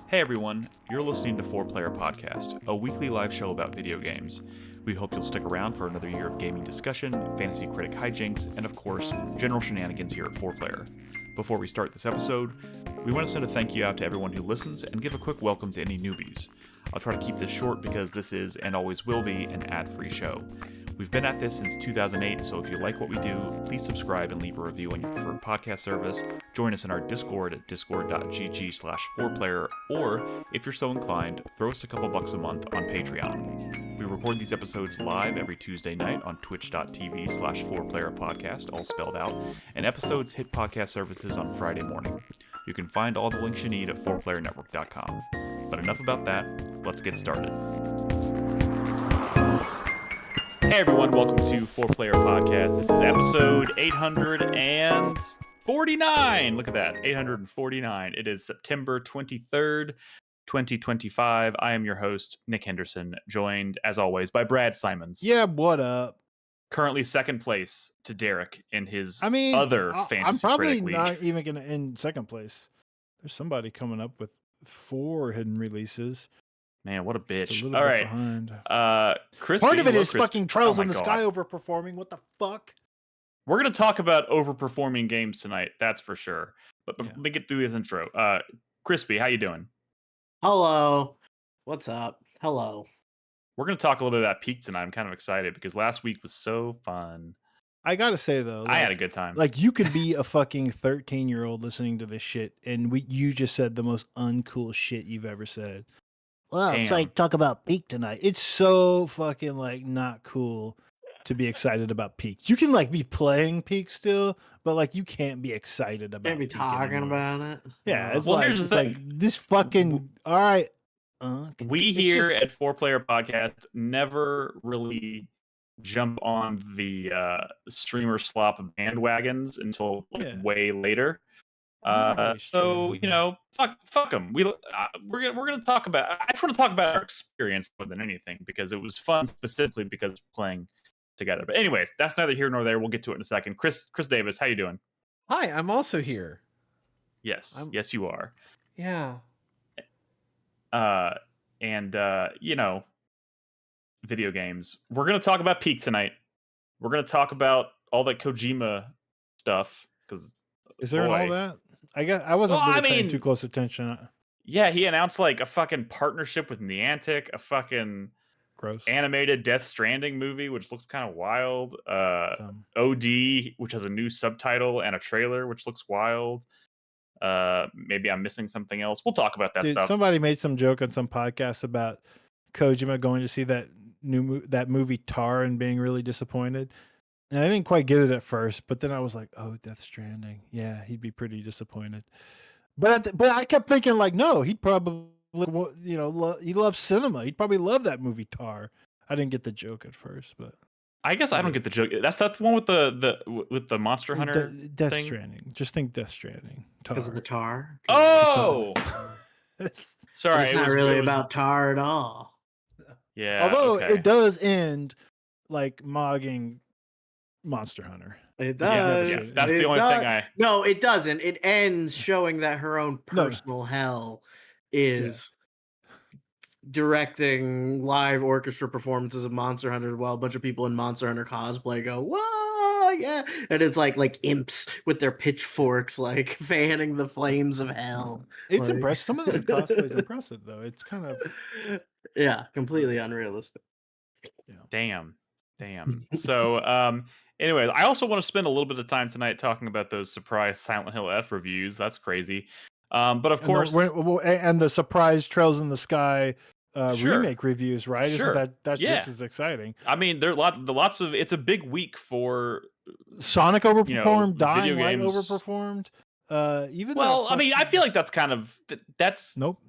Hey everyone, you're listening to 4Player Podcast, a weekly live show about video games. We hope you'll stick around for another year of gaming discussion, fantasy critic hijinks, and of course, general shenanigans here at 4Player. Before we start this episode, we want to send a thank you out to everyone who listens and give a quick welcome to any newbies. I'll try to keep this short because this is, and always will be, an ad-free show. We've been at this since 2008, so if you like what we do, please subscribe and leave a review on your preferred podcast service. Join us in our Discord at discord.gg/4player, or, if you're so inclined, throw us a couple bucks a month on Patreon. We record these episodes live every Tuesday night on twitch.tv/4playerpodcast, all spelled out, and episodes hit podcast services on Friday morning. You can find all the links you need at 4playernetwork.com. But enough about that, let's get started. Hey everyone, welcome to 4Player Podcast. This is episode 849. Look at that, 849. It is September 23rd, 2025. I am your host, Nick Henderson, joined, as always, by Brad Simons. Yeah, what up? Currently second place to Derek in his other fantasy I'm probably critic not league. even going to end second place. There's somebody coming up with 4 hidden releases. Man, what a bitch. Just a little All bit right. behind. Crispy, Part of it is Crispy. fucking Trails Oh in my the God. Sky overperforming. What the fuck? We're going to talk about overperforming games tonight, that's for sure. But let me get through this intro. Crispy, how you doing? Hello. What's up? Hello. We're going to talk a little bit about Peak tonight. I'm kind of excited because last week was so fun. I got to say, though. I had a good time. Like, you could be a fucking 13-year-old listening to this shit, and you just said the most uncool shit you've ever said. Well, it's like, talk about Peak tonight. It's so fucking, like, not cool to be excited about Peak. You can, like, be playing Peak still, but, like, you can't be excited about Can't be Peak talking anymore. about it. Yeah, it's Well, like, here's the it's like this fucking, all right. We it's here just- at 4Player Podcast never really jump on the streamer slop bandwagons until way later. So you know, fuck them. We're gonna talk about. I just want to talk about our experience more than anything because it was fun, specifically because we're playing together. But anyways, that's neither here nor there. We'll get to it in a second. Chris Davis, how you doing? Hi, I'm also here. Yes, yes, you are. Yeah. And you know, video games. We're gonna talk about Peak tonight. We're gonna talk about all that Kojima stuff because Is there all that? I guess I wasn't paying too close attention. Yeah, he announced like a fucking partnership with Niantic, a fucking gross animated Death Stranding movie, which looks kind of wild. OD, which has a new subtitle and a trailer, which looks wild. Maybe I'm missing something else. We'll talk about that stuff. Somebody made some joke on some podcast about Kojima going to see that movie Tar and being really disappointed. And I didn't quite get it at first, but then I was like, "Oh, Death Stranding, yeah, he'd be pretty disappointed." But I kept thinking, like, no, he'd probably, he loves cinema. He'd probably love that movie Tar. I didn't get the joke at first, but I guess I don't get the joke. That's the one with the Monster Hunter Death thing? Stranding. Just think Death Stranding. Because of the tar. Oh, sorry, it's not really about tar at all. Yeah, although it does end like mogging Monster Hunter. It does. Yes, that's the only thing No, it doesn't. It ends showing that her own personal hell is directing live orchestra performances of Monster Hunter while a bunch of people in Monster Hunter cosplay go, whoa, yeah. And it's like imps with their pitchforks, like fanning the flames of hell. It's impressive. Some of the cosplay is impressive, though. It's kind of... Yeah, completely unrealistic. Yeah. Damn. So, anyways, I also want to spend a little bit of time tonight talking about those surprise Silent Hill F reviews. That's crazy. But of course... And the surprise Trails in the Sky remake reviews, right? Sure. Isn't that's just as exciting? I mean, there are lots of... It's a big week for... Sonic overperformed, Dying Light games. overperformed. Even I mean, I feel like that's kind of... That's... Nope.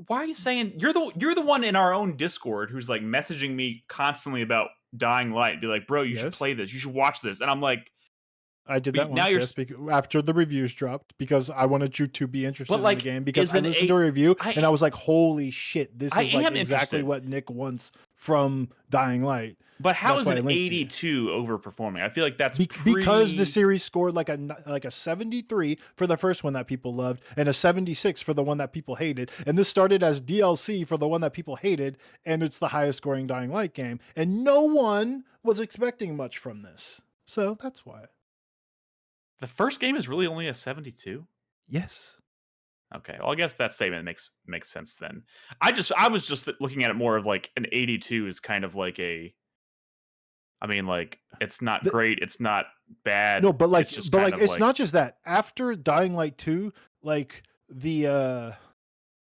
Why are you saying... You're the one in our own Discord who's like messaging me constantly about Dying Light. Be like, bro, you should play this. You should watch this. And I'm like, I did But that now once, you're yes, after the reviews dropped, because I wanted you to be interested in the like, game, because is I an listened to a review I and I was like, holy shit, this I is like am exactly interested. what Nick wants from Dying Light. But how That's is why I an linked to you. 82 overperforming? I feel like that's Because the pretty. series scored like a 73 for the first one that people loved and a 76 for the one that people hated. And this started as DLC for the one that people hated, and it's the highest scoring Dying Light game. And no one was expecting much from this. So that's why. The first game is really only a 72. Yes. Okay, well, I guess that statement makes sense then. I was just looking at it more of like an 82 is kind of like a. I mean, like, it's not great, it's not bad. No, but it's just kind of it's like, not just that. After Dying Light 2, like the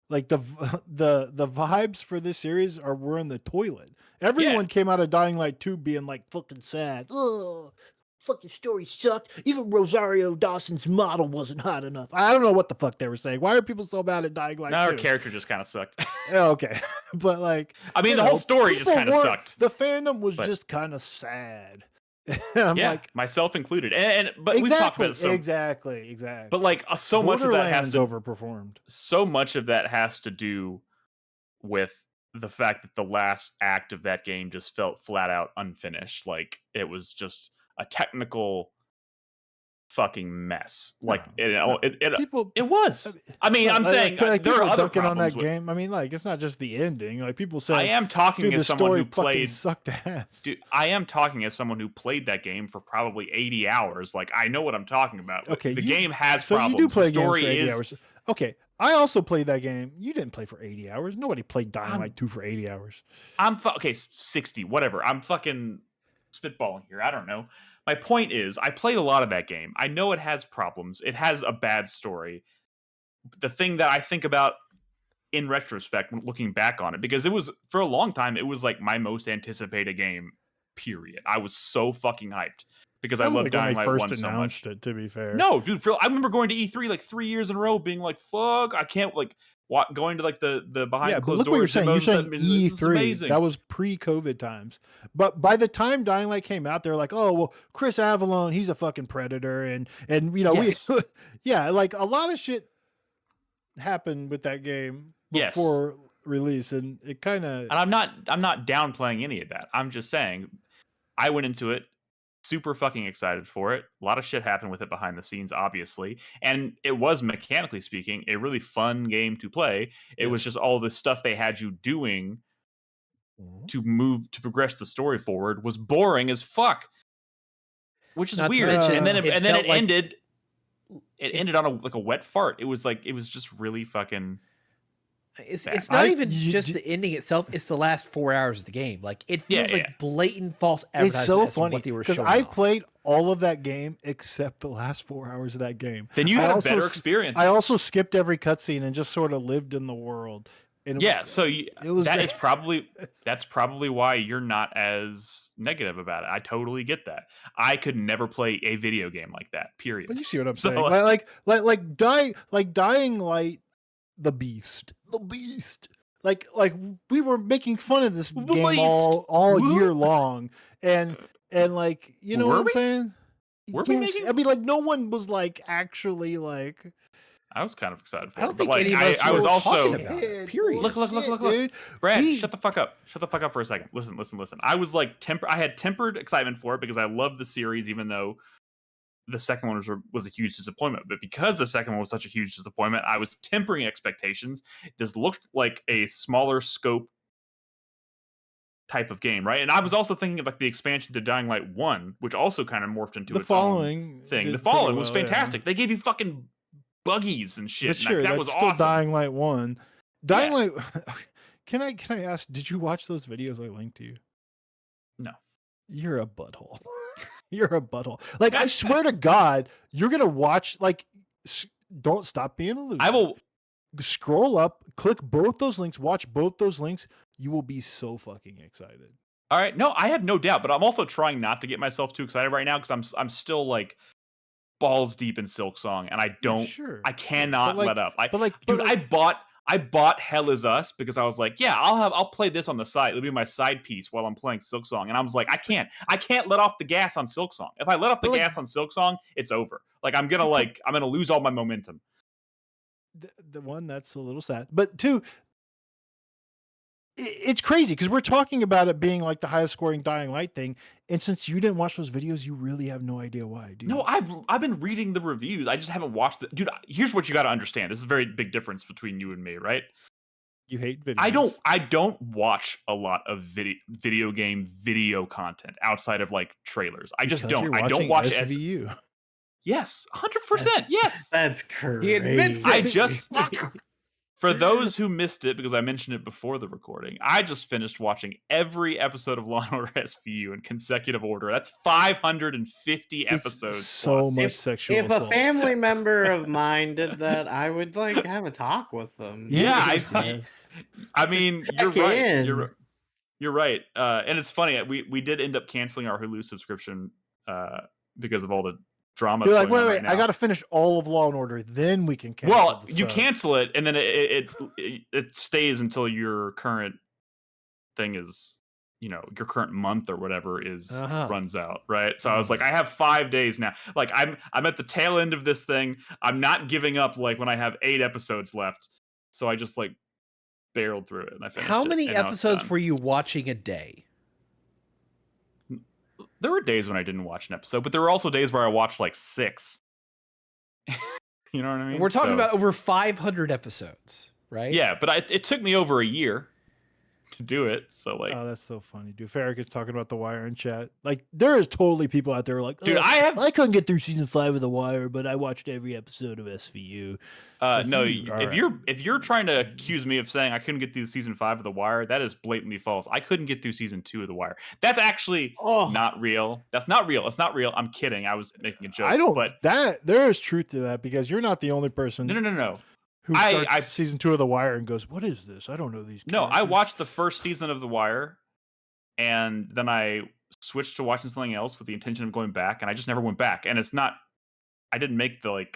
the vibes for this series were in the toilet. Everyone came out of Dying Light 2 being like fucking sad. Ugh, fucking story sucked. Even Rosario Dawson's model wasn't hot enough. I don't know what the fuck they were saying. Why are people so mad at Dying Light 2? no, her character just kind of sucked. Okay, but like, I mean, the whole story just kind of sucked. The fandom was just kind of sad. And I'm like, myself included, but exactly, we've talked about it exactly. But like, so much of that has to overperformed. So much of that has to do with the fact that the last act of that game just felt flat out unfinished. Like, it was just a technical fucking mess. Like, it was. I mean, I'm saying there are other dunking on that with, game. I mean, like, it's not just the ending. Like, people say, I am talking as someone who played. Sucked ass. Dude, I am talking as someone who played that game for probably 80 hours. Like, I know what I'm talking about. Okay, the game has so problems. You do play the story games for 80 is hours. Okay, I also played that game. You didn't play for 80 hours. Nobody played Dying Light 2 for 80 hours. Okay, 60, whatever. I'm fucking spitballing here. I don't know. My point is, I played a lot of that game. I know it has problems. It has a bad story. The thing that I think about in retrospect, looking back on it, because it was, for a long time, it was like my most anticipated game, period. I was so fucking hyped because I loved Dying Light 1 so much. It, to be fair. No, dude, I remember going to E3 like 3 years in a row being like, fuck, I can't, like, going to like the behind closed doors. Look what you're saying. You're saying E3. That was pre-COVID times. But by the time Dying Light came out, they're like, oh well, Chris Avellone, he's a fucking predator, and you know, like a lot of shit happened with that game before release, and it kind of. And I'm not downplaying any of that. I'm just saying, I went into it super fucking excited for it. A lot of shit happened with it behind the scenes, obviously. And it was, mechanically speaking, a really fun game to play. It was just all the stuff they had you doing to progress the story forward was boring as fuck. Which is weird. And then it ended. It ended on a wet fart. It was just really fucking. It's not even just the ending itself. It's the last 4 hours of the game. Like, it feels like blatant false advertising. It's so funny what they were showing. I played all of that game except the last 4 hours of that game. Then you had a better experience. I also skipped every cutscene and just sort of lived in the world. And that's probably why you're not as negative about it. I totally get that. I could never play a video game like that. Period. But you see what I'm saying? Like Dying Light. The beast. Like we were making fun of this game all year long, and like, you know what I'm saying? I mean, like, no one was like actually like. I was kind of excited for it. I don't think like, any of us I was also about it, period. Look, dude. Brad, shut the fuck up. Shut the fuck up for a second. Listen. I was like I had tempered excitement for it because I loved the series, even though the second one was a huge disappointment. But because the second one was such a huge disappointment, I was tempering expectations. This looked like a smaller scope type of game, right? And I was also thinking of like the expansion to Dying Light 1, which also kind of morphed into its own thing. The Following was fantastic. They gave you fucking buggies and shit. But sure, that was still awesome. Dying Light 1. Dying Light. Can I ask? Did you watch those videos I linked to you? No. You're a butthole. You're a butthole. Like, I swear to God, you're gonna watch. Like, don't stop being a loser. I will scroll up, click both those links, watch both those links. You will be so fucking excited. All right, no, I have no doubt, but I'm also trying not to get myself too excited right now because I'm still like balls deep in Silksong, and I cannot let up. I bought Hell Is Us because I was like, yeah, I'll play this on the side. It'll be my side piece while I'm playing Silksong. And I was like, I can't let off the gas on Silksong. If I let off the gas on Silksong, it's over. Like I'm gonna lose all my momentum. The one that's a little sad, but two, it's crazy because we're talking about it being like the highest scoring Dying Light thing, and since you didn't watch those videos, you really have no idea why, dude. No, I've been reading the reviews. I just haven't watched it. Dude, here's what you got to understand. This is a very big difference between you and me, right? You hate videos. I don't watch a lot of video game video content outside of like trailers. I just don't. I don't watch SVU. Yes, 100%. Yes, that's crazy. He admits it. I just for those who missed it because I mentioned it before the recording, I just finished watching every episode of Law & Order SVU in consecutive order. That's 550 episodes. So much sexual assault. If a family member of mine did that, I would like have a talk with them. Yeah, I mean, you're right. You're right. And it's funny. We did end up canceling our Hulu subscription because of all the drama. You're like, wait, I got to finish all of Law and Order, then we can cancel. Well, you cancel it, and then it stays until your current thing is, your current month or whatever is runs out, right? So I was like, I have 5 days now. Like I'm at the tail end of this thing. I'm not giving up. Like when I have 8 episodes left, so I just like barreled through it and I finished. How many episodes were you watching a day? There were days when I didn't watch an episode, but there were also days where I watched like 6. You know what I mean? We're talking about over 500 episodes, right? Yeah, but it took me over a year to do it. So like, oh, that's so funny, dude. Farrick is talking about The Wire in chat. Like, there is totally people out there like, dude, I couldn't get through season 5 of The Wire, but I watched every episode of SVU. No, if you're trying to accuse me of saying I couldn't get through season 5 of The Wire, that is blatantly false. I couldn't get through season 2 of The Wire. That's actually not real. That's not real. It's not real. I'm kidding. I was making a joke. There is truth to that because you're not the only person. No. Who starts season 2 of The Wire and goes, what is this? I don't know these characters. No, I watched the first season of The Wire, and then I switched to watching something else with the intention of going back, and I just never went back. And it's not, I didn't make the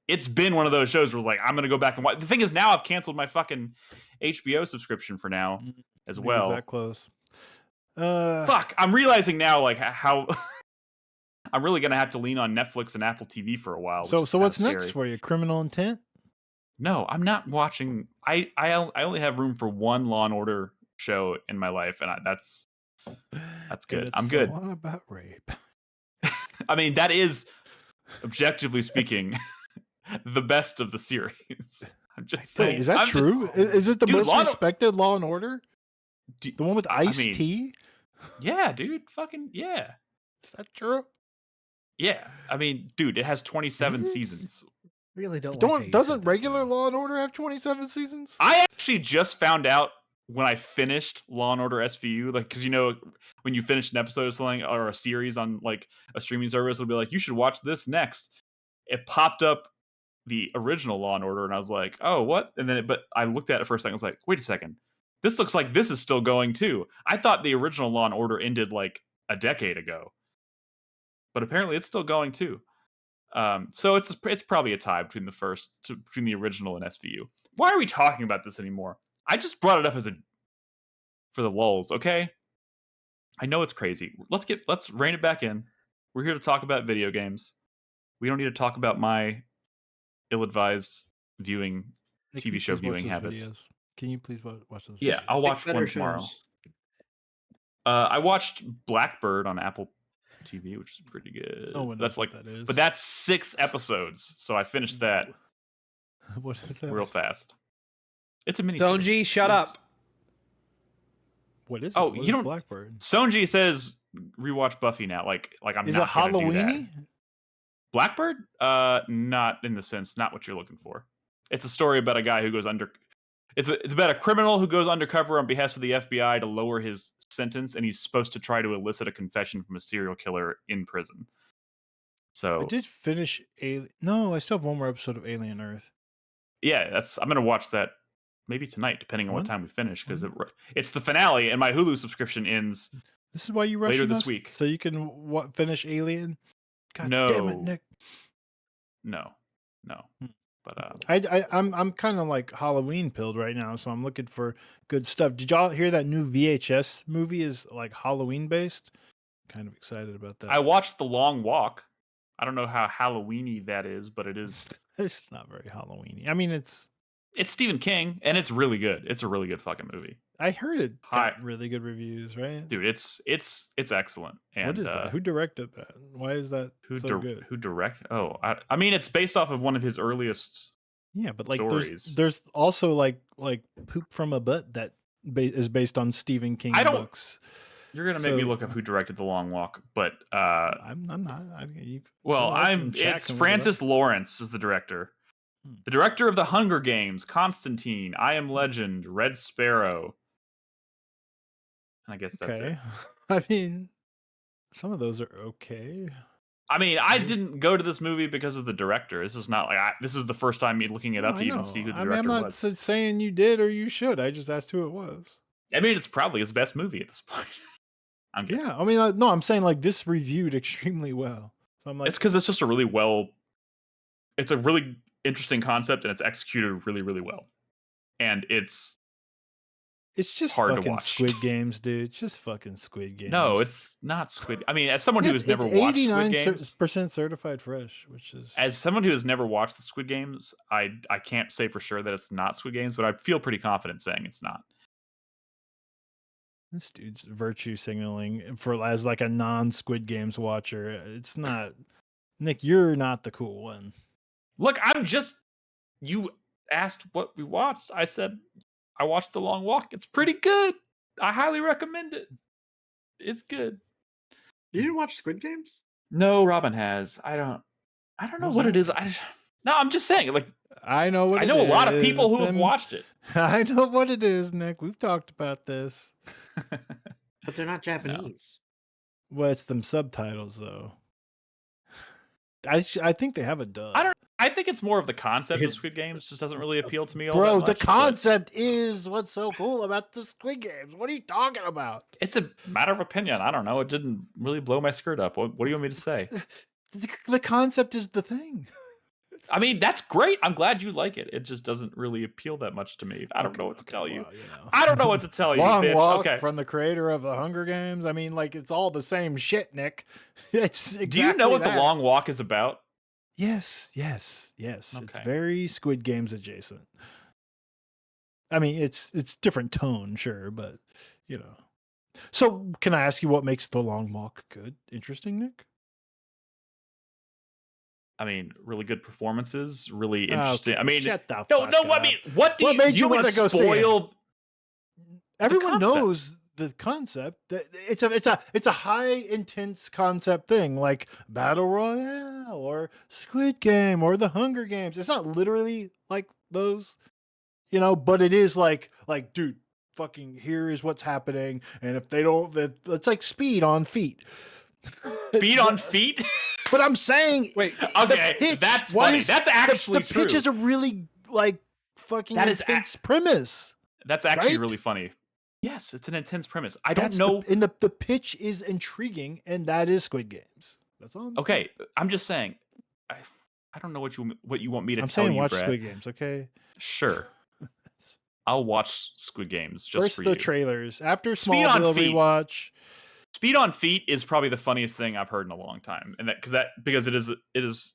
it's been one of those shows where I'm going to go back and watch. The thing is, now I've canceled my fucking HBO subscription for now as well. That close. Fuck, I'm realizing now how I'm really gonna have to lean on Netflix and Apple TV for a while. So what's next for you? Criminal Intent? No, I'm not watching. I only have room for one Law and Order show in my life, and that's good. I'm good. One about rape. I mean, that is objectively speaking the best of the series. I'm just saying. Is that true? Is it the most respected Law and Order? The one with Ice-T? Yeah, dude. Fucking yeah. Is that true? Yeah, I mean, dude, it has 27 seasons. Really doesn't regular Law and Order have 27 seasons? I actually just found out when I finished Law and Order SVU, because when you finish an episode of something or a series on a streaming service, it'll be like, you should watch this next. It popped up the original Law and Order, and I was like, oh, what? And then but I looked at it for a second. I was like, wait a second, this looks like this is still going too. I thought the original Law and Order ended a decade ago. But apparently it's still going too. So it's probably a tie between between the original and SVU. Why are we talking about this anymore? I just brought it up for the lulz, okay? I know it's crazy. Let's rein it back in. We're here to talk about video games. We don't need to talk about my ill-advised viewing TV show viewing habits. Videos. Can you please watch those? Yeah, I'll watch one tomorrow. I watched Blackbird on Apple TV, which is pretty good. That's that is. But that's 6 episodes, so I finished that. What is that? Real fast. It's a mini. Sonji, shut up. What is it? Oh, you don't. Blackbird. Sonji says rewatch Buffy now. I'm is not. Is it Halloweeny? Blackbird? Not in the sense. Not what you're looking for. It's a story about a guy who goes under. It's about a criminal who goes undercover on behest of the FBI to lower his sentence, and he's supposed to try to elicit a confession from a serial killer in prison. So I did finish No, I still have one more episode of Alien Earth. Yeah, I'm gonna watch that maybe tonight, depending on what time we finish, because it's the finale, and my Hulu subscription ends. This is why you rush later this week, so you can finish Alien. God no, damn it, Nick. No. But I'm kind of like Halloween pilled right now, so I'm looking for good stuff. Did y'all hear that new VHS movie is like Halloween based? Kind of excited about that. I watched The Long Walk. I don't know how Halloweeny that is, but it is. It's not very Halloweeny. I mean, it's Stephen King, and it's really good. It's a really good fucking movie. I heard it got really good reviews, right? Dude, it's excellent. And what is that? Who directed that? Why is that so good? Who direct? Oh, I mean, it's based off of one of his earliest. Yeah, but like stories. there's also like Poop from a Butt that is based on Stephen King books. You're gonna make me look up who directed The Long Walk, but I'm not. It's Francis Lawrence is the director. The director of The Hunger Games, Constantine, I Am Legend, Red Sparrow. I guess that's it. I mean, some of those are okay. I mean, I didn't go to this movie because of the director. This is not like this is the first time me looking it up to even see who the director was. I'm not saying you did or you should. I just asked who it was. I mean, it's probably his best movie at this point. I'm guessing. Yeah, I mean, no, I'm saying like this reviewed extremely well. So I'm like, it's because it's just it's a really interesting concept and it's executed really, really well. And it's just hard fucking to watch. Squid Games, dude. It's just fucking Squid Games. No, it's not Squid. I mean, as someone who has never watched Squid Games, 89% certified fresh, which is as someone who has never watched the Squid Games, I can't say for sure that it's not Squid Games, but I feel pretty confident saying it's not. This dude's virtue signaling as like a non-Squid Games watcher. It's not. Nick, you're not the cool one. Look, you asked what we watched. I said I watched The Long Walk. It's pretty good. I highly recommend it. It's good. You didn't watch Squid Games? No, Robin has. I don't know what it is. No, I'm just saying. Like I know what. I know a lot of people who have watched it. I know what it is, Nick. We've talked about this. But they're not Japanese. No. Well, it's them subtitles though. I think they have a dub. I think it's more of the concept of Squid Games just doesn't really appeal to me all that much. Bro, the concept is what's so cool about the Squid Games. What are you talking about? It's a matter of opinion. I don't know. It didn't really blow my skirt up. What do you want me to say? The concept is the thing. I mean, that's great. I'm glad you like it. It just doesn't really appeal that much to me. I don't know what to tell you. I don't know what to tell you. Long bitch. Walk Okay. from the creator of The Hunger Games. I mean, like, it's all the same shit, Nick. It's exactly. Do you know what The Long Walk is about? Yes. Okay. It's very Squid Games adjacent. I mean, it's different tone, sure, but you know. So, can I ask you what makes The Long Walk good? Interesting, Nick? I mean, really good performances, really interesting. Okay, I mean, shut the no. fuck up. I mean, what made you want to go spoil? Everyone knows the concept. It's a high intense concept thing, like Battle Royale or Squid Game or The Hunger Games. It's not literally like those, you know, but it is like dude, fucking here is what's happening, and if they don't, it's like Speed on Feet. Speed on Feet. But I'm saying, wait, okay, that's funny. That's actually the pitch is a really like fucking intense premise. That's actually really funny. Yes, it's an intense premise. I don't know. And the pitch is intriguing, and that is Squid Games. That's all I'm saying. Okay, I'm just saying. I don't know what you want me to tell you, I'm saying watch Brad. Squid Games, okay? Sure. I'll watch Squid Games just first for the you. Trailers. After Smallville rewatch. Speed on Feet is probably the funniest thing I've heard in a long time, and because it is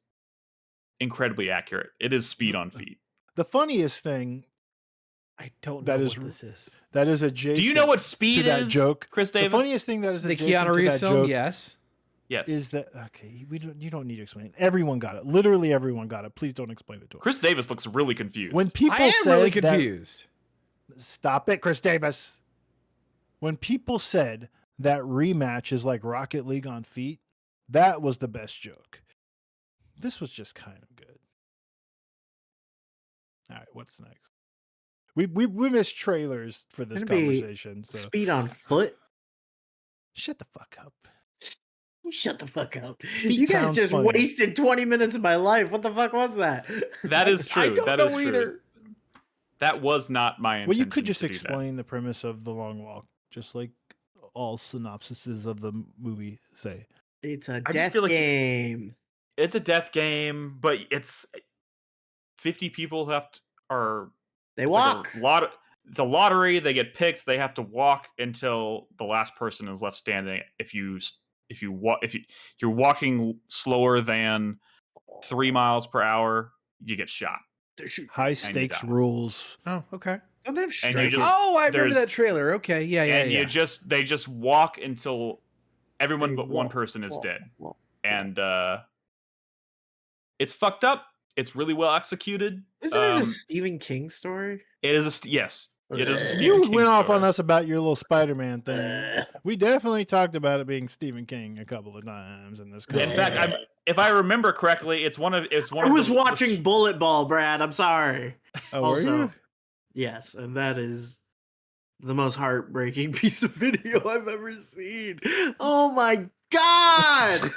incredibly accurate. It is Speed on Feet. The funniest thing. I don't know what this is. That is adjacent. Do you know what Speed to that is? joke, Chris Davis. The funniest thing that is adjacent Keanu to Reeves that film, joke. yes. Is that okay? You don't need to explain it. Everyone got it. Literally everyone got it. Please don't explain it to us. Chris Davis looks really confused. When people I am said really confused. Stop it, Chris Davis. When people said that Rematch is like Rocket League on feet, that was the best joke. This was just kind of good. All right, what's next? We missed trailers for this conversation. So. Speed on Foot. Shut the fuck up. Shut the fuck up. Feet you guys just funny. wasted 20 minutes of my life. What the fuck was that? That is true. I don't that know is either. True. That was not my intention. Well, you could just to do explain the premise of The Long Walk, just like all synopsises of the movie say. It's a death game. It's a death game, but it's 50 people are They it's walk. like the lottery. They get picked. They have to walk until the last person is left standing. If you're walking slower than 3 miles per hour, you get shot. High stakes rules. Oh, okay. Don't they have And you stripes? just- Oh, I remember there's- that trailer. Okay, yeah. they just walk until everyone They but one walk, person is walk, dead. walk. And it's fucked up. It's really well executed. Isn't it a Stephen King story? It is yes. It is a Stephen You King went off story. on us about your little Spider-Man thing. We definitely talked about it being Stephen King a couple of times in this. In fact, if I remember correctly, it's one of. I was watching Bullet Ball, Brad. I'm sorry. Oh, Also, were you? yes, and that is the most heartbreaking piece of video I've ever seen. Oh my god!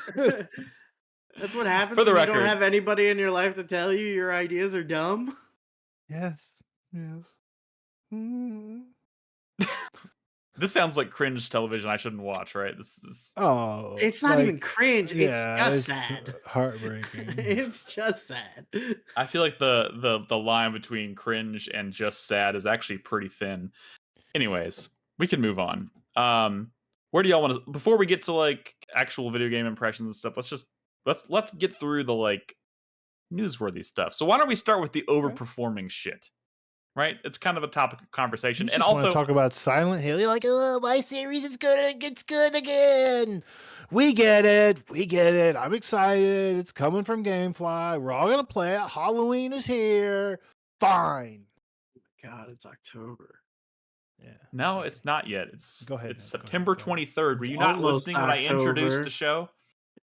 That's what happens For the when you record. don't have anybody in your life to tell you your ideas are dumb. Yes. Mm. This sounds like cringe television I shouldn't watch, right? This is. Oh, It's not even cringe. Yeah, It's just sad. Heartbreaking. It's just sad. I feel like the line between cringe and just sad is actually pretty thin. Anyways, we can move on. Where do y'all want to? Before we get to like actual video game impressions and stuff, let's get through the like newsworthy stuff. So why don't we start with the overperforming shit? Right? It's kind of a topic of conversation. You And just want also to talk about Silent Hill. You're like, oh, my series is good. It's good again. We get it. I'm excited. It's coming from GameFly. We're all gonna play it. Halloween is here. Fine. God, it's October. Yeah. no, it's not yet. It's Go ahead, It's Ned. Go September ahead, go ahead. 23rd. Were you not Almost listening when I introduced October. the show?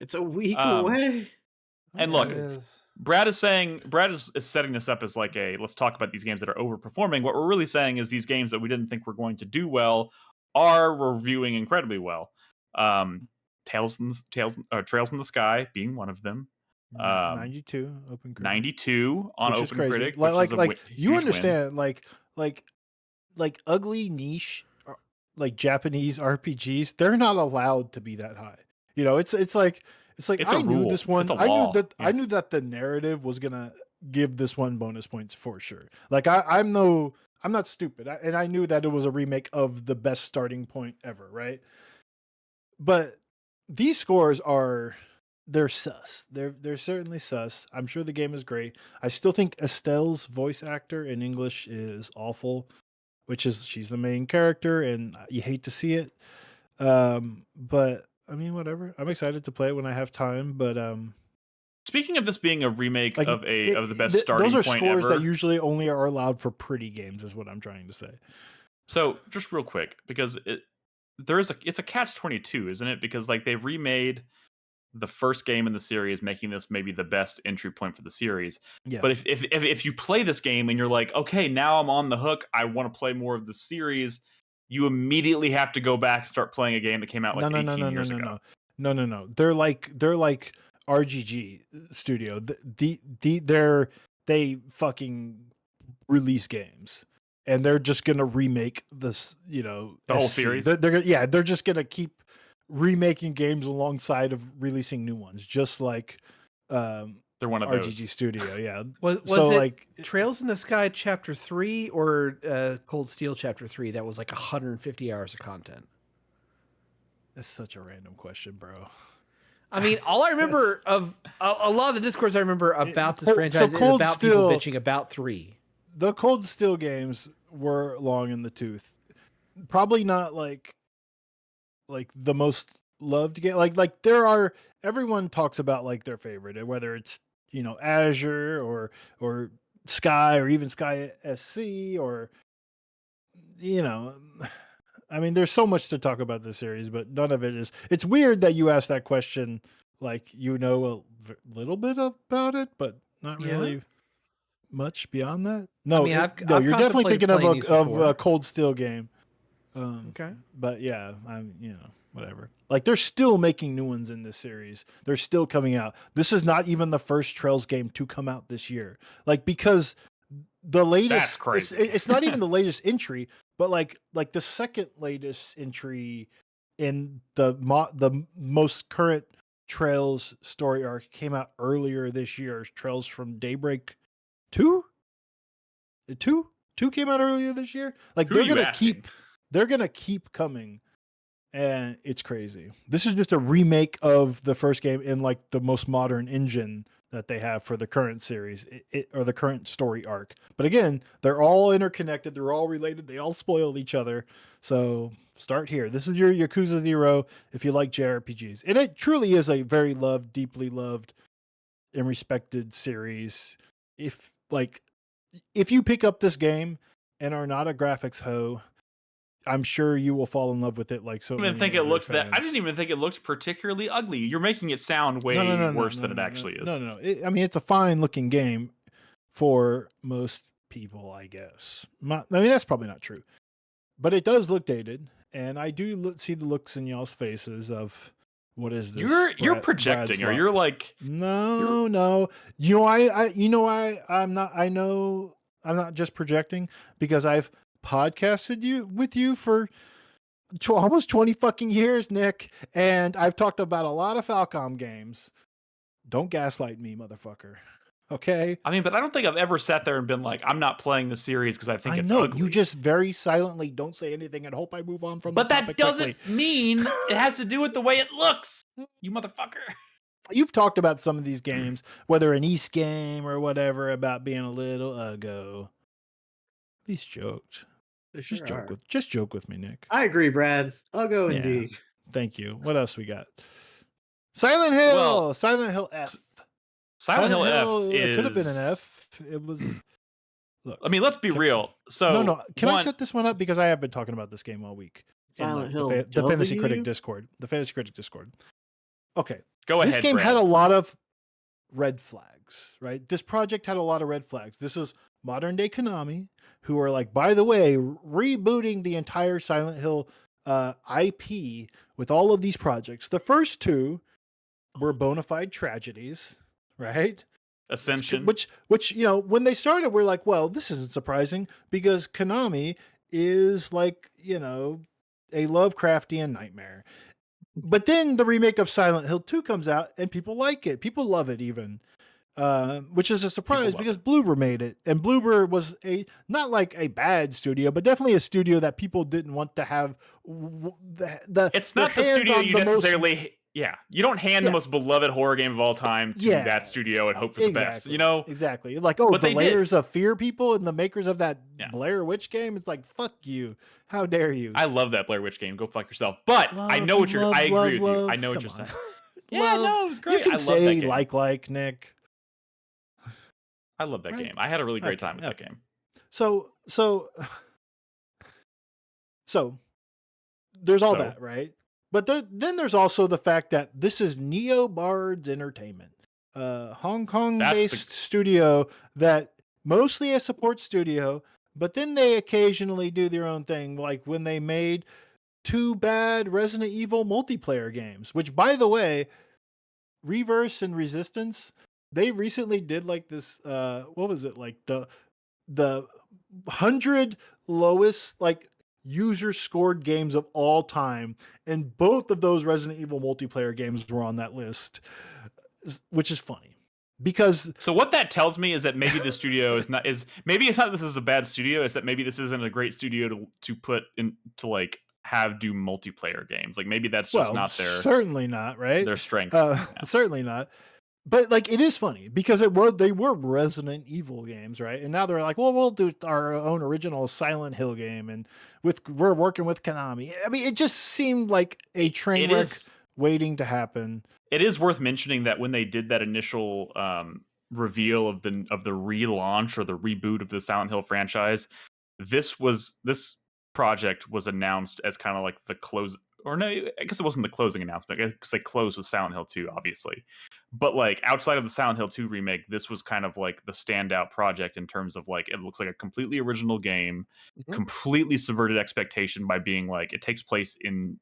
It's a week Um, away. And Yeah, look, it is. Brad is setting this up as like a let's talk about these games that are overperforming. What we're really saying is these games that we didn't think were going to do well are reviewing incredibly well. Trails in the Sky being one of them. 92 open critic. 92 on Which is Open crazy. Critic, Like, which is a you huge win. understand, like ugly niche, like Japanese RPGs, they're not allowed to be that high. You know, it's like It's a I knew rule. this one. It's a I law. I knew that the narrative was gonna give this one bonus points for sure. Like I'm not stupid, and I knew that it was a remake of the best starting point ever, right? But these scores they're sus. They're certainly sus. I'm sure the game is great. I still think Estelle's voice actor in English is awful, which is she's the main character, and you hate to see it. But I mean, whatever. I'm excited to play it when I have time. But Speaking of this being a remake like of the best starting those are point scores ever, that usually only are allowed for pretty games, is what I'm trying to say. so just real quick, because it's a catch-22, isn't it? Because like they remade the first game in the series, making this maybe the best entry point for the series. Yeah. But if you play this game and you're like, okay, now I'm on the hook, I want to play more of the series, you immediately have to go back and start playing a game that came out like 18 years ago. No. They're like RGG studio. They fucking release games, and they're just gonna remake this. You know, The whole SC. series? They're just gonna keep remaking games alongside of releasing new ones, just like They're one of RGG those. Studio. Yeah. Was So, it like, Trails in the Sky Chapter 3 or Cold Steel Chapter 3 that was like 150 hours of content? that's such a random question, bro. I mean, all I remember of a lot of the discourse I remember about this So franchise is Cold about Steel- people bitching about 3. The Cold Steel games were long in the tooth. Probably not like the most loved game. Like there are, everyone talks about like their favorite, whether it's, you know, Azure or Sky or even Sky SC or, you know, I mean, there's so much to talk about this series, but none of it is. It's weird that you asked that question, like, you know, a little bit about it, but not Yeah. really much beyond that. No, I mean, I've you're definitely contemplated thinking of playing these a before. Cold Steel game. Okay. But yeah, I'm, you know, whatever. Like they're still making new ones in this series. They're still coming out. This is not even the first Trails game to come out this year. Like, because the latest, That's crazy. It's not even the latest entry, but like the second latest entry in the most current Trails story arc came out earlier this year. Trails from Daybreak 2? Two came out earlier this year. Like they're gonna keep coming, and it's crazy. This is just a remake of the first game in like the most modern engine that they have for the current series, or the current story arc. But again, they're all interconnected. They're all related. They all spoil each other. So start here. This is your Yakuza 0 if you like JRPGs, and it truly is a very loved, deeply loved, and respected series. If you pick up this game and are not a graphics hoe, I'm sure you will fall in love with it. Like so, I didn't even think it looked that. I didn't even think it looked particularly ugly. You're making it sound way worse than it actually is. No. I mean, it's a fine looking game for most people, I guess. I mean, that's probably not true, but it does look dated, and I do see the looks in y'all's faces of what is this? You're projecting, or you're like no. You know I'm not. I know I'm not just projecting because I've podcasted with you for almost 20 fucking years, Nick, and I've talked about a lot of Falcom games. Don't gaslight me, motherfucker. Okay? I mean, but I don't think I've ever sat there and been like, I'm not playing the series because I think it's ugly. You just very silently don't say anything and hope I move on from but the topic. But that doesn't mean it has to do with the way it looks, you motherfucker. You've talked about some of these games, whether an East game or whatever, about being a little uggo. At least joked. Just joke with me, Nick. I agree, Brad. Uggo indeed. Thank you. What else we got? Silent Hill. Well, Silent Hill F. Silent Hill F it could have been an F. It was. Look, I mean, let's be real. So no. Can I set this one up because I have been talking about this game all week? Silent Hill. The Fantasy Critic Discord. The Fantasy Critic Discord. Okay. Go ahead. This game had a lot of red flags, right? This project had a lot of red flags. This is modern day Konami, who are like, by the way, rebooting the entire Silent Hill IP with all of these projects. The first two were bona fide tragedies, right? Ascension. Which when they started, we're like, well, this isn't surprising because Konami is like, a Lovecraftian nightmare. But then the remake of Silent Hill 2 comes out and people like it. People love it even. Which is a surprise because Bloober made it. And Bloober was not like a bad studio, but definitely a studio that people didn't want to have it's not the studio you necessarily... you don't hand the most beloved horror game of all time to that studio and hope for the best, Exactly. Like, but the Layers of Fear people and the makers of that Blair Witch game, it's like, fuck you. How dare you? I love that Blair Witch game. Go fuck yourself. But I know what I agree with you. I know what you're saying. It was great. You can say like, Nick. I love that game. I had a really great time with that game. So there's all that, right? But then there's also the fact that this is Neobards Entertainment, Hong Kong-based studio that mostly a support studio, but then they occasionally do their own thing, like when they made 2 bad Resident Evil multiplayer games, which, by the way, Reverse and Resistance, they recently did like this, what was it, like the 100 lowest, like, user scored games of all time, and both of those Resident Evil multiplayer games were on that list, which is funny because so what that tells me is that maybe the studio maybe it's not this is a bad studio, it's that maybe this isn't a great studio to put in to like have do multiplayer games. Like maybe that's just not their certainly not right their strength. Certainly not. But like it is funny because they were Resident Evil games, right? And now they're like, well, we'll do our own original Silent Hill game, and we're working with Konami. I mean, it just seemed like a train wreck waiting to happen. It is worth mentioning that when they did that initial reveal of the relaunch or the reboot of the Silent Hill franchise, this project was announced as kind of like the close. Or no, I guess it wasn't the closing announcement because they closed with Silent Hill 2, obviously. But like outside of the Silent Hill 2 remake, this was kind of like the standout project in terms of like it looks like a completely original game, completely subverted expectation by being like it takes place in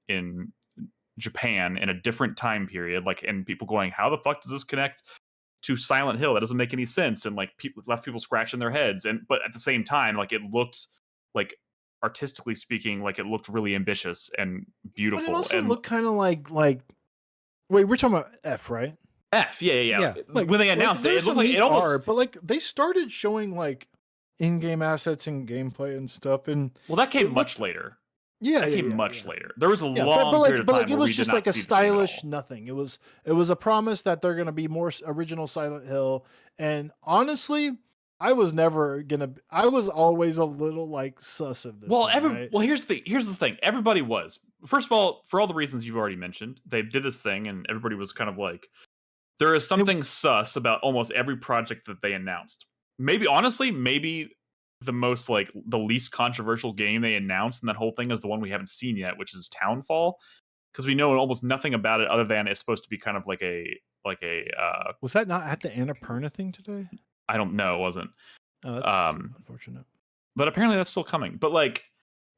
Japan in a different time period, like, and people going, how the fuck does this connect to Silent Hill? That doesn't make any sense, and like people scratching their heads. But at the same time, like it looked like, artistically speaking, like it looked really ambitious and beautiful. But it also looked kind of like wait, we're talking about F, right? F, yeah. Like When they announced it, there's it looked some like neat it almost. art, but like they started showing like in-game assets and gameplay and stuff, and Well, that came it much looked, later. yeah, That yeah, came yeah, much yeah. later. There was a Yeah, long period of but time it where was we did just not like a see the team at stylish all. nothing. It was a promise that they're gonna be more original Silent Hill, and honestly, I was always a little like sus of this Well, thing, right? well, here's the thing. Everybody was. First of all, for all the reasons you've already mentioned, they did this thing, and everybody was kind of like, there is something sus about almost every project that they announced. Maybe, honestly, the most like the least controversial game they announced in that whole thing is the one we haven't seen yet, which is Townfall, because we know almost nothing about it other than it's supposed to be kind of like a Was that not at the Annapurna thing today? I don't know, it wasn't. Oh, that's unfortunate. But apparently that's still coming. But like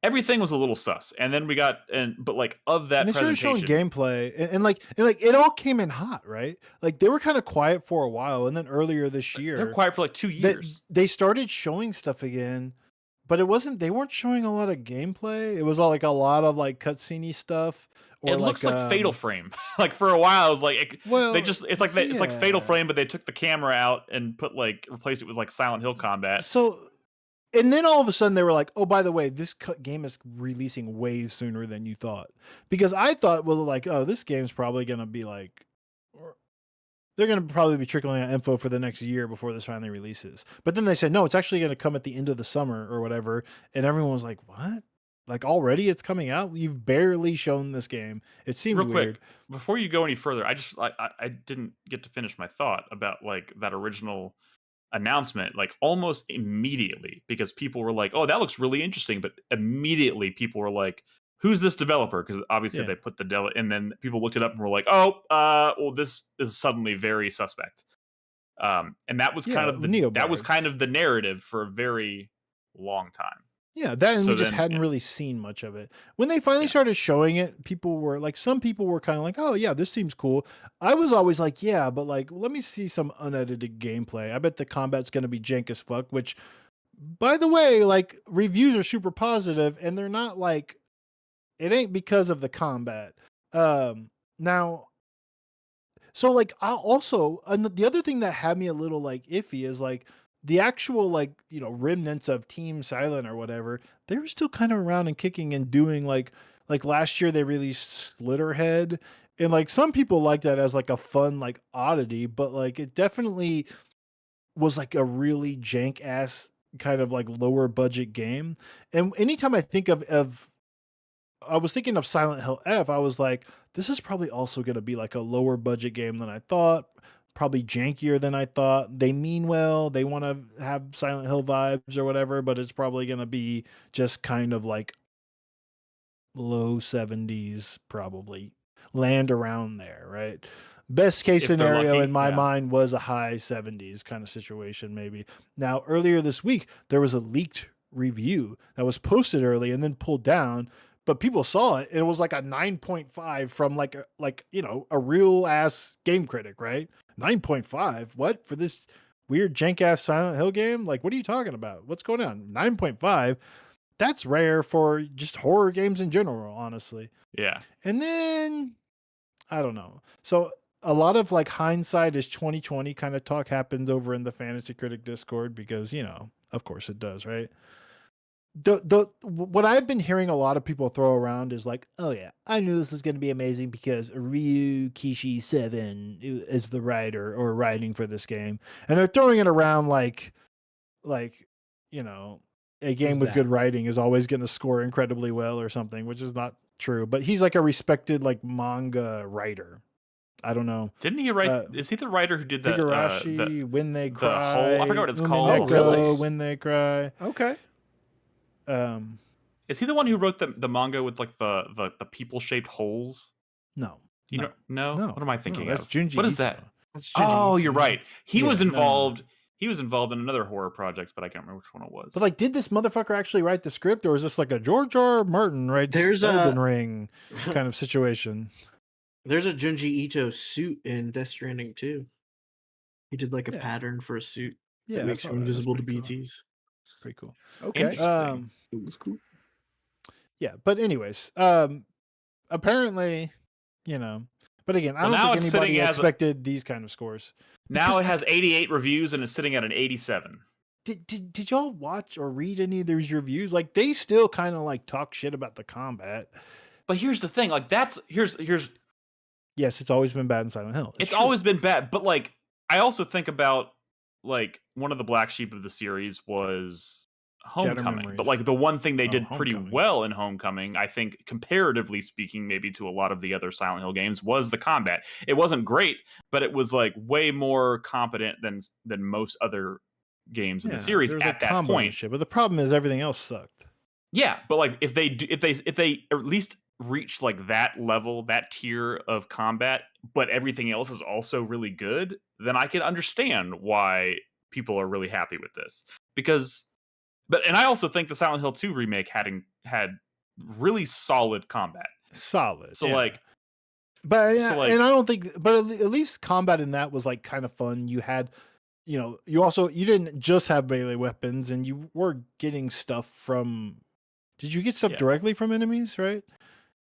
everything was a little sus, and then we got but like of that And they started showing presentation, gameplay, and like it all came in hot, right? Like they were kind of quiet for a while, and then earlier this they're year, quiet for like 2 years. they started showing stuff again, but they weren't showing a lot of gameplay. It was all like a lot of like cutscene stuff, or It looks like Fatal Frame. Like for a while, I was like, well, it's like Fatal Frame, but they took the camera out and replaced it with like Silent Hill combat. So, and then all of a sudden they were like, "Oh, by the way, this game is releasing way sooner than you thought." Because I thought, well, like, oh, this game's probably gonna be like, they're gonna probably be trickling out info for the next year before this finally releases. But then they said, no, it's actually gonna come at the end of the summer or whatever, and everyone was like, what? Like already it's coming out? You've barely shown this game. It seemed Real weird. quick, before you go any further, I didn't get to finish my thought about like that original announcement, like almost immediately, because people were like, "Oh, that looks really interesting," but immediately people were like, "Who's this developer?" Because obviously Yeah. they put and then people looked it up and were like, "Oh, well, this is suddenly very suspect." And that was kind of the narrative for a very long time. Yeah, that, and So we just then, hadn't really seen much of it. When they finally started showing it, some people were kind of like, "Oh yeah, this seems cool." I was always like, "Yeah, but like, let me see some unedited gameplay. I bet the combat's going to be jank as fuck." Which, by the way, like reviews are super positive, and they're not like, it ain't because of the combat. Now, so like I also, and the other thing that had me a little like iffy is like the actual like, remnants of Team Silent or whatever, they were still kind of around and kicking and doing like last year they released Slitterhead, and like some people like that as like a fun like oddity, but like it definitely was like a really jank ass kind of like lower budget game. And anytime I think of I was thinking of Silent Hill F. I was like, this is probably also going to be like a lower budget game than I thought, probably jankier than I thought. They mean well, they want to have Silent Hill vibes or whatever, but it's probably going to be just kind of like low 70s, probably land around there, right? Best case if they're scenario lucky, in my yeah. mind was a high 70s kind of situation, maybe. Now, earlier this week, there was a leaked review that was posted early and then pulled down, but people saw it and it was like a 9.5 from like a real ass game critic, right? 9.5, what, for this weird jank ass Silent Hill game? Like, what are you talking about? What's going on? 9.5, that's rare for just horror games in general, honestly. Yeah. And then I don't know. So a lot of like hindsight is 2020 kind of talk happens over in the Fantasy Critic Discord because, of course it does, right? What I've been hearing a lot of people throw around is like, oh yeah, I knew this was going to be amazing because Ryu Kishi 7 is the writer or writing for this game, and they're throwing it around like a game with good writing is always going to score incredibly well or something, which is not true. But he's like a respected like manga writer. I don't know. Didn't he write? Is he the writer who did that? Higurashi, When They Cry. The whole, I forgot what it's called. Oh, really? When They Cry. Okay. Is he the one who wrote the manga with like the people shaped holes? No. No. What am I thinking that's of? Junji What is Ito. that? That's Oh, you're right. He was involved. No. He was involved in another horror project, but I can't remember which one it was. But like, did this motherfucker actually write the script, or is this like a George R. Martin writes Elden Ring kind of situation? There's a Junji Ito suit in Death Stranding too. He did like a pattern for a suit that makes you invisible to BTs. Cool. Pretty cool. Okay. Interesting. It was cool. Yeah, but anyways, apparently, But again, I Well, don't now think it's sitting anybody as expected these kind of scores. Now Because, it has 88 reviews and it's sitting at an 87. Did y'all watch or read any of these reviews? Like, they still kind of like talk shit about the combat. But here's the thing, like here's Yes, it's always been bad in Silent Hill. it's always been bad, but like I also think about like one of the black sheep of the series was Homecoming. But Memories. like the one thing they did pretty Homecoming. well in Homecoming, I think comparatively speaking maybe to a lot of the other Silent Hill games, was the combat. It wasn't great, but it was like way more competent than most other games in the series at that point. Shit, but the problem is everything else sucked. Yeah, but like if they at least reach like that level, that tier of combat, but everything else is also really good, then I can understand why people are really happy with this. And I also think the Silent Hill 2 remake had really solid combat. Solid. So like, but and I don't think, but at least combat in that was like kind of fun. You had, you didn't just have melee weapons, and you were getting stuff from. Did you get stuff directly from enemies? Right,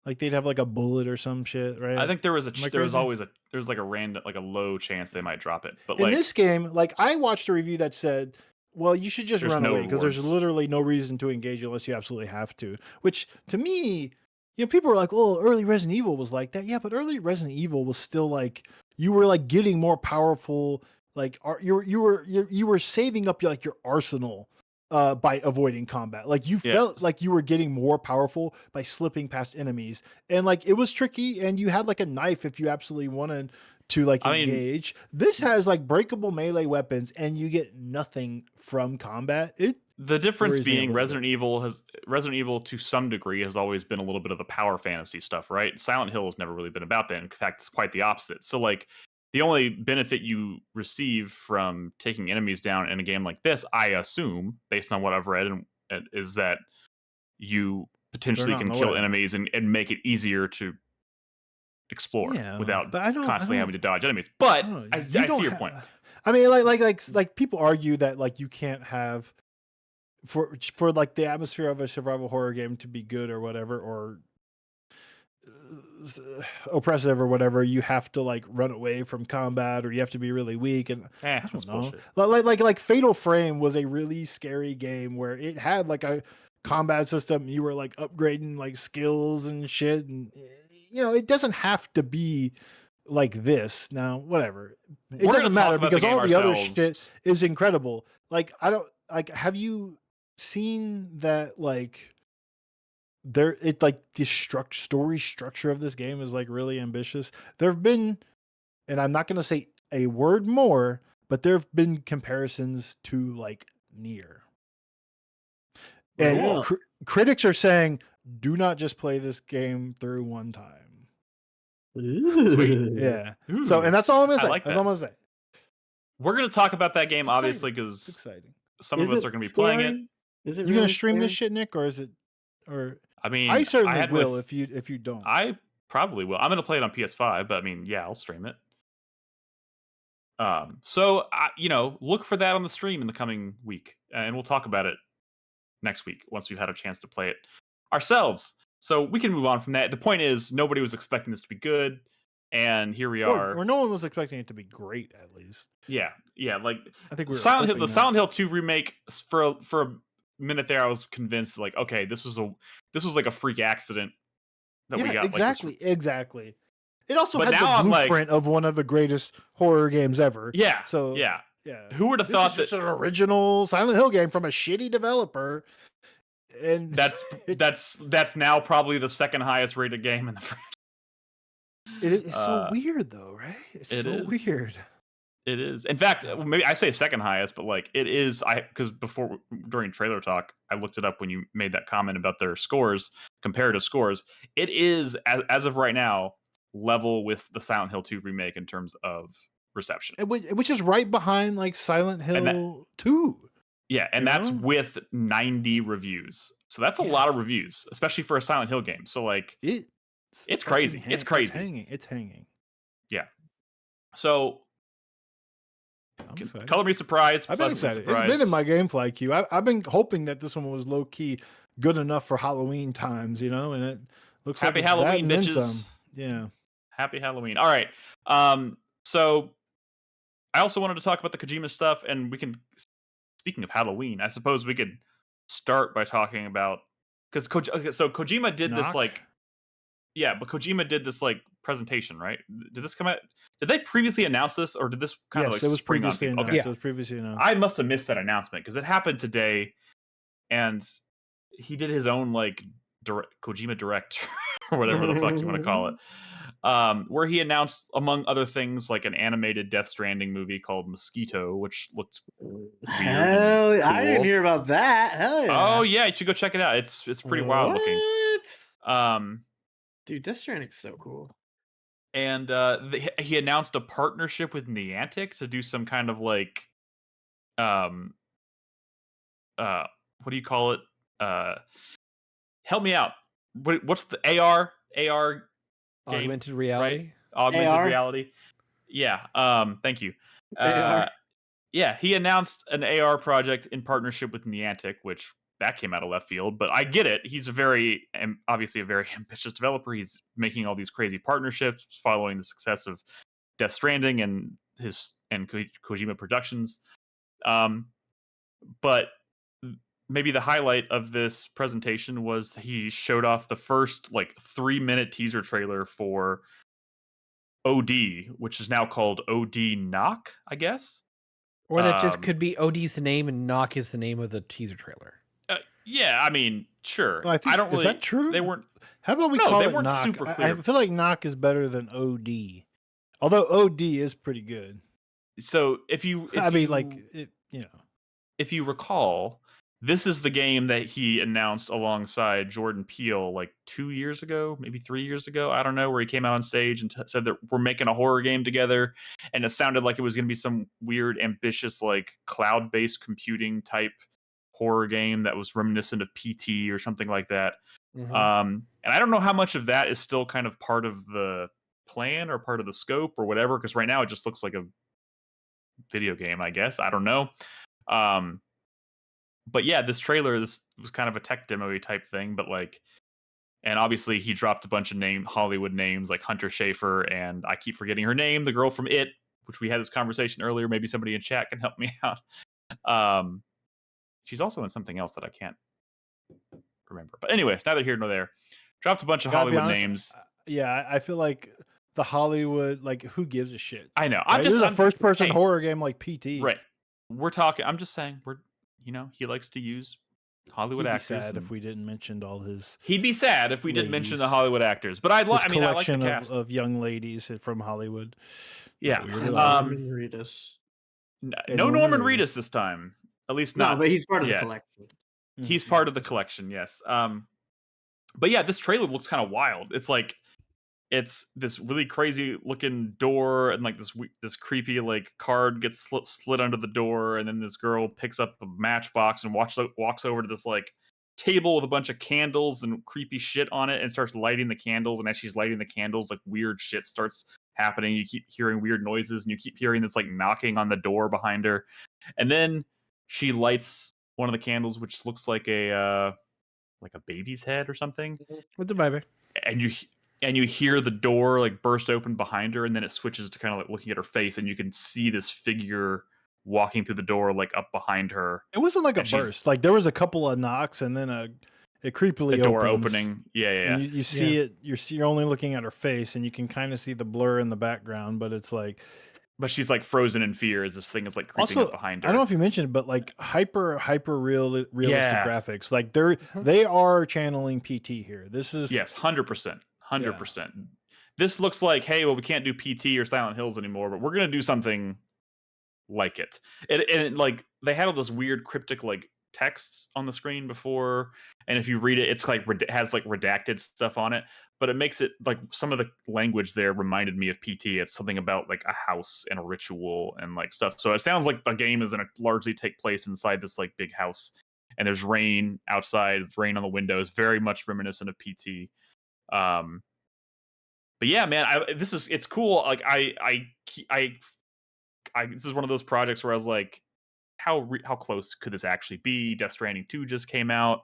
like they'd have like a bullet or some shit, right? I think there was like a random, like a low chance they might drop it. But in this game, like I watched a review that said, well, you should just run away because there's literally no reason to engage unless you absolutely have to. Which to me, people were like, "Oh, early Resident Evil was like that." Yeah, but early Resident Evil was still like you were like getting more powerful. Like you were saving up your arsenal by avoiding combat. Like you felt like you were getting more powerful by slipping past enemies, and like it was tricky. And you had like a knife if you absolutely wanted to like engage. This has like breakable melee weapons, and you get nothing from combat. The difference being Resident Evil to some degree has always been a little bit of the power fantasy stuff, right? Silent Hill has never really been about that. In fact, it's quite the opposite. So like the only benefit you receive from taking enemies down in a game like this, I assume, based on what I've read, is that you potentially can kill enemies and make it easier to explore without constantly having to dodge enemies. But I see your point. I mean, like people argue that like you can't have for like the atmosphere of a survival horror game to be good or whatever, or oppressive or whatever, you have to like run away from combat, or you have to be really weak. And I don't know. Like Fatal Frame was a really scary game where it had like a combat system. You were like upgrading like skills and shit, and it doesn't have to be like this. Now, whatever, it doesn't matter because all the other shit is incredible. Like I don't like. Have you seen that like? The story structure of this game is like really ambitious. There have been, and I'm not going to say a word more, but there have been comparisons to like Nier. And critics are saying, do not just play this game through one time. Sweet. Yeah. Ooh. So, and that's all I'm going to say. That's all I'm going to say. We're going to talk about that game, obviously, because it's exciting. Some of us are going to be playing it. Is it you going to stream this shit, Nick, or is it? Or I mean, I certainly will if you don't. I probably will. I'm going to play it on PS5, but I mean, yeah, I'll stream it. So look for that on the stream in the coming week, and we'll talk about it next week once we've had a chance to play it ourselves. So we can move on from that. The point is, nobody was expecting this to be good, and here we are. Or no one was expecting it to be great, at least. Yeah. Like I think Silent Hill 2 remake for a minute there, I was convinced like, okay, this was like a freak accident that we got. Exactly. It also had the blueprint of one of the greatest horror games ever. Yeah. So yeah. Who would have thought that just an original Silent Hill game from a shitty developer? And that's now probably the second highest rated game in the franchise. It's so weird though, right? It's so weird. It is. In fact, maybe I say second highest, but like it is. Because during trailer talk, I looked it up when you made that comment about their scores, comparative scores. It is as of right now level with the Silent Hill 2 remake in terms of reception, which is right behind like Silent Hill 2. Yeah, and that's with 90 reviews. So that's a lot of reviews, especially for a Silent Hill game. So like it's crazy. It's crazy. It's hanging. Yeah. So. Color me surprised. I've been excited. It's been in my GameFly queue. I've been hoping that this one was low key good enough for Halloween times, and it looks Happy like Halloween, bitches. Yeah. Happy Halloween. All right. So I also wanted to talk about the Kojima stuff, and we can. Speaking of Halloween, I suppose we could start by talking about because Kojima did this Knock? but Kojima did this presentation, right? Did this come out? Did they previously announce this, or did this kind of Yes, it was spring on previously people? announced. Okay, It was previously announced. I must have missed that announcement because it happened today, and he did his own Kojima Direct or whatever the fuck you want to call it, where he announced, among other things, like an animated Death Stranding movie called Mosquito, which looked weird. Hell, and cool. I didn't hear about that. Hell yeah! Oh yeah, you should go check it out. It's pretty wild looking. Dude, Death Stranding's so cool. And he announced a partnership with Niantic to do some kind of what do you call it? Help me out. What's the AR game? Augmented reality. Right? Augmented AR? reality. Yeah. Thank you. AR. Yeah, he announced an AR project in partnership with Niantic, which that came out of left field, but I get it. He's obviously a very ambitious developer. He's making all these crazy partnerships following the success of Death Stranding and Kojima Productions. But maybe the highlight of this presentation was he showed off the first 3-minute teaser trailer for OD, which is now called OD Knock, I guess. Or that just could be OD's the name and Knock is the name of the teaser trailer. Yeah, I mean, sure. Well, I don't really. Is that true? They weren't. How about we No, call they it weren't Knock? super clear. I feel like Knock is better than OD, although OD is pretty good. So if you recall, this is the game that he announced alongside Jordan Peele 2 years ago, maybe 3 years ago. I don't know, where he came out on stage and said that we're making a horror game together, and it sounded like it was going to be some weird, ambitious, cloud-based computing type horror game that was reminiscent of PT or something like that. Mm-hmm. And I don't know how much of that is still kind of part of the plan or part of the scope or whatever, because right now it just looks like a video game, I guess. I don't know. But yeah, this trailer, this was kind of a tech demo-y type thing, but and obviously he dropped a bunch of Hollywood names like Hunter Schafer, and I keep forgetting her name, the girl from It, which we had this conversation earlier. Maybe somebody in chat can help me out. She's also in something else that I can't remember. But anyways, neither here nor there. Dropped a bunch of Hollywood names. Yeah, I feel like the Hollywood, who gives a shit? I know. Right? This is a first-person horror game like PT. Right. We're talking. I'm just saying. He likes to use Hollywood actors. He'd be sad if we didn't mention all his. He'd be sad if we didn't mention the Hollywood actors. But I like the cast of young ladies from Hollywood. Yeah. Norman Reedus. No Norman Reedus this time. At least not. No, but he's part of the collection. He's part of the collection, yes. But yeah, this trailer looks kind of wild. It's this really crazy looking door, and this creepy card gets slid under the door, and then this girl picks up a matchbox and walks over to this table with a bunch of candles and creepy shit on it and starts lighting the candles. And as she's lighting the candles, weird shit starts happening. You keep hearing weird noises, and you keep hearing this knocking on the door behind her. And then she lights one of the candles, which looks like a baby's head or something. With a baby. And you hear the door burst open behind her, and then it switches to kind of looking at her face, and you can see this figure walking through the door up behind her. It wasn't a burst. There was a couple of knocks, and then it creepily the door opens. Opening. Yeah. And you see it. You're only looking at her face, and you can kind of see the blur in the background, but it's But she's frozen in fear as this thing is creeping also, up behind her. I don't know if you mentioned, but hyper realistic graphics. They are channeling PT here. This is 100%. 100%. This looks like, hey, well, we can't do PT or Silent Hills anymore, but we're gonna do something like it. And they had all this weird cryptic text on the screen before, and if you read it, it's it has redacted stuff on it, but it makes it some of the language there reminded me of PT. It's something about a house and a ritual and stuff. So it sounds like the game is gonna largely take place inside this big house, and there's rain outside, there's rain on the windows, very much reminiscent of PT. But yeah, man, it's cool. This is one of those projects where I was how close could this actually be? Death Stranding 2 just came out.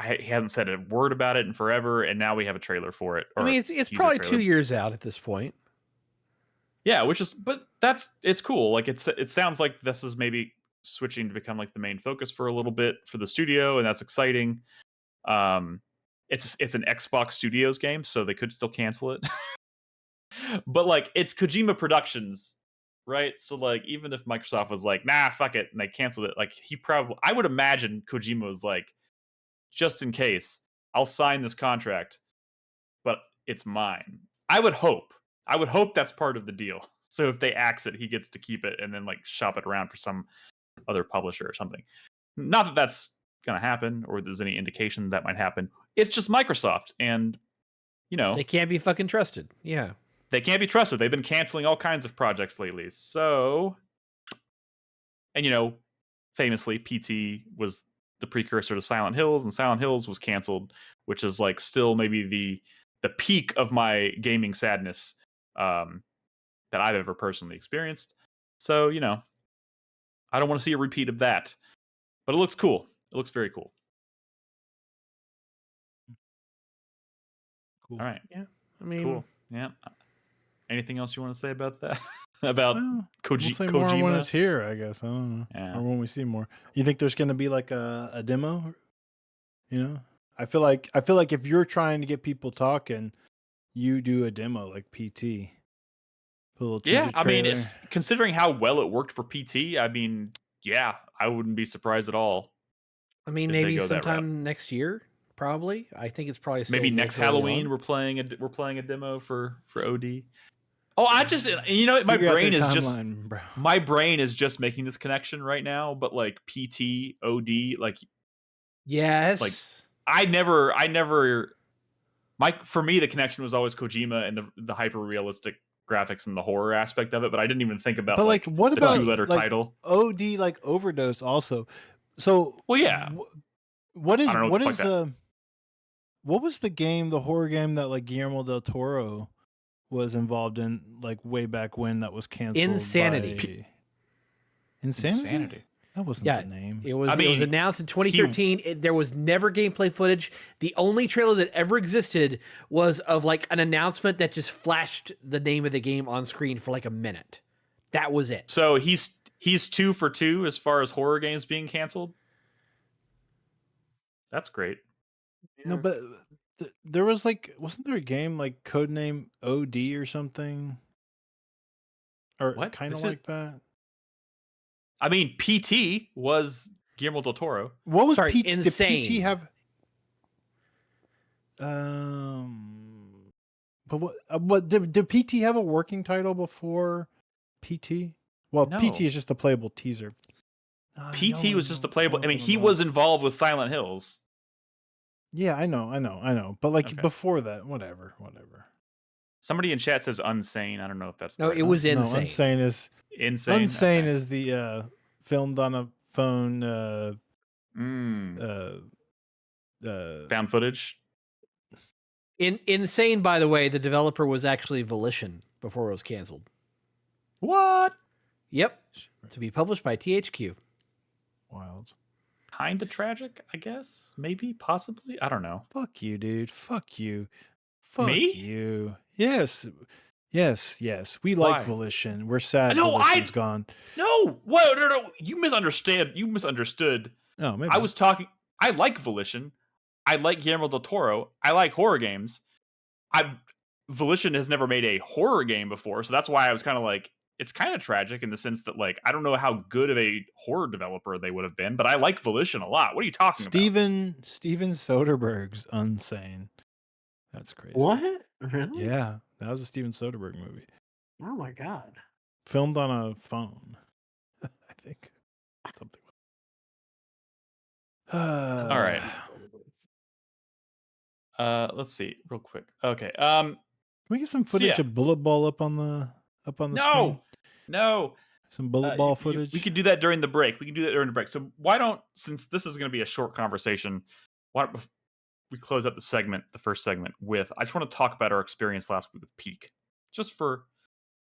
he hasn't said a word about it in forever, and now we have a trailer for it. I mean, it's probably 2 years out at this point. Yeah, but it's cool. Like it sounds like this is maybe switching to become like the main focus for a little bit for the studio, and that's exciting. It's an Xbox Studios game, so they could still cancel it. But like it's Kojima Productions, right? So like even if Microsoft was like, nah, fuck it, and they canceled it, like I would imagine Kojima was like, just in case, I'll sign this contract, but it's mine. I would hope that's part of the deal. So if they axe it, he gets to keep it and then like shop it around for some other publisher or something. Not that that's going to happen, or there's any indication that might happen. It's just Microsoft, and they can't be fucking trusted. Yeah, they can't be trusted. They've been canceling all kinds of projects lately. So, and famously, PT was the precursor to Silent Hills, and Silent Hills was canceled, which is like still maybe the peak of my gaming sadness that I've ever personally experienced. So, I don't want to see a repeat of that. But it looks cool. It looks very cool. Cool. All right. Yeah. I mean, cool. Yeah. Anything else you want to say about that? About We'll say more Kojima? when it's here, I guess. I don't know. Yeah. Or when we see more. You think there's going to be like a demo? I feel like if you're trying to get people talking, you do a demo like PT. Put a little teaser Yeah, I mean, trailer. it's considering how well it worked for PT. I mean, yeah, I wouldn't be surprised at all. I mean, if they maybe go that route. sometime next year. Probably. I think it's probably still Maybe a next little early Halloween on. we're playing a demo for OD. Oh, I just my Figure out brain their is just timeline, bro. my brain is just making this connection right now. But like PT, OD, like Yes. Like, for me the connection was always Kojima and the hyper realistic graphics and the horror aspect of it. But I didn't even think about But like, what the about 2-letter like, title. OD like overdose also? So Well, yeah. What I don't know what the fuck what was the game, the horror game that like Guillermo del Toro was involved in like way back when that was canceled? Insanity. Insanity. That wasn't the name. It was announced in 2013. There was never gameplay footage. The only trailer that ever existed was of like an announcement that just flashed the name of the game on screen for like a minute. That was it. So he's 2 for 2 as far as horror games being canceled. That's great. No, but there was like, wasn't there a game like Codename OD or something? Or What? kind of like that? I mean, PT was Guillermo del Toro. What was Insane. Did PT have? But what did PT have a working title before PT? Well, No. PT is just a playable teaser. PT was just a playable. I mean, he was involved with Silent Hills. Yeah, I know. But like before that, whatever. Somebody in chat says Unsane. I don't know if that's it was Insane. No, Insane is Insane. Unsane is the filmed on a phone. Found footage. Insane, by the way, the developer was actually Volition before it was canceled. What? Yep. To be published by THQ. Wild. Kinda tragic, I guess. Maybe, possibly. I don't know. Fuck you, dude. Fuck you. Fuck Me? you. Yes. We Why? like Volition. We're sad No, Volition's gone. No. Whoa, no. You misunderstood. Oh, maybe. I was talking. I like Volition. I like Guillermo del Toro. I like horror games. Volition has never made a horror game before, so that's why I was kind of like, it's kind of tragic in the sense that like I don't know how good of a horror developer they would have been, but I like Volition a lot. What are you talking about? Steven Soderbergh's Unsane. That's crazy. What? Really? Yeah, that was a Steven Soderbergh movie. Oh my god. Filmed on a phone, I think. Something. All right. Let's see real quick. Okay. Can we get some footage of Bullet Ball up on the screen? No. Some Bullet Ball footage. We could do that during the break. So why don't, since this is going to be a short conversation, why don't we close out the first segment with, I just want to talk about our experience last week with Peak. Just for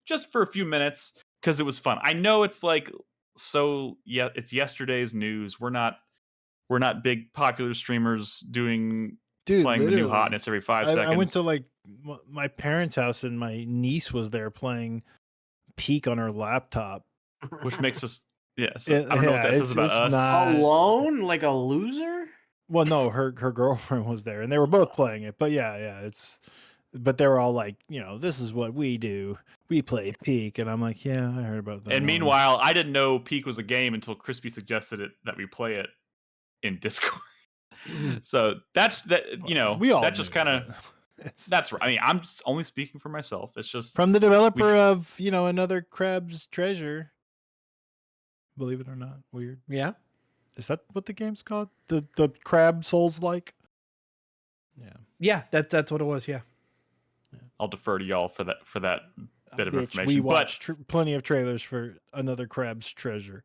a few minutes, because it was fun. I know it's like, it's yesterday's news. We're we're not big popular streamers playing the new literally. hotness every 5 seconds. I went to like my parents' house and my niece was there playing Peak on her laptop, which makes us yes. I don't know what that says about us. Alone, like a loser. Well, no, her girlfriend was there, and they were both playing it. But but they were all like, this is what we do. We play Peak, and I'm like, yeah, I heard about that. And meanwhile, I didn't know Peak was a game until Crispy suggested that we play it in Discord. So that's that. We all that just kind of. That's right. I mean, I'm just only speaking for myself. It's just from the developer of another Crab's Treasure. Believe it or not, weird. Yeah. Is that what the game's called? The Crab Souls like? Yeah, that's what it was. Yeah. I'll defer to y'all for that bit of information. We watched plenty of trailers for another Crab's Treasure.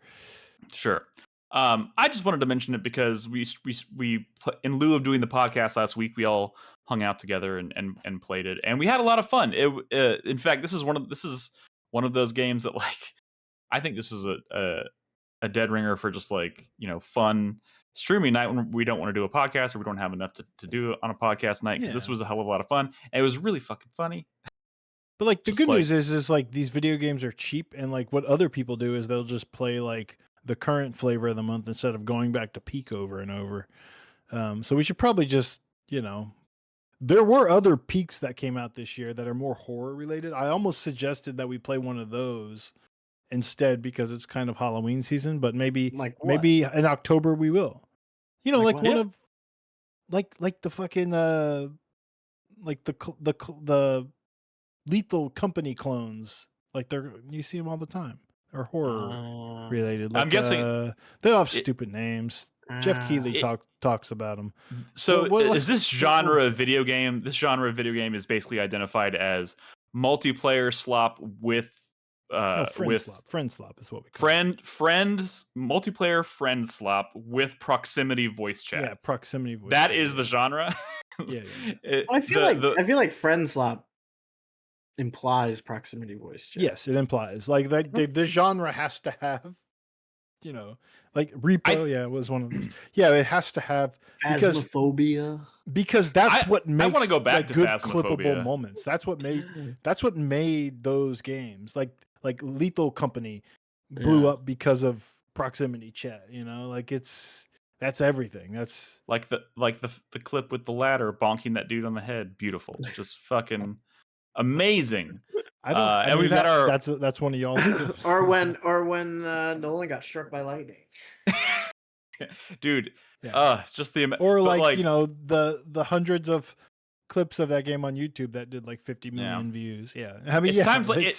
Sure. I just wanted to mention it because we in lieu of doing the podcast last week, we all hung out together and played it, and we had a lot of fun. In fact, this is one of those games that like I think this is a dead ringer for just like fun streaming night when we don't want to do a podcast or we don't have enough to do on a podcast night, because this was a hell of a lot of fun and it was really fucking funny. But like the good news is like these video games are cheap, and like what other people do is they'll just play like the current flavor of the month instead of going back to Peak over and over. So we should probably just there were other Peaks that came out this year that are more horror related. I almost suggested that we play one of those instead because it's kind of Halloween season, but maybe in October we will. Like one of like the fucking like the Lethal Company clones. Like you see them all the time. Or horror related. Like, I'm guessing they all have stupid names. Jeff Keighley talks about them. So is this genre of video game? This genre of video game is basically identified as multiplayer slop with friend slop is what we call it. Multiplayer friend slop with proximity voice chat. Yeah, proximity voice. That is the genre. Yeah. I feel like friend slop implies proximity voice chat. Yes, it implies like that the genre has to have like Repo was one of those. Yeah, it has to have because that's what makes I want to go back to good Phasmophobia. clippable moments. That's what made those games like Lethal Company blew up because of proximity chat, like that's everything. That's like the clip with the ladder bonking that dude on the head. Beautiful. Just fucking amazing. We've got our that's one of y'all's clips. or when Nolan got struck by lightning. Dude, just the the hundreds of clips of that game on YouTube that did like 50 million views. Yeah, I mean, times like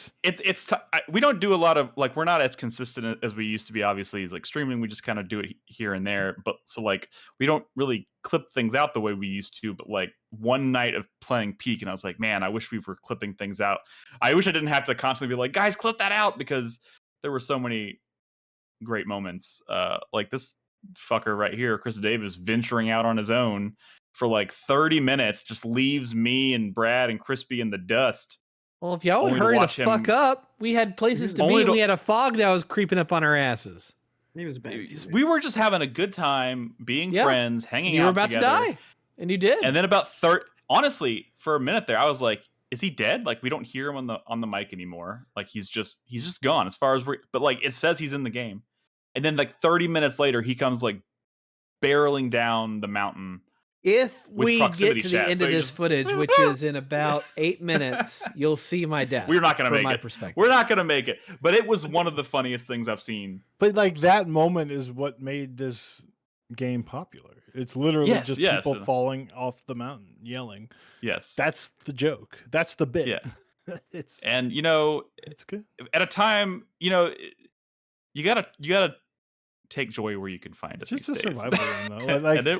we don't do a lot of we're not as consistent as we used to be. Obviously, it's like streaming, we just kind of do it here and there. But so like we don't really clip things out the way we used to. But like one night of playing Peak, and I was like, man, I wish we were clipping things out. I wish I didn't have to constantly be like, guys, clip that out, because there were so many great moments. Like this fucker right here, Chris Davis, venturing out on his own for like 30 minutes, just leaves me and Brad and Crispy in the dust. Well, if y'all would hurry the fuck up, we had places to be, and we had a fog that was creeping up on our asses. He was bad. We were just having a good time, being friends, hanging out. You were about together. to die, and you did. And then about honestly, for a minute there, I was like, is he dead? Like, we don't hear him on the mic anymore. Like he's just gone as far as but like it says he's in the game. And then like 30 minutes later, he comes like barreling down the mountain. If we get to the end of this footage, which is in about 8 minutes, you'll see my death. We're not going to make it. From my perspective, we're not going to make it. But it was one of the funniest things I've seen. But like that moment is what made this game popular. It's literally just people falling off the mountain yelling. Yes, that's the joke. That's the bit. Yeah, it's good. At a time, you gotta take joy where you can find it. It's just a days. survival game,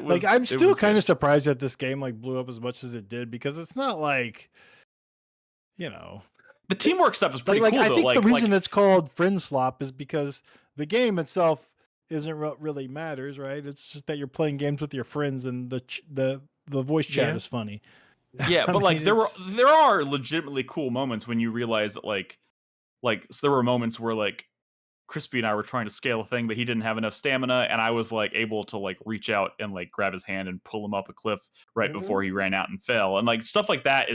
though. I'm still kind of surprised that this game like blew up as much as it did, because it's not like, the teamwork stuff is pretty cool. I think the reason it's called Friend Slop is because the game itself isn't what really matters, right? It's just that you're playing games with your friends, and the voice chat is funny. Yeah, but like there are legitimately cool moments when you realize that like so there were moments where like Crispy and I were trying to scale a thing, but he didn't have enough stamina, and I was like able to like reach out and like grab his hand and pull him up a cliff right before he ran out and fell, and like stuff like that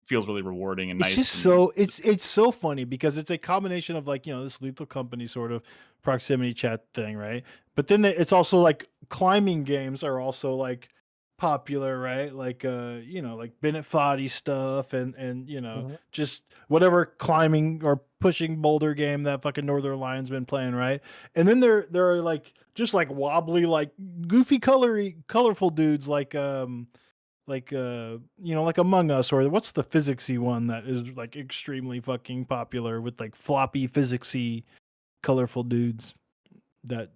feels really rewarding and It's nice. just so it's so funny because it's a combination of like this Lethal Company sort of proximity chat thing, right? But then it's also like climbing games are also like popular, right? Like like Bennett Foddy stuff and just whatever climbing or pushing boulder game that fucking Northern Lion's been playing, right? And then there are like just like wobbly, like goofy colorful dudes like like Among Us, or what's the physicsy one that is like extremely fucking popular with like floppy physicsy colorful dudes that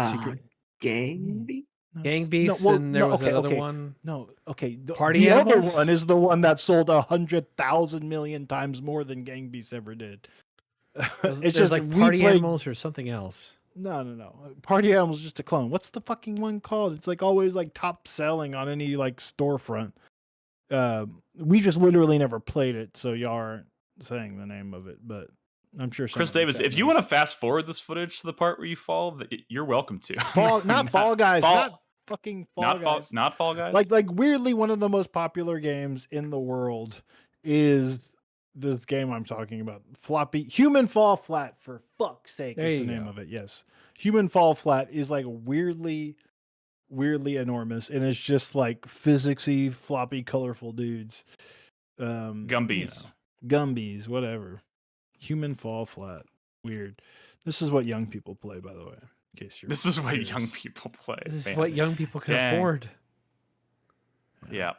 secret Gang Beast? Gang Beasts, and there was another one. No, okay. Party the Animals? other one is the one that sold 100,000 million times more than Gang Beasts ever did. It's just like Party Animals or something else. No. Party Animals is just a clone. What's the fucking one called? It's like always like top selling on any like storefront. We just literally never played it, so y'all aren't saying the name of it, but I'm sure. Chris Davis, if you want to fast forward this footage to the part where you fall, you're welcome to. Not Fall Guys, not fucking Fall Guys. Not Fall Guys. Like weirdly, one of the most popular games in the world is this game I'm talking about. Human Fall Flat, for fuck's sake, is the name of it. Yes. Human Fall Flat is like weirdly enormous, and it's just like physicsy, floppy, colorful dudes. Gumbies. Gumbies, whatever. Human Fall Flat. Weird. This is what young people play, by the way. In case you're This is what young people play. This is what young people can afford. Yeah.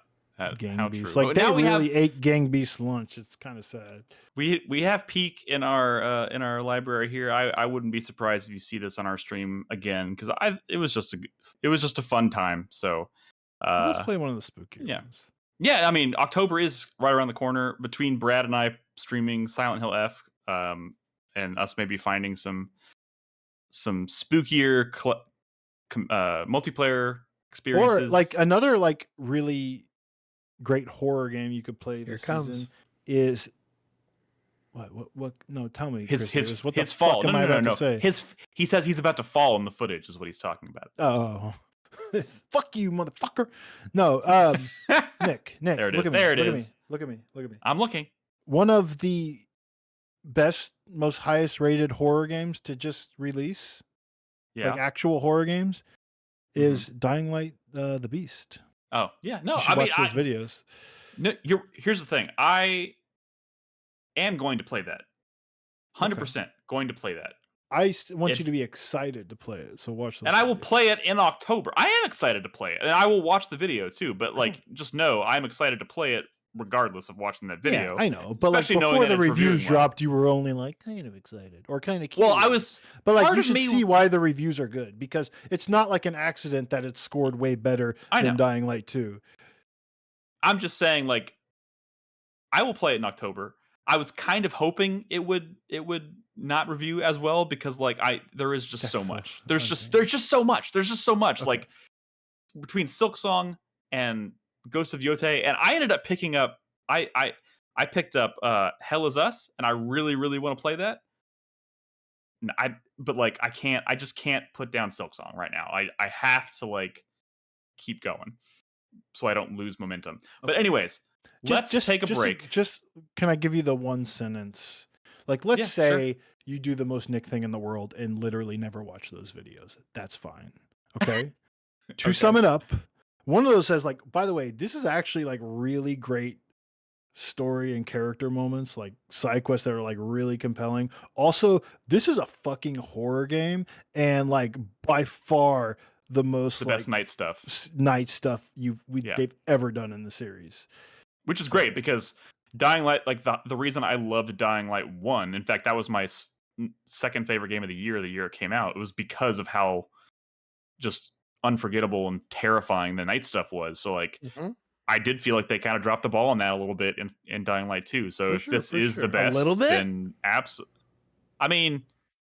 Gang Beasts. Like they really ate Gang Beast lunch. It's kind of sad. We have Peak in our library here. I wouldn't be surprised if you see this on our stream again, because it was just a fun time. So let's play one of the spookier ones. Yeah, I mean, October is right around the corner. Between Brad and I streaming Silent Hill F, and us maybe finding some spookier multiplayer experiences, or like another like really great horror game you could play this season is what? No, tell me. His fall. No. He says he's about to fall in the footage is what he's talking about. Oh, fuck you, motherfucker! No, Nick. There it is. Look at me. I'm looking. One of the best, most highest rated horror games to just release, like actual horror games, is Dying Light: The Beast. Oh yeah, no, I mean, watch those videos. No, here's the thing. I am going to play that. 100% going to play that. I want you to be excited to play it. So watch those. And I will play it in October. I am excited to play it, and I will watch the video too. But like, just know I'm excited to play it regardless of watching that video. Yeah, I know. But like before the reviews dropped, you were only like kind of excited or kind of curious. Well, I was. But like, you should see why the reviews are good, because it's not like an accident that it scored way better than Dying Light 2. I'm just saying, like, I will play it in October. I was kind of hoping it would not review as well, because like there is just so much. There's just so much. There's just so much. Like between Silksong and Ghost of Yotei, and I ended up picking up. I picked up Hell Is Us, and I really want to play that. But like I just can't put down Silksong right now. I have to like keep going so I don't lose momentum. But anyways, let's take a break. Just can I give you the one sentence? Like, let's say you do the most Nick thing in the world and literally never watch those videos. That's fine. Okay. To sum it up, one of those says, like, by the way, this is actually like really great story and character moments, like side quests that are like really compelling. Also, this is a fucking horror game, and like by far the best night stuff they've ever done in the series. Which is great, because Dying Light, like the reason I loved Dying Light 1, in fact, that was my second favorite game of the year it came out. It was because of how just unforgettable and terrifying the night stuff was. So like, I did feel like they kind of dropped the ball on that a little bit in Dying Light 2. So if this is the best, then absolutely. I mean,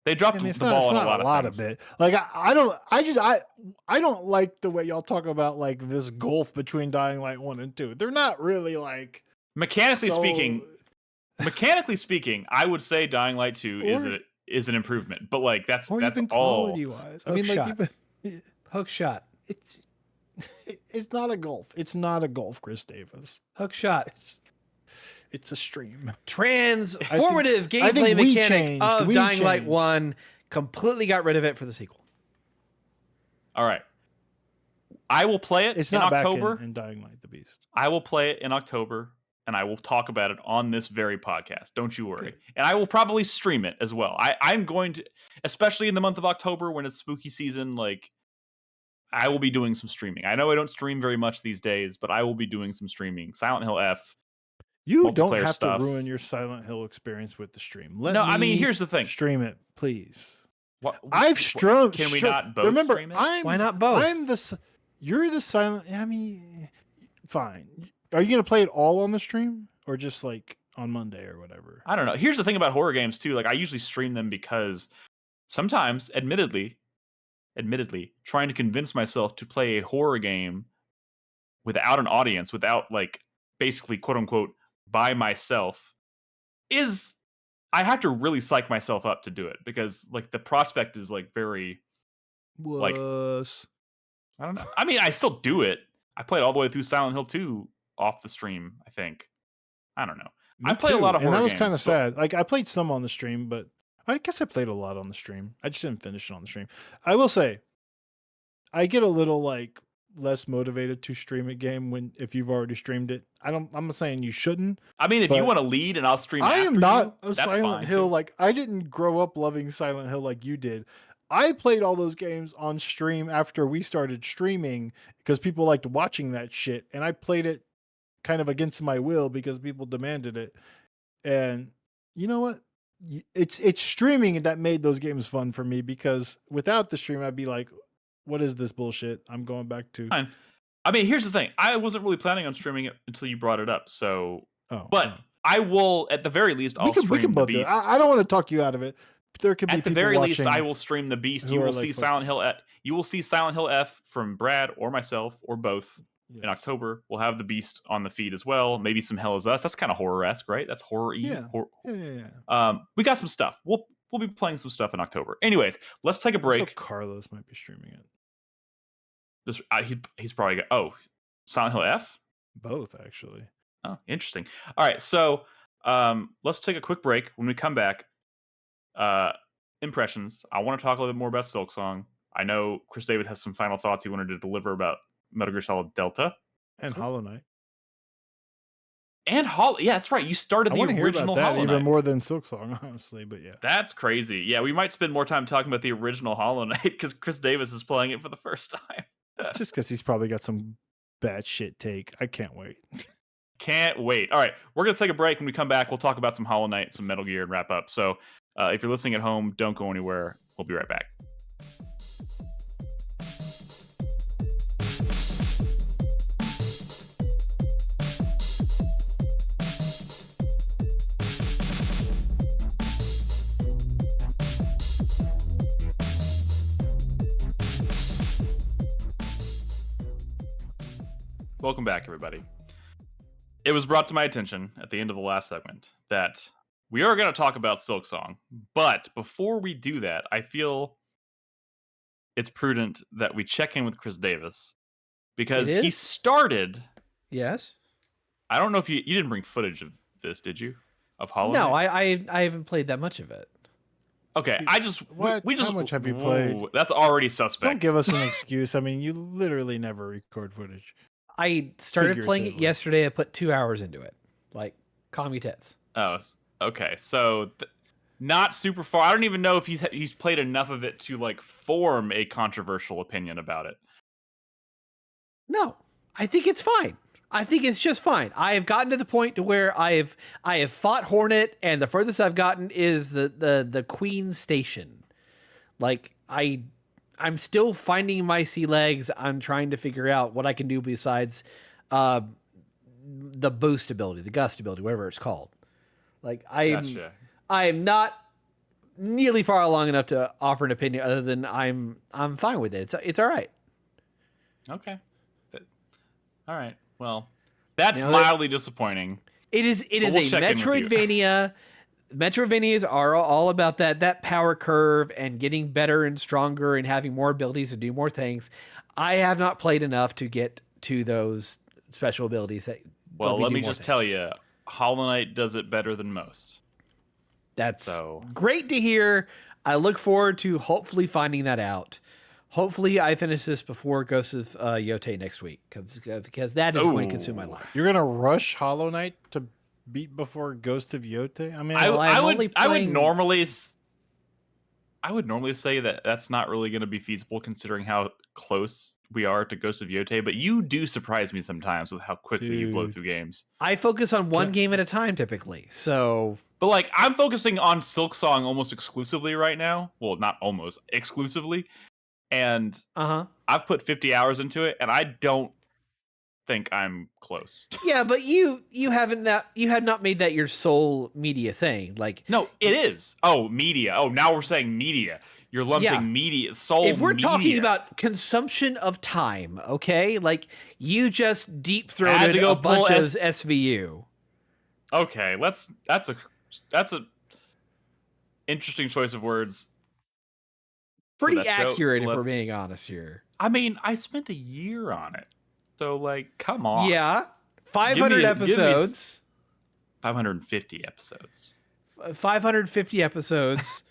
they dropped the ball on a lot of things. Like I don't like the way y'all talk about like this gulf between Dying Light 1 and 2. They're not really like mechanically speaking, I would say Dying Light 2 is is an improvement. But like that's or even all. quality wise. I Hook mean, like shot. even Hook shot. it's not a golf. It's not a golf, Chris Davis. Hook shot. It's a stream. Transformative I think gameplay we mechanic changed. of We Dying Light changed. 1. Completely got rid of it for the sequel. All right. I will play it It's in not October. back in Dying Light the Beast. I will play it in October, and I will talk about it on this very podcast. Don't you worry. Good. And I will probably stream it as well. I'm going to, especially in the month of October when it's spooky season, like, I will be doing some streaming. I know I don't stream very much these days, but I will be doing some streaming. Silent Hill F. You don't multiplayer have stuff. to ruin your Silent Hill experience with the stream. I mean, here's the thing. Stream it, please. What, I've streamed. Can we not both Remember, stream it? Why not both? You're the silent. I mean, fine. Are you gonna play it all on the stream or just like on Monday or whatever? I don't know. Here's the thing about horror games too. Like I usually stream them because sometimes, admittedly, trying to convince myself to play a horror game without an audience, without like basically quote unquote by myself, is I have to really psych myself up to do it because like the prospect is like very like I don't know. I mean, I still do it. I played all the way through Silent Hill 2 off the stream, I think. I don't know. Me I play a too, lot of horror and that was games, kind of but- sad. Like I played some on the stream, but I guess I played a lot on the stream. I just didn't finish it on the stream. I will say, I get a little like less motivated to stream a game if you've already streamed it. I'm not saying you shouldn't. I mean, if you but want to lead and I'll stream I am after not you, a that's Silent fine, Hill. too. Like I didn't grow up loving Silent Hill like you did. I played all those games on stream after we started streaming because people liked watching that shit, and I played it kind of against my will because people demanded it. And you know what? It's streaming that made those games fun for me because without the stream, I'd be like, "What is this bullshit?" I'm going back to. Fine. I mean, here's the thing. I wasn't really planning on streaming it until you brought it up. So, but I will, at the very least, I'll we can stream the both do it. Beast. I don't want to talk you out of it. But there could be At the people very least, watching I will stream the Beast. who You are will like, see fuck Silent Hill. You will see Silent Hill F from Brad or myself or both in Yes. October. We'll have the Beast on the feed as well. Maybe some Hell Is Us. That's kind of horror-esque, right? That's horror-y. Yeah. We got some stuff. We'll be playing some stuff in October. Anyways, let's take a break. Also, Carlos might be streaming it. He's probably got Silent Hill F. Both actually. Oh, interesting. All right, so let's take a quick break. When we come back, impressions. I want to talk a little bit more about Silksong. I know Chris David has some final thoughts he wanted to deliver about Metal Gear Solid Delta And Hollow Knight. and Hollow. Yeah, that's right. You started I the want to hear about original that Hollow even Knight. more than Silksong, honestly. But yeah, That's crazy. Yeah, we might spend more time talking about the original Hollow Knight because Chris Davis is playing it for the first time. just because he's probably got some bad shit take. I can't wait. Can't wait. All right, we're going to take a break. When we come back, we'll talk about some Hollow Knight, some Metal Gear, and wrap up. So if you're listening at home, don't go anywhere. We'll be right back. Welcome back, everybody. It was brought to my attention at the end of the last segment that we are going to talk about Silksong. But before we do that, I feel it's prudent that we check in with Chris Davis because It he is? started. Yes. I don't know if you didn't bring footage of this, did you? Of Hollow No, Knight? I haven't played that much of it. Okay, I just What? we just How much have you played? Whoa, that's already suspect. Don't give us an excuse. I mean, you literally never record footage. I started playing it Figuratively. yesterday. I put 2 hours into it. Like, calm your tits. Oh, okay. So not super far. I don't even know if he's played enough of it to like form a controversial opinion about it. No, I think it's fine. I think it's just fine. I have gotten to the point to where I have fought Hornet, and the furthest I've gotten is the Queen Station. Like I'm still finding my sea legs. I'm trying to figure out what I can do besides the boost ability, the gust ability, whatever it's called. Like Gotcha. I'm not nearly far along enough to offer an opinion other than I'm fine with it. It's all right. Okay. All right. Well, that's Now mildly disappointing. It is we'll a check in with you. Metroidvania Metroidvanias are all about that power curve and getting better and stronger and having more abilities to do more things. I have not played enough to get to those special abilities that Well, let me more just tell things. you, Hollow Knight does it better than most. That's So- great to hear. I look forward to hopefully finding that out. Hopefully, I finish this before Ghost of Yote next week because that is going to consume my Ooh. life. You're gonna rush Hollow Knight to beat before Ghost of Yote? I mean, I I'm would only I would playing- normally say that that's not really going to be feasible considering how close we are to Ghost of Yote, but you do surprise me sometimes with how quickly you blow Dude. through games. I focus on one game at a time typically. So But like I'm focusing on Silksong almost exclusively right now. Well, not almost exclusively. And I've put 50 hours into it and I don't think I'm close. yeah, but you have not made that your sole media thing. Like No, it is. Oh, media. Oh, now we're saying media. You're lumping Yeah. media, soul if we're talking media. about consumption of time, okay? Like you just deep Had throated to go a bunch pull of SVU. Okay, that's a interesting choice of words. for Pretty that show, accurate so if we're let's- being honest here. I mean, I spent a year on it. So like, come on. Yeah. 500 Give me episodes. 550 episodes. 550 episodes.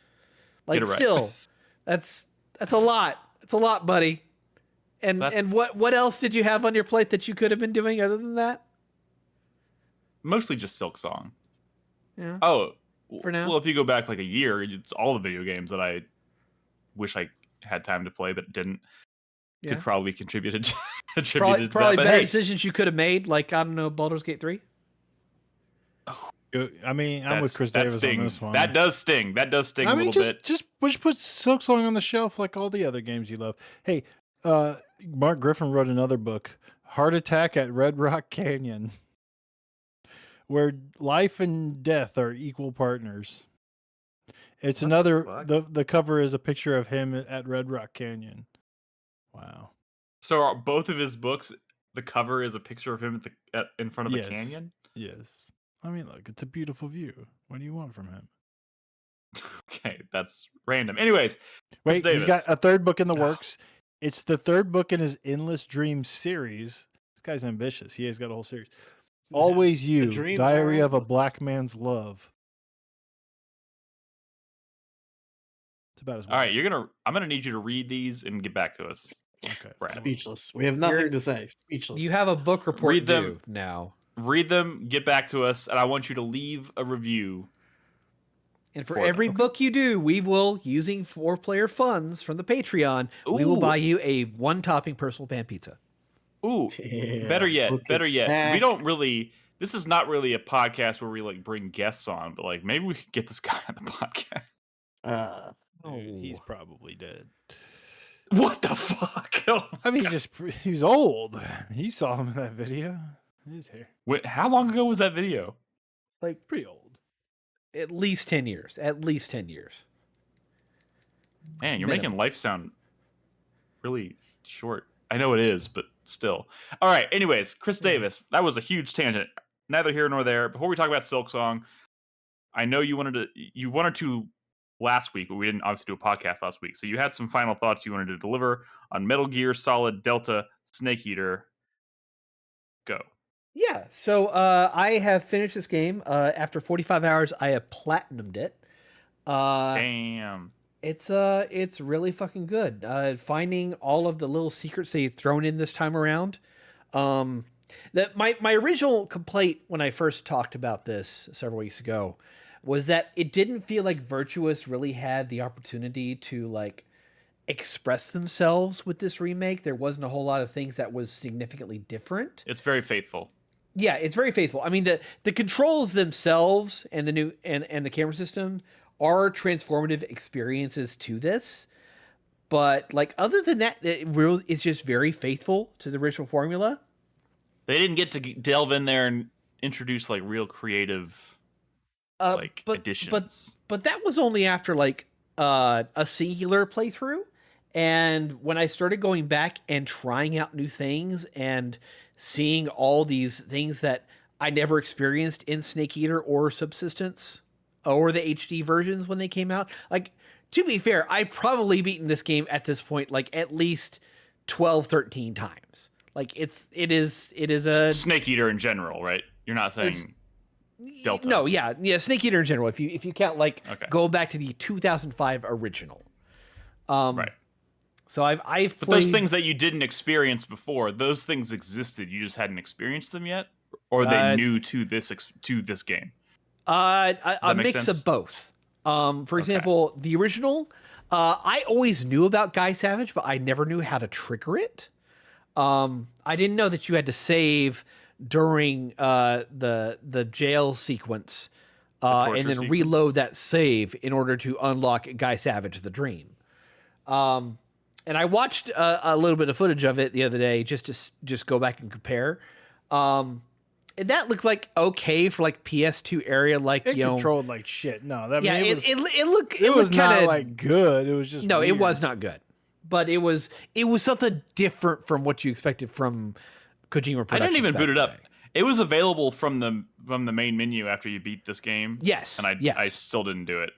Like Get it right. still, that's a lot. It's a lot, buddy. And That- and what else did you have on your plate that you could have been doing other than that? Mostly just Silksong. Yeah. Oh, For now? Well, if you go back like a year, it's all the video games that I wish I had time to play but didn't. Yeah. Could probably contributed to Probably that. But better hey, decisions you could have made, like I don't know, Baldur's Gate 3. I mean, I'm with that's- Chris that Davis on stings. this one. That does sting. That does sting I a mean, little bit. just put Silksong on the shelf like all the other games you love. Hey, Mark Griffin wrote another book, Heart Attack at Red Rock Canyon, where life and death are equal partners. It's What another. the The cover is a picture of him at Red Rock Canyon. Wow. So are both of his books, the cover is a picture of him in front of Yes. a canyon? Yes. I mean, look, it's a beautiful view. What do you want from him? Okay, that's random. Anyways, Wait, he's got Davis. a third book in the Oh. works. It's the third book in his Endless Dreams series. This guy's ambitious. He has got a whole series. Always You, dreams Diary are of a endless. Black Man's Love. It's about as all right, I'm gonna need you to read these and get back to us. Okay. Brad. Speechless. We have nothing You're- to say. Speechless. You have a book report Read them. due now. Read them, get back to us, and I want you to leave a review. And for For them. every book you do, we will, using 4Player funds from the Patreon, we will Ooh. buy you a one-topping personal pan pizza. Ooh, Yeah, better yet. book We it's don't really. This is not really a podcast where we like bring guests on, but like maybe we could get this guy on the podcast. back. Dude, he's probably dead. What the fuck? Oh I mean, he's old. You saw him in that video. His hair. Wait, how long ago was that video? Like Pretty old. at least 10 years. At least 10 years. Man, you're Minimum. making life sound really short. I know it is, but still. All right. Anyways, Chris Davis, that was a huge tangent. Neither here nor there. Before we talk about Silksong, I know you wanted to last week, but we didn't obviously do a podcast last week. So you had some final thoughts you wanted to deliver on Metal Gear Solid Delta Snake Eater. Go. Yeah, so I have finished this game. After 45 hours, I have platinumed it. Damn. It's really fucking good. Finding all of the little secrets they've thrown in this time around. That my original complaint when I first talked about this several weeks ago was that it didn't feel like Virtuous really had the opportunity to like express themselves with this remake. There wasn't a whole lot of things that was significantly different. It's very faithful. Yeah, it's very faithful. I mean, the controls themselves and the new and the camera system are transformative experiences to this. But like other than that, it's just very faithful to the original formula. They didn't get to delve in there and introduce like real creative additions. But that was only after like a singular playthrough. And when I started going back and trying out new things and seeing all these things that I never experienced in Snake Eater or Subsistence, or the HD versions when they came out. Like, to be fair, I've probably beaten this game at this point like at least 12, 13 times. Like it is a Snake Eater in general, right? You're not saying Delta. No, yeah, Snake Eater in general. If you count like go back to the 2005 original, right. So I've but played those things that you didn't experience before, those things existed. You just hadn't experienced them yet, or they new to this game. A mix of both. For example, the original, I always knew about Guy Savage, but I never knew how to trigger it. I didn't know that you had to save during the jail sequence, and then reload that save in order to unlock Guy Savage the Dream. And I watched a little bit of footage of it the other day just to go back and compare. And that looked like okay for like PS2 area, like it controlled like shit. No, that it was kinda, not like good. It was just no, weird. It was not good, but it was something different from what you expected from Kojima Productions. I didn't even boot it up. It was available from the main menu after you beat this game. Yes, and I still didn't do it.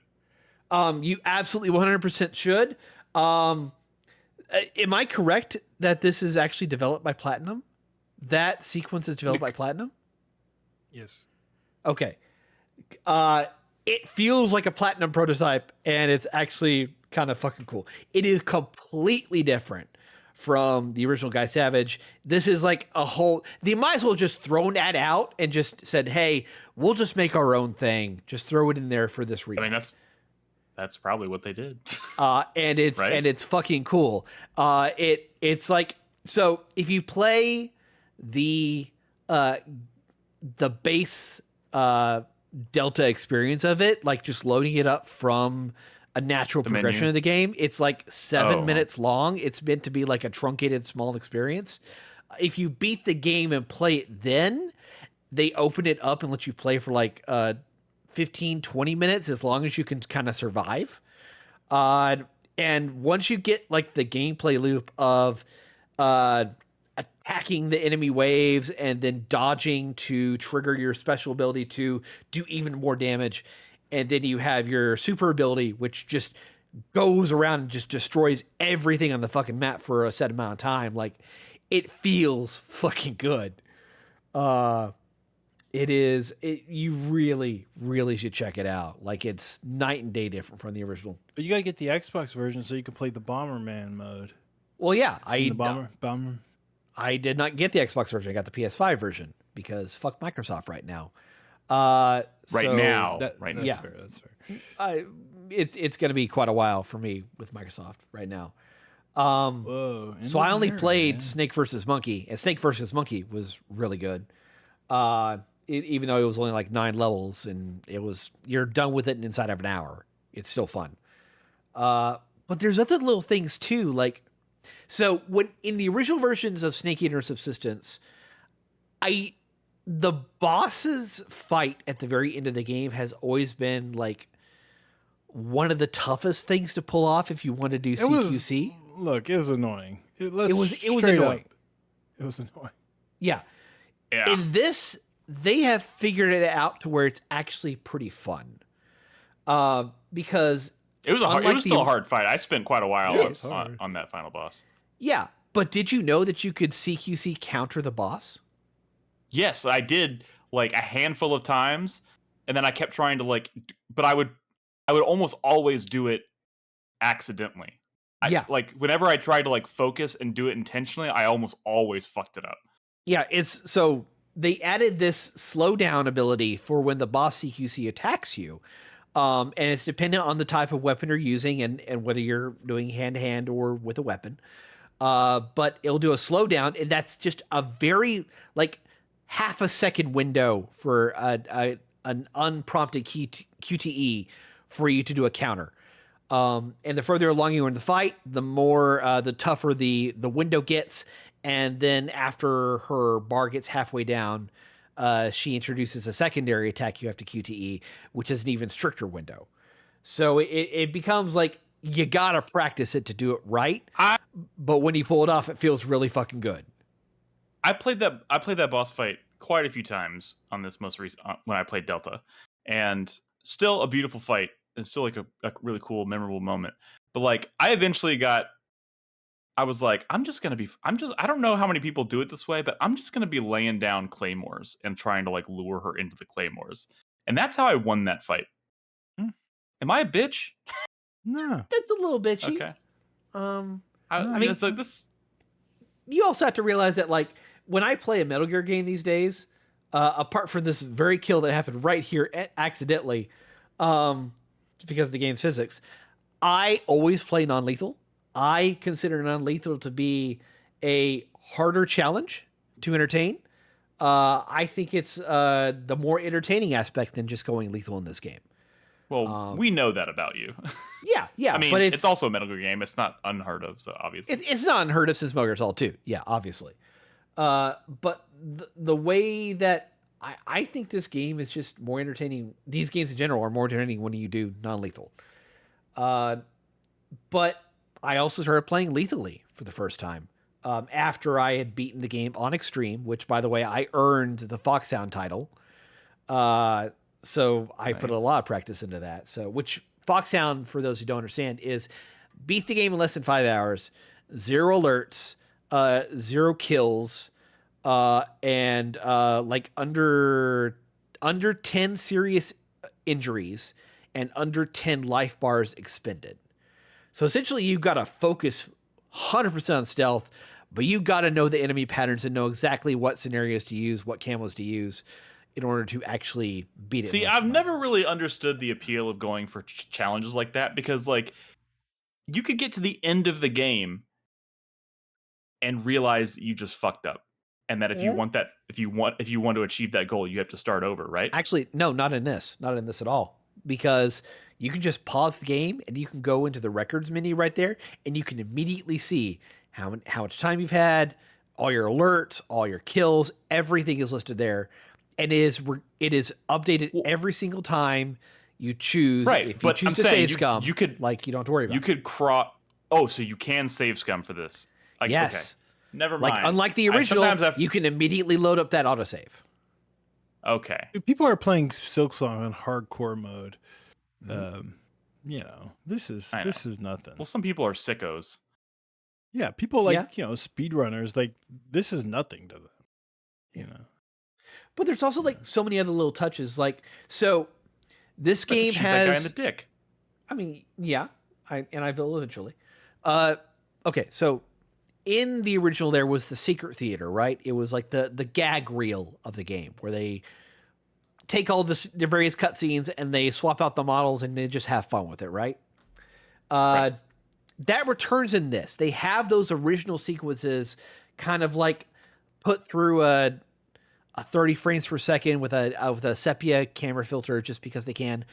You absolutely 100% should. Am I correct that this is actually developed by Platinum? That sequence is developed by Platinum? Yes. Okay. It feels like a Platinum prototype, and it's actually kind of fucking cool. It is completely different from the original Guy Savage. This is like a whole... They might as well just thrown that out and just said, hey, we'll just make our own thing. Just throw it in there for this remake. I mean, that's probably what they did. And it's right? and it's fucking cool. It's like, so if you play the base Delta experience of it, like just loading it up from a natural progression menu. of the game, it's like 7 minutes long. It's meant to be like a truncated small experience. If you beat the game and play it, then they open it up and let you play for like 15, 20 minutes, as long as you can kind of survive. And once you get like the gameplay loop of attacking the enemy waves and then dodging to trigger your special ability to do even more damage, and then you have your super ability, which just goes around and just destroys everything on the fucking map for a set amount of time. Like, it feels fucking good. You really, really should check it out. Like, it's night and day different from the original. But you got to get the Xbox version so you can play the Bomberman mode. Well, yeah, Bomber. I did not get the Xbox version. I got the PS5 version because fuck Microsoft right now. That's fair. That's fair. It's going to be quite a while for me with Microsoft right now. Whoa! So I only played Snake vs. Monkey, and Snake vs. Monkey was really good. Even though it was only like 9 levels, and you're done with it inside of an hour. It's still fun. But there's other little things too, like, so when in the original versions of Snake Eater Subsistence, the boss's fight at the very end of the game has always been like one of the toughest things to pull off if you want to do CQC. It was annoying. It was annoying. It was annoying. Yeah. In this, they have figured it out to where it's actually pretty fun. Because it was still a hard fight. I spent quite a while on that final boss. Yeah, but did you know that you could CQC counter the boss? Yes, I did, like a handful of times, and then I kept trying to but I would almost always do it accidentally. Like whenever I tried to like focus and do it intentionally, I almost always fucked it up. Yeah, so they added this slowdown ability for when the boss CQC attacks you. And it's dependent on the type of weapon you're using and whether you're doing hand-to-hand or with a weapon. But it'll do a slowdown, and that's just a very, like, half a second window for an unprompted QTE for you to do a counter. And the further along you are in the fight, the tougher the window gets. And then after her bar gets halfway down, she introduces a secondary attack you have to QTE, which is an even stricter window. So it becomes like you gotta practice it to do it right. But when you pull it off, it feels really fucking good. I played that boss fight quite a few times on this most recent when I played Delta, and still a beautiful fight. It's still like a really cool, memorable moment. But like, I eventually I was like, I don't know how many people do it this way, but I'm just going to be laying down claymores and trying to like lure her into the claymores. And that's how I won that fight. Am I a bitch? No. That's a little bitchy. Okay. I mean, it's like this. You also have to realize that, like, when I play a Metal Gear game these days, apart from this very kill that happened right here accidentally, just because of the game's physics, I always play non-lethal. I consider non-lethal to be a harder challenge to entertain. I think it's the more entertaining aspect than just going lethal in this game. Well, we know that about you. Yeah. I mean, but it's also a Metal Gear game. It's not unheard of, so obviously. It's not unheard of since Metal Gear Solid 2. Yeah, obviously. But the way that I think this game is just more entertaining. These games in general are more entertaining when you do non-lethal. But I also started playing lethally for the first time after I had beaten the game on Extreme, which, by the way, I earned the Foxhound title. So I put a lot of practice into that. So, which Foxhound, for those who don't understand, is beat the game in less than 5 hours, 0 alerts, 0 kills, and like under 10 serious injuries and under 10 life bars expended. So essentially, you've got to focus 100% on stealth, but you got to know the enemy patterns and know exactly what scenarios to use, what camos to use, in order to actually beat it. See, I've never really understood the appeal of going for challenges like that, because like you could get to the end of the game and realize that you just fucked up, and that if you want to achieve that goal, you have to start over, right? Actually, no, not in this at all, because you can just pause the game and you can go into the records menu right there, and you can immediately see how much time you've had, all your alerts, all your kills, everything is listed there. And it is updated every single time you choose. Right, if you choose to save scum, you don't have to worry about it. You could Oh, so you can save scum for this? Like, yes. Okay. Never mind. Like, unlike the original, you can immediately load up that autosave. Okay. People are playing Silksong on hardcore mode. This is nothing. Well, some people are sickos. Yeah, people speedrunners, like, this is nothing to them. But there's also like so many other little touches. Like, so this game has that guy in the dick. I mean, yeah, I will eventually. Okay, so in the original there was the secret theater, right? It was like the gag reel of the game where they take all the various cutscenes and they swap out the models and they just have fun with it, right? Right. That returns in this. They have those original sequences kind of like put through a 30 frames per second with a sepia camera filter just because they can.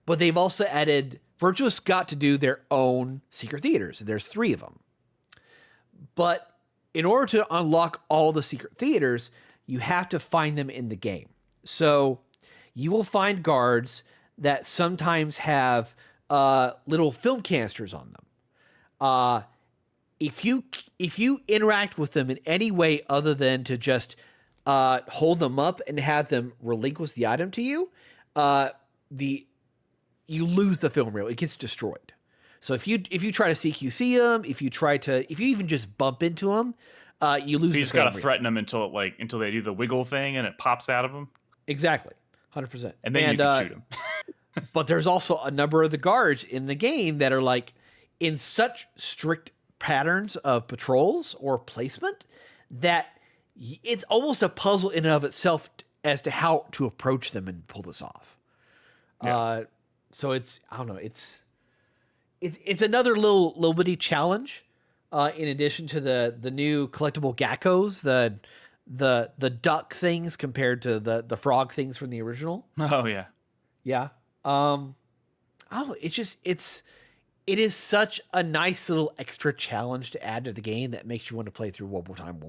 But they've also added, Virtuous got to do their own secret theaters. There's 3 of them. But in order to unlock all the secret theaters, you have to find them in the game. So you will find guards that sometimes have little film canisters on them. If you interact with them in any way other than to just hold them up and have them relinquish the item to you, you lose the film reel. It gets destroyed. So if you try to CQC them, if you even just bump into them, you lose. So you just gotta threaten them until they do the wiggle thing and it pops out of them. Exactly, 100%. And then you can shoot them. But there's also a number of the guards in the game that are like in such strict patterns of patrols or placement that it's almost a puzzle in and of itself as to how to approach them and pull this off. Yeah. So it's, I don't know, it's another little bitty challenge. In addition to the new collectible geckos, the duck things compared to the frog things from the original. Oh yeah. Yeah. I don't know, it is such a nice little extra challenge to add to the game that makes you want to play through one more time.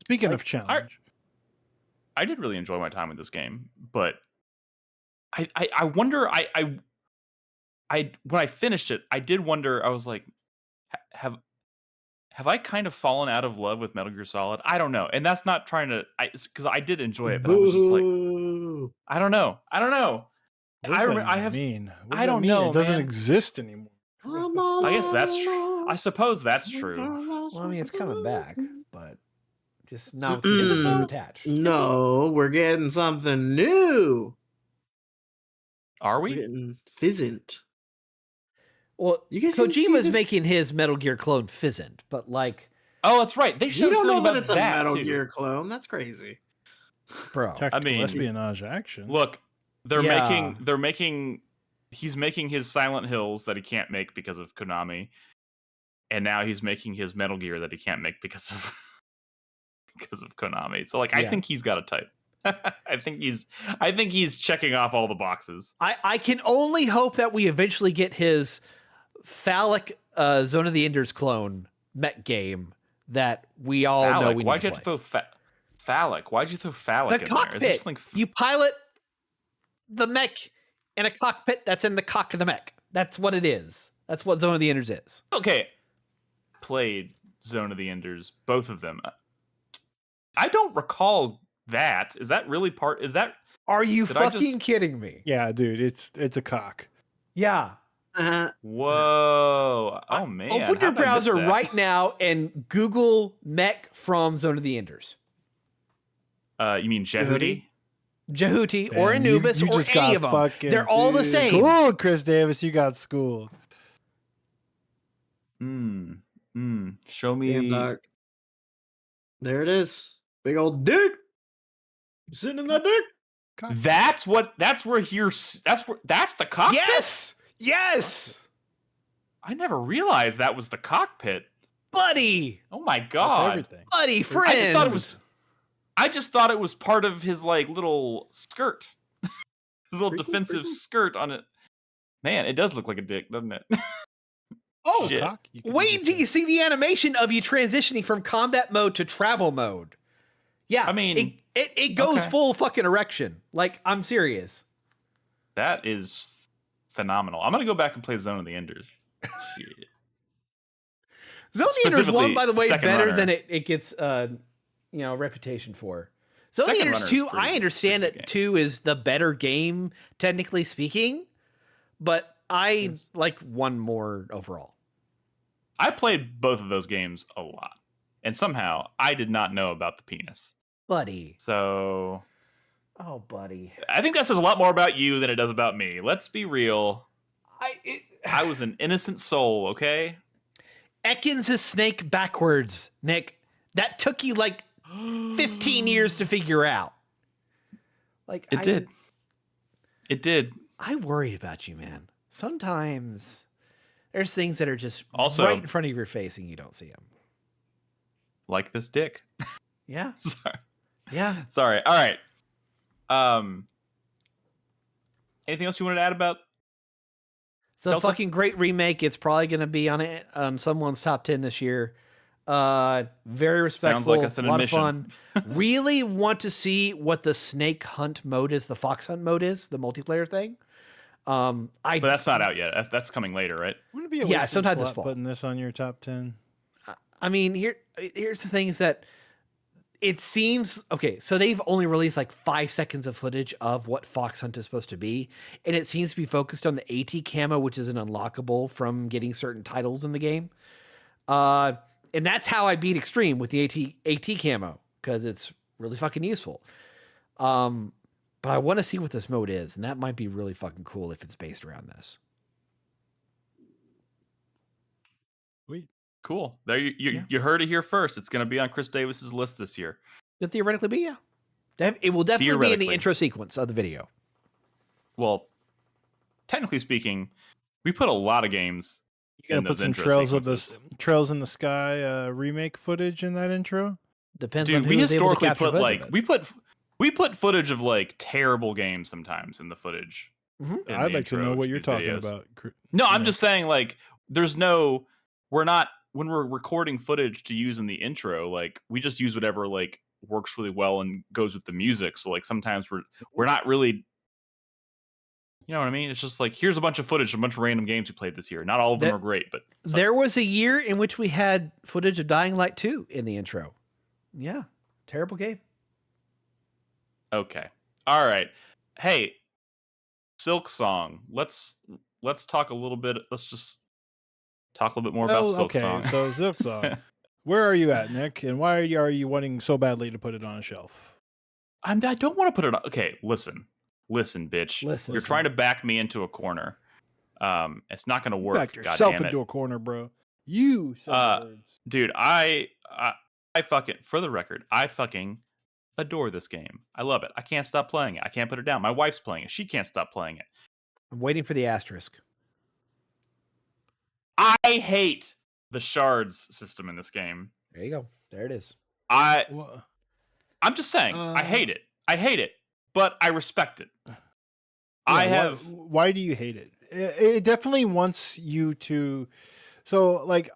Speaking of challenge, I did really enjoy my time with this game, but I wonder, when I finished it, I did wonder, I was like, have I kind of fallen out of love with Metal Gear Solid? I don't know. And that's not trying to, because I did enjoy it, but I was just like, I don't know. What does I that remember. I even have. mean? What does I that don't mean? know, It doesn't man. exist anymore. I guess that's true. I suppose that's true. Well, I mean, it's coming back, but just not with Is the it name though? attached. No, we're getting something new. Are We're we? getting Fizzant. Well, You guys didn't see Kojima's this? making his Metal Gear clone Fizzant, but like, Oh, that's right. They You showed don't something know that about it's a that Metal too. Gear clone. That's crazy. bro, Tactical mean- espionage action. Look, they're Yeah. making. He's making his Silent Hills that he can't make because of Konami, and now he's making his Metal Gear that he can't make because of Konami. So like, I Yeah. think he's got a type. I think he's checking off all the boxes. I can only hope that we eventually get his phallic Zone of the Enders clone mech game that we all know Phallic. we Why'd need you to have play. to throw phallic? Why'd you throw phallic The in there? Is this cockpit. like You pilot the mech in a cockpit that's in the cock of the mech. That's what it is. That's what Zone of the Enders is. okay? Played Zone of the Enders, both of them. I don't recall that. Is that really part? Is that Are you Did I fucking just- kidding me? Yeah, dude, it's a cock. Yeah. Whoa? Oh man! Open your how did I miss browser that? right now and Google mech from Zone of the Enders. You mean Jehuti? Jehuti or Man, Anubis you or just any got of them. fucking- They're all the dude, same. Cool, Chris Davis, you got schooled. Show me. Damn dog. There it is. Big old dick. You sitting in that dick? That's where that's the cockpit. Yes. Yes. I never realized that was the cockpit. Buddy. Oh my That's god! everything. Buddy, friend. I just thought it was part of his like little skirt, his little Pretty cool, defensive pretty cool. skirt on it. Man, it does look like a dick, doesn't it? Oh, Shit. Cock? You can wait just till say- you see the animation of you transitioning from combat mode to travel mode. Yeah, I mean, it goes okay. full fucking erection. Like, I'm serious. That is phenomenal. I'm gonna go back and play Zone of the Enders. Shit. Zone of the Enders one, Specifically, by the way, second better runner. than it gets reputation for. Zone of the Second Enders runner's 2, pretty- I understand pretty that good 2 is the better game, technically speaking, but I like 1 more overall. I played both of those games a lot, and somehow I did not know about the penis. Buddy. So Oh, buddy. I think that says a lot more about you than it does about me. Let's be real. I was an innocent soul, okay? Ekans is snake backwards, Nick. That took you like 15 years to figure out. Like It did. It did. I worry about you, man. Sometimes there's things that are just Also- right in front of your face and you don't see them. Like this dick. Yeah. Sorry. Yeah. Sorry. All right. Anything else you wanted to add about? It's a Delta? fucking great remake. It's probably going to be on someone's top 10 this year. Very respectful. like it's an a lot admission. of fun. Really want to see what the snake hunt mode is, the fox hunt mode is, the multiplayer thing. But that's not out yet. That's coming later, right? Wouldn't it be a Yeah, wasted sometime this slut fall. putting this on your top 10? I mean, here's the thing is that it seems okay. So they've only released like 5 seconds of footage of what Fox Hunt is supposed to be, and it seems to be focused on the AT camo, which is an unlockable from getting certain titles in the game. And that's how I beat Extreme with the AT camo because it's really fucking useful. But I want to see what this mode is, and that might be really fucking cool if it's based around this. Sweet. Cool. There Yeah. you heard it here first. It's going to be on Chris Davis's list this year. Could theoretically be, yeah. It will definitely be in the Theoretically. intro sequence of the video. Well, technically speaking, we put a lot of games. You in gonna put those some intro Trails of the sequences. Trails in the Sky remake footage in that intro? Depends Dude, on who we was able to historically capture put footage like of it. we put footage of like terrible games sometimes in the footage. Mhm. in I'd the like to intro know what you're these talking videos. about. No, I'm Nick. just saying like we're not when we're recording footage to use in the intro, like we just use whatever like works really well and goes with the music. So like sometimes we're not really, you know what I mean? It's just like here's a bunch of footage, a bunch of random games we played this year. Not all of them That- are great, but some. There was a year in which we had footage of Dying Light 2 in the intro. Yeah. Terrible game. Okay. All right. Hey, Silksong. Let's talk a little bit. Let's just talk a little bit more about Okay, Silksong. so Silksong. Where are you at, Nick? And why are you wanting so badly to put it on a shelf? I don't want to put it on. Okay, listen, bitch. Listen. You're trying to back me into a corner. It's not gonna work. Back God yourself damn it. into a corner, bro. You said the words. Dude, I fucking, for the record, I fucking adore this game. I love it. I can't stop playing it. I can't put it down. My wife's playing it. She can't stop playing it. I'm waiting for the asterisk. I hate the shards system in this game. There you go. There it is. I'm just saying, I hate it. I hate it, but I respect it. Yeah, why do you hate it? It definitely wants you to. So, like,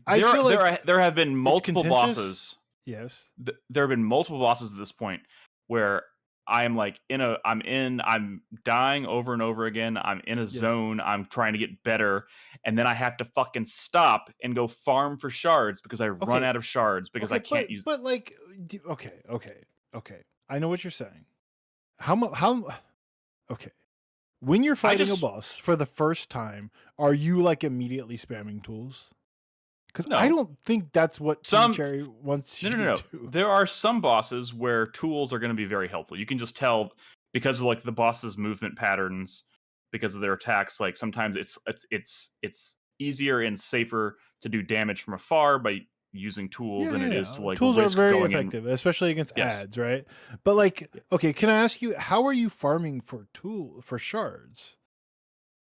I feel like there have been multiple bosses. Yes. There have been multiple bosses at this point where I'm like I'm dying over and over again. I'm in a zone. I'm trying to get better, and then I have to fucking stop and go farm for shards because I run out of shards because I can't use. But like, okay. I know what you're saying. Okay. When you're fighting a boss for the first time, are you like immediately spamming tools? Because I don't think that's what Cherry wants you to do. There are some bosses where tools are going to be very helpful. You can just tell because of like the boss's movement patterns, because of their attacks. Like sometimes it's easier and safer to do damage from afar by using tools than it is to like tools are very going effective, especially against ads, right? But like, okay, can I ask you, how are you farming for shards?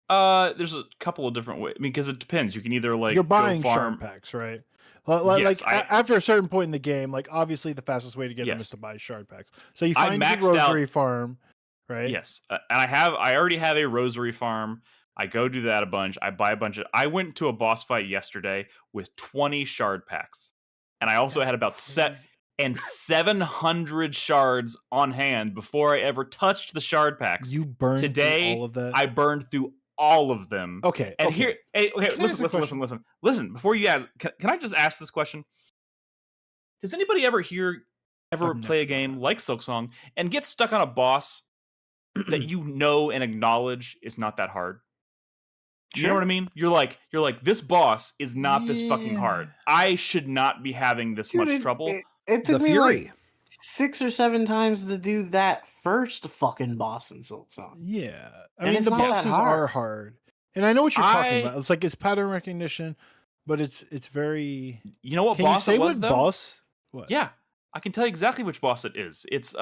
There's a couple of different ways. I mean, because it depends. You can either like you're buying go farm shard packs, right? After a certain point in the game, like obviously the fastest way to get them is to buy shard packs. So you find the rosary farm, right? Yes, and I already have a rosary farm. I go do that a bunch. I buy a bunch of. I went to a boss fight yesterday with 20 shard packs, and I also had about 700 shards on hand before I ever touched the shard packs. You burned through all of that. I burned through all of them. Okay. And here, listen. Before you ask, can I just ask this question? Does anybody ever play a game like Silksong and get stuck on a boss that you know and acknowledge is not that hard? You know what I mean? You're like, this boss is not this fucking hard. I should not be having this much trouble. It took me like 6 or 7 times to do that first fucking boss in Silksong. Yeah. I mean, the bosses are hard. And I know what you're talking about. It's like it's pattern recognition, but it's very. You know what can boss you say it was, what though? Boss? What? Yeah. I can tell you exactly which boss it is. It's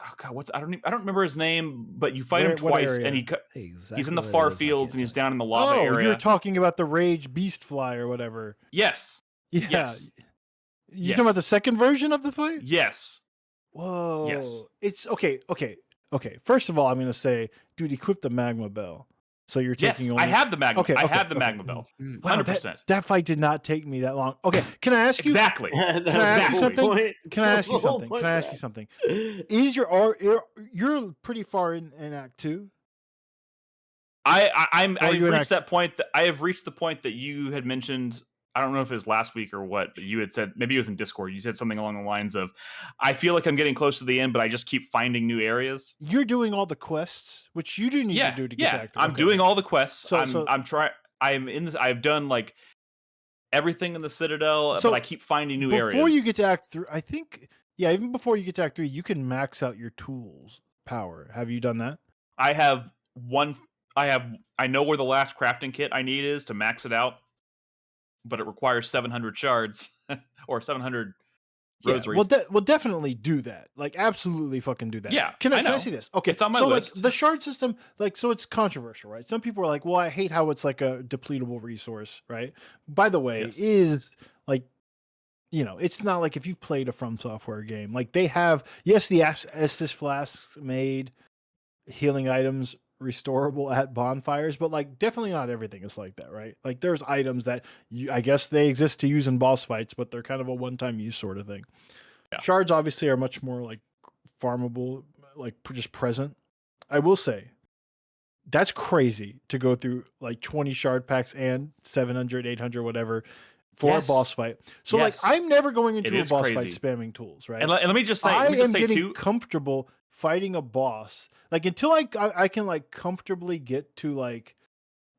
oh god, I don't remember his name, but you fight him twice, and he's in the far fields, and he's down in the lava area. You're talking about the Rage Beast Fly or whatever. Yes. Yeah. Yes. You're talking about the second version of the fight? Yes. Whoa. Yes. It's okay. First of all, I'm gonna say, dude, equip the magma bell. So you're taking only. I have the magma. I have the magma bell. 100%. That fight did not take me that long. Okay, can I ask you exactly? Can I ask you something? Can I ask you something? Is you're pretty far in Act 2? I've reached that point. I have reached the point that you had mentioned. I don't know if it was last week or what, but you had said, maybe it was in Discord. You said something along the lines of, I feel like I'm getting close to the end, but I just keep finding new areas. You're doing all the quests, which you do need to do to get active. I'm doing all the quests. I'm trying. I'm in this. I've done like everything in the Citadel, but I keep finding new areas. Before you get to Act 3, I think, even before you get to Act 3, you can max out your tools power. Have you done that? I have one. I know where the last crafting kit I need is to max it out. But it requires 700 shards or 700 rosaries. Well, definitely do that. Like, absolutely fucking do that. Yeah, Can I see this? Okay, it's on my list. Like the shard system, like, so it's controversial, right? Some people are like, well, I hate how it's like a depletable resource, right? By the way, it is like, it's not like if you played a From Software game, like they have, the Estus flasks made healing items restorable at bonfires, but like definitely not everything is like that, right? Like there's items that I guess they exist to use in boss fights, but they're kind of a one-time use sort of thing. Shards obviously are much more like farmable, like just present. I will say that's crazy to go through like 20 shard packs and 700, 800, whatever for a boss fight. So like I'm never going into a boss fight spamming tools, right? And let me just say, I am getting comfortable fighting a boss, like until I can like comfortably get to like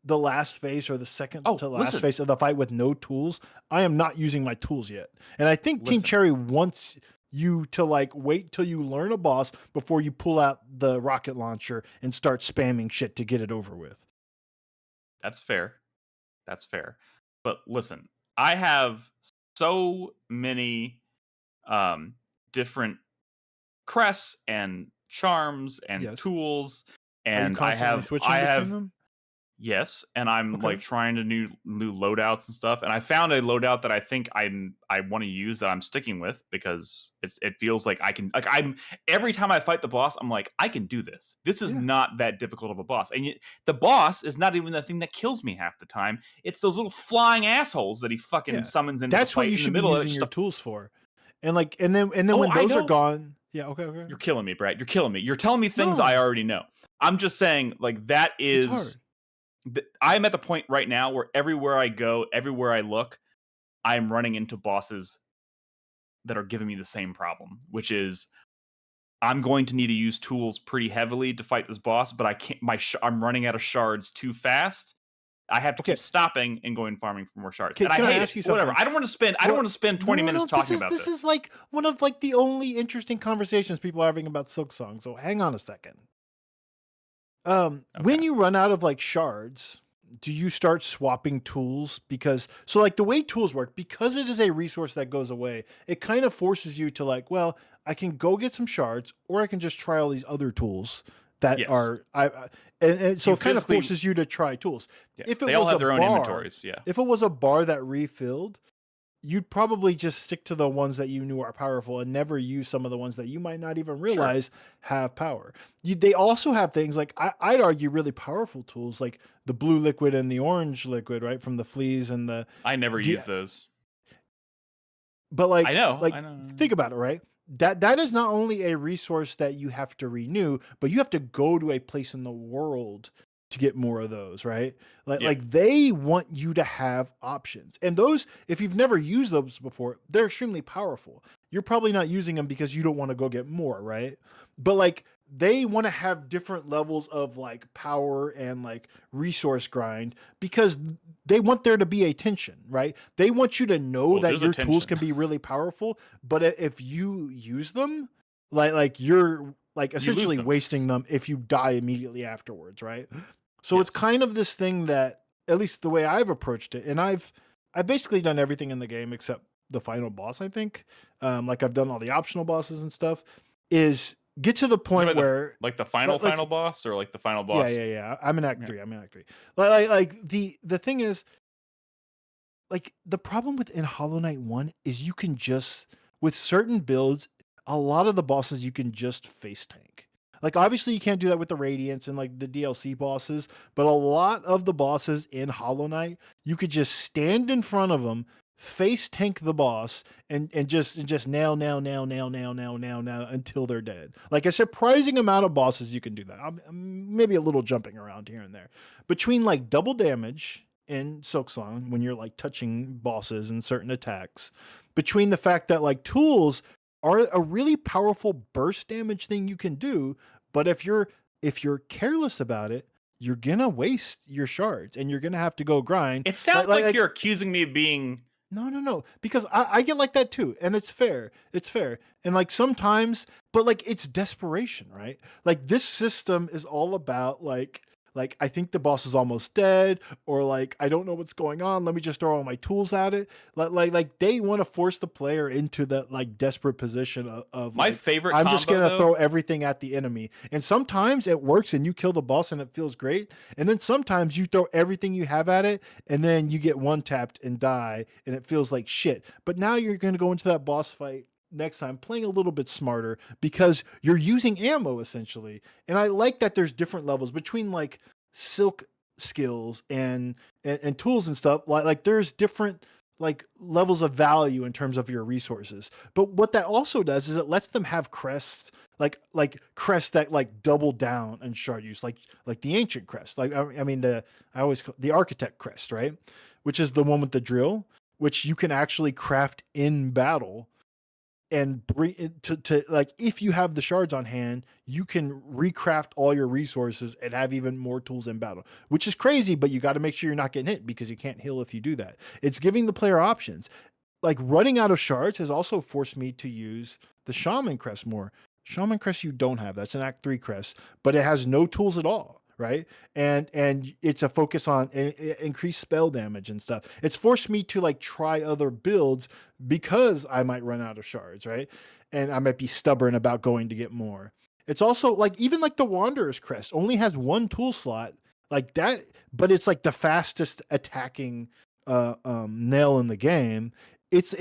the last phase or the second to last phase of the fight with no tools, I am not using my tools yet. And I think Team Cherry wants you to like wait till you learn a boss before you pull out the rocket launcher and start spamming shit to get it over with. That's fair. That's fair. But listen, I have so many different crests and charms and tools, and I have them? Yes, and I'm like trying to new loadouts and stuff, and I found a loadout that I think I want to use that I'm sticking with because it feels like I can, like, I'm every time I fight the boss, I'm like, I can do this. This is not that difficult of a boss, and the boss is not even the thing that kills me half the time. It's those little flying assholes that he fucking summons into the fight. That's what you should be using your tools for, and like and then when those are gone, okay. You're killing me, Brad. You're killing me. You're telling me things I already know. I'm just saying, like, that is. I'm at the point right now where everywhere I go, everywhere I look, I'm running into bosses that are giving me the same problem, which is I'm going to need to use tools pretty heavily to fight this boss, but I can't. I'm running out of shards too fast. I have to keep stopping and going farming for more shards. And I hate ask you something? Whatever. I don't want to spend. I don't want to spend 20 minutes talking about this. This is like one of like the only interesting conversations people are having about Silksong. So hang on a second. When you run out of like shards, do you start swapping tools? Because so like the way tools work, because it is a resource that goes away, it kind of forces you to like, well, I can go get some shards, or I can just try all these other tools that are and so it kind of forces you to try tools. Yeah, if it they all have their own inventories. Yeah. If it was a bar that refilled, you'd probably just stick to the ones that you knew are powerful and never use some of the ones that you might not even realize have power. They also have things like, I'd argue, really powerful tools like the blue liquid and the orange liquid, right? From the fleas and the... I never use those. But like, I know. Think about it, right? That is not only a resource that you have to renew, but you have to go to a place in the world to get more of those, right? Like they want you to have options. And those, if you've never used those before, they're extremely powerful. You're probably not using them because you don't want to go get more, right? But like they want to have different levels of like power and like resource grind because they want there to be a tension, right? They want you to know that your tools can be really powerful, but if you use them, like you're like essentially wasting them if you die immediately afterwards, right? So it's kind of this thing that, at least the way I've approached it, and I've basically done everything in the game except the final boss, I think. Like I've done all the optional bosses and stuff, is get to the point where... Like the final boss, or like the final boss? Yeah. I'm in Act 3. Like the thing is, like the problem in Hollow Knight 1 is you can just, with certain builds, a lot of the bosses you can just face tank. Like obviously you can't do that with the Radiants and like the DLC bosses, but a lot of the bosses in Hollow Knight, you could just stand in front of them, face tank the boss, and just nail until they're dead. Like a surprising amount of bosses you can do that. Maybe a little jumping around here and there. Between like double damage in Silksong when you're like touching bosses and certain attacks, between the fact that like tools are a really powerful burst damage thing you can do, but if you're careless about it, you're gonna waste your shards and you're gonna have to go grind. It sounds like you're accusing me of being... No, because I get like that too, and it's fair, and like sometimes, but like it's desperation, right? Like this system is all about like I think the boss is almost dead, or like I don't know what's going on. Let me just throw all my tools at it. Like they want to force the player into that like desperate position of my like, favorite. I'm just gonna throw everything at the enemy, and sometimes it works and you kill the boss and it feels great, and then sometimes you throw everything you have at it and then you get one tapped and die and it feels like shit. But now you're gonna go into that boss fight next time playing a little bit smarter because you're using ammo essentially. And I like that there's different levels between like silk skills and tools and stuff. Like there's different like levels of value in terms of your resources. But what that also does is it lets them have crests, like crests that like double down on shard use, like the ancient crest. Like I mean I always call the architect crest, right? Which is the one with the drill, which you can actually craft in battle. and bring it to like, if you have the shards on hand, you can recraft all your resources and have even more tools in battle, which is crazy, but you got to make sure you're not getting hit because you can't heal if you do that. It's giving the player options. Like, running out of shards has also forced me to use the Shaman Crest more. Shaman Crest you don't have. That's an Act 3 crest, but it has no tools at all, right? And it's a focus on increased spell damage and stuff. It's forced me to like try other builds because I might run out of shards, right? And I might be stubborn about going to get more. It's also like, even like the Wanderer's Crest only has one tool slot like that, but it's like the fastest attacking nail in the game. It's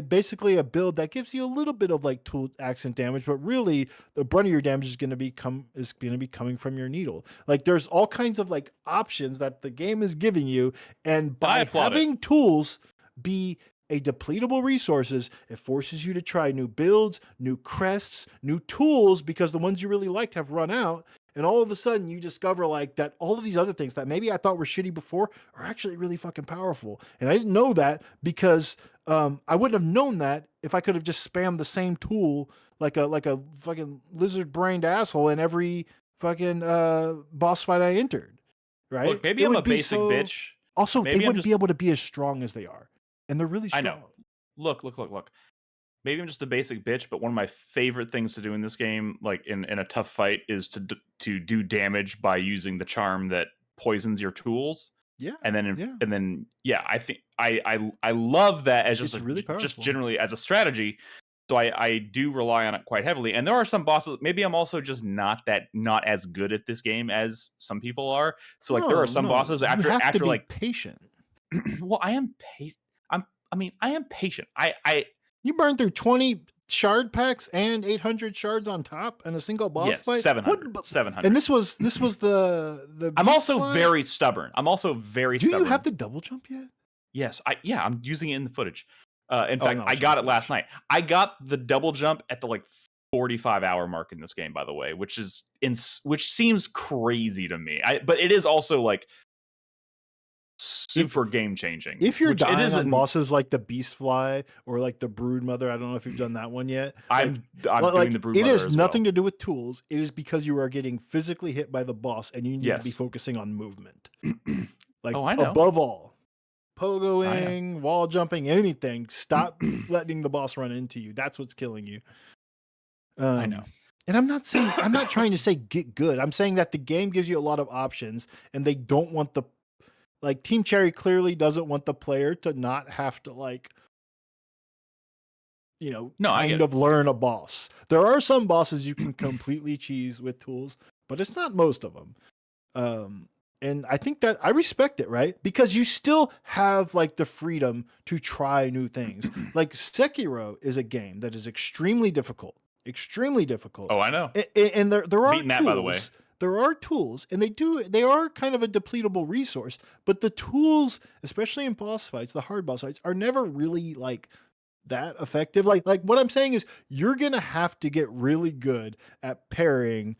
basically a build that gives you a little bit of like tool accent damage, but really the brunt of your damage is going to be coming from your needle. Like, there's all kinds of like options that the game is giving you, and by having tools be a depletable resources, it forces you to try new builds, new crests, new tools, because the ones you really liked have run out. And all of a sudden you discover like that all of these other things that maybe I thought were shitty before are actually really fucking powerful. And I didn't know that because I wouldn't have known that if I could have just spammed the same tool like a fucking lizard brained asshole in every fucking boss fight I entered. Right? Look, maybe I'm a basic bitch. Also, maybe they wouldn't be able to be as strong as they are. And they're really strong. I know. Look. Maybe I'm just a basic bitch, but one of my favorite things to do in this game, like in a tough fight, is to do damage by using the charm that poisons your tools. Yeah. And then I think I love that as just really powerful. Just generally as a strategy. So I do rely on it quite heavily. And there are some bosses. Maybe I'm also just not as good at this game as some people are. So like there are some bosses after to be like patient. Well, I am patient. I am patient. You burned through 20 shard packs and 800 shards on top in a single boss fight? 700. 700. And this was the I'm also very stubborn. Do you have the double jump yet? Yes, I'm using it in the footage. In fact, I got it last night. I got the double jump at the like 45-hour mark in this game, by the way, which seems crazy to me. But it is also like super game changing. If you're dying on bosses like the Beastfly or like the Brood Mother, I don't know if you've done that one yet. I'm doing the Brood Mother. It has nothing to do with tools. It is because you are getting physically hit by the boss, and you need to be focusing on movement. Like, above all, pogoing, wall jumping, anything. Stop letting the boss run into you. That's what's killing you. I know. And I'm not trying to say get good. I'm saying that the game gives you a lot of options, and they don't want like, Team Cherry clearly doesn't want the player to not have to like, kind of learn a boss. There are some bosses you can completely cheese with tools, but it's not most of them. And I think that I respect it, right? Because you still have like the freedom to try new things. Like, Sekiro is a game that is extremely difficult. Oh, I know. And there are beating that, by the way. There are tools, and they are kind of a depletable resource, but the tools, especially in boss fights, the hard boss fights, are never really like that effective. Like what I'm saying is, you're gonna have to get really good at parrying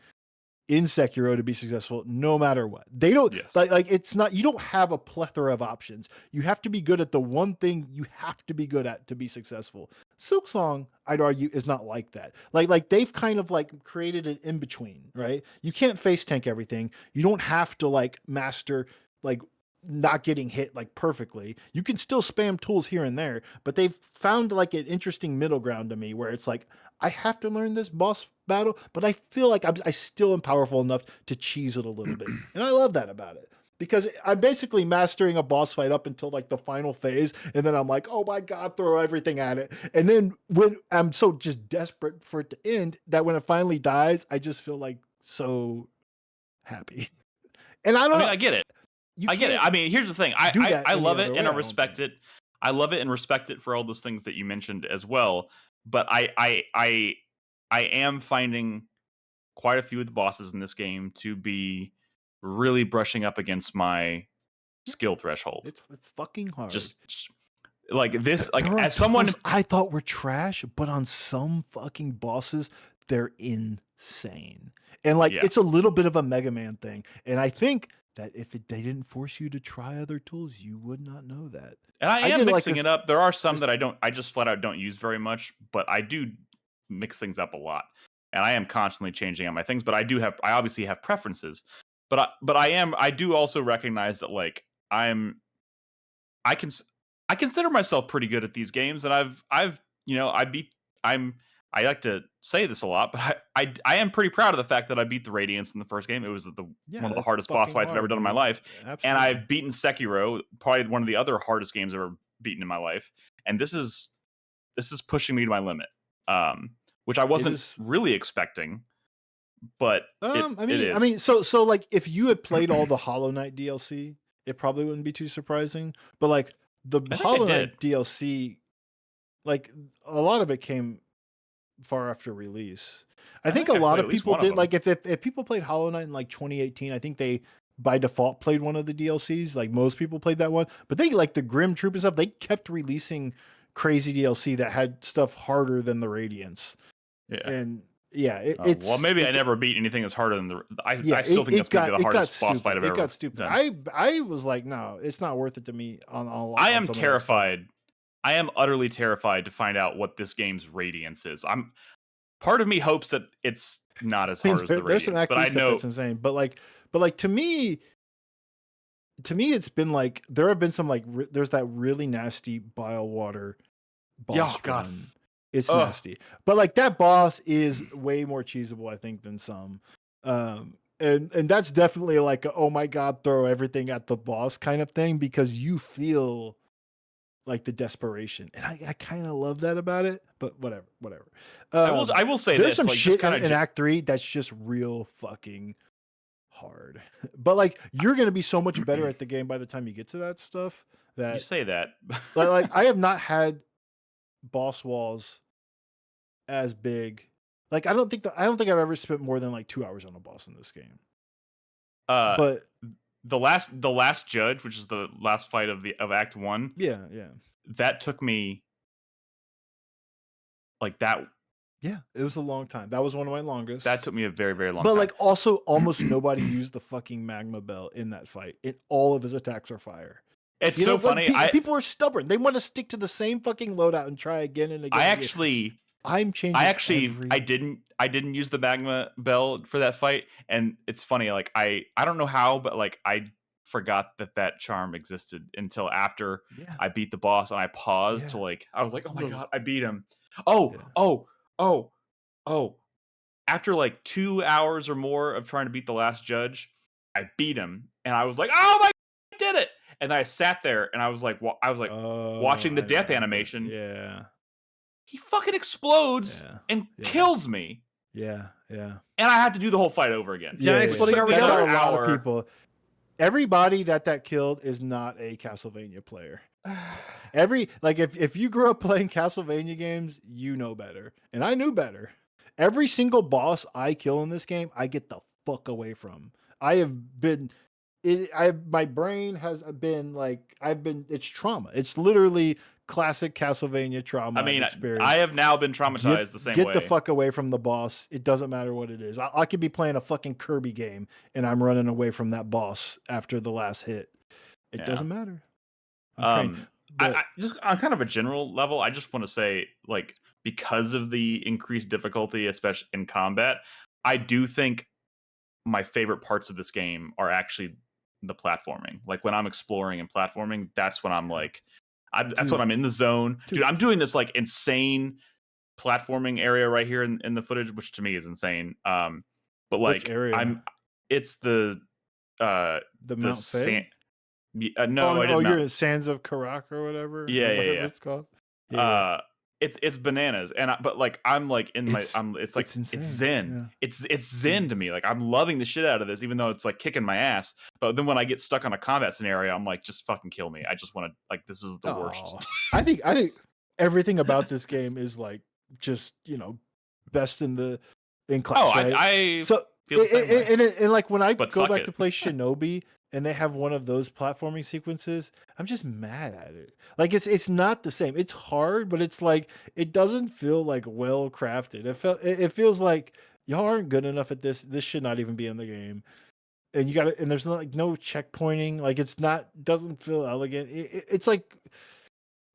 in Sekiro to be successful, no matter what. They don't like it's not, you don't have a plethora of options. You have to be good at the one thing you have to be good at to be successful. Silksong, I'd argue, is not like that. Like they've kind of like created an in between, right? You can't face tank everything. You don't have to like master like not getting hit like perfectly. You can still spam tools here and there, but they've found like an interesting middle ground to me where it's like, I have to learn this boss battle, but I feel like I still am powerful enough to cheese it a little bit. And I love that about it, because I'm basically mastering a boss fight up until like the final phase. And then I'm like, oh my God, throw everything at it. And then when I'm so just desperate for it to end, that when it finally dies, I just feel like so happy. And I get it. I get it. I mean, here's the thing. I love it and I respect it. I love it and respect it for all those things that you mentioned as well. But I am finding quite a few of the bosses in this game to be really brushing up against my skill threshold. It's fucking hard. Just like this, like as someone I thought were trash, but on some fucking bosses, they're insane. And like it's a little bit of a Mega Man thing. And I think that if they didn't force you to try other tools, you would not know that. And I am did mixing this, it up. There are some that I just flat out don't use very much, but I do mix things up a lot. And I am constantly changing on my things, but I obviously have preferences. But I do also recognize that like I consider myself pretty good at these games, and I like to say this a lot, but I am pretty proud of the fact that I beat the Radiance in the first game. It was one of the hardest boss fights I've ever done in my life. Absolutely. And I've beaten Sekiro, probably one of the other hardest games I've ever beaten in my life. And this is pushing me to my limit, which I wasn't really expecting. But it is. So like if you had played all the Hollow Knight DLC, it probably wouldn't be too surprising. But like the Hollow Knight DLC, like a lot of it came far after release. I think a lot of people did. Like if people played Hollow Knight in like 2018, I think they by default played one of the DLCs. Like most people played that one, but they like the Grim Troop and stuff. They kept releasing crazy DLC that had stuff harder than the Radiance. Yeah. And yeah, well, maybe I never beat anything that's harder than I still think that's gonna be the hardest boss fight I've ever. It got stupid. Done. I was like, no, it's not worth it to me. I am terrified. I am utterly terrified to find out what this game's Radiance is. Part of me hopes that it's not as hard as the Radiance. There's some but I know that's insane. But like to me, it's been like there have been some like there's that really nasty bile water boss run. It's nasty, but like that boss is way more cheesable, I think, than some. And that's definitely like a, oh my god, throw everything at the boss kind of thing, because you feel like the desperation, and I kind of love that about it. But whatever. I will say there's this, some like, shit in Act 3 that's just real fucking hard. But like you're gonna be so much better at the game by the time you get to that stuff. That you say that. like I have not had boss walls as big. Like I don't think I've ever spent more than like 2 hours on a boss in this game. But the last judge, which is the last fight of Act 1, yeah, that took me like that. Yeah, it was a long time. That was one of my longest. That took me a very, very long time. But like also almost nobody used the fucking magma bell in that fight. All of his attacks are fire. It's so funny. People are stubborn. They want to stick to the same fucking loadout and try again and again. I'm changing. I didn't use the magma bell for that fight, and it's funny. Like I don't know how, but like I forgot that charm existed until after I beat the boss, and I paused to like I was like, oh my god, I beat him. Oh. After like 2 hours or more of trying to beat the last judge, I beat him, and I was like, oh my god, I did it! And then I sat there, and I was like watching the death animation. Yeah. He fucking explodes and kills me. Yeah. And I had to do the whole fight over again. Exploding a lot of people. Everybody that killed is not a Castlevania player. If you grew up playing Castlevania games, you know better. And I knew better. Every single boss I kill in this game, I get the fuck away from. My brain has been like, it's trauma. It's literally classic Castlevania trauma. I mean, experience. I have now been traumatized the same way. Get the fuck away from the boss. It doesn't matter what it is. I could be playing a fucking Kirby game and I'm running away from that boss after the last hit. It doesn't matter. I just on kind of a general level, I just want to say, like, because of the increased difficulty, especially in combat, I do think my favorite parts of this game are actually the platforming. Like when I'm exploring and platforming, that's when I'm like, that's when I'm in the zone. Dude, I'm doing this like insane platforming area right here in the footage, which to me is insane. But like which area? It's the Mount Faye? No, you're in Sands of Karak or whatever. Yeah. It's called. It's bananas, and but like I'm like it's zen. Yeah. It's zen to me. Like I'm loving the shit out of this, even though it's like kicking my ass. But then when I get stuck on a combat scenario, I'm like, just fucking kill me. I just want to like this is the worst. I think everything about this game is like just best in class. Oh, right? I so feel the same way. And like when I go back to play Shinobi. And they have one of those platforming sequences, I'm just mad at it. Like it's not the same. It's hard, but it's like it doesn't feel like well crafted. It feels like y'all aren't good enough at this. This should not even be in the game. and you got to, and there's like no checkpointing. Like it's not, doesn't feel elegant. It's like,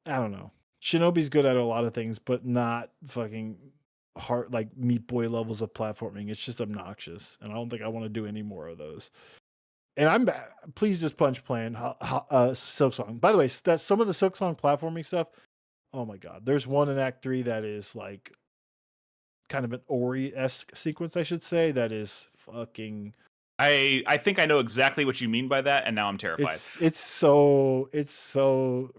I don't know. Shinobi's good at a lot of things, but not fucking hard, like Meat Boy levels of platforming. It's just obnoxious, and I don't think I want to do any more of those. And I'm pleased as punch playing Silksong. By the way, that's some of the Silksong platforming stuff. Oh my god, there's one in Act 3 that is like kind of an Ori-esque sequence, I should say. That is fucking. I think I know exactly what you mean by that, and now I'm terrified. It's so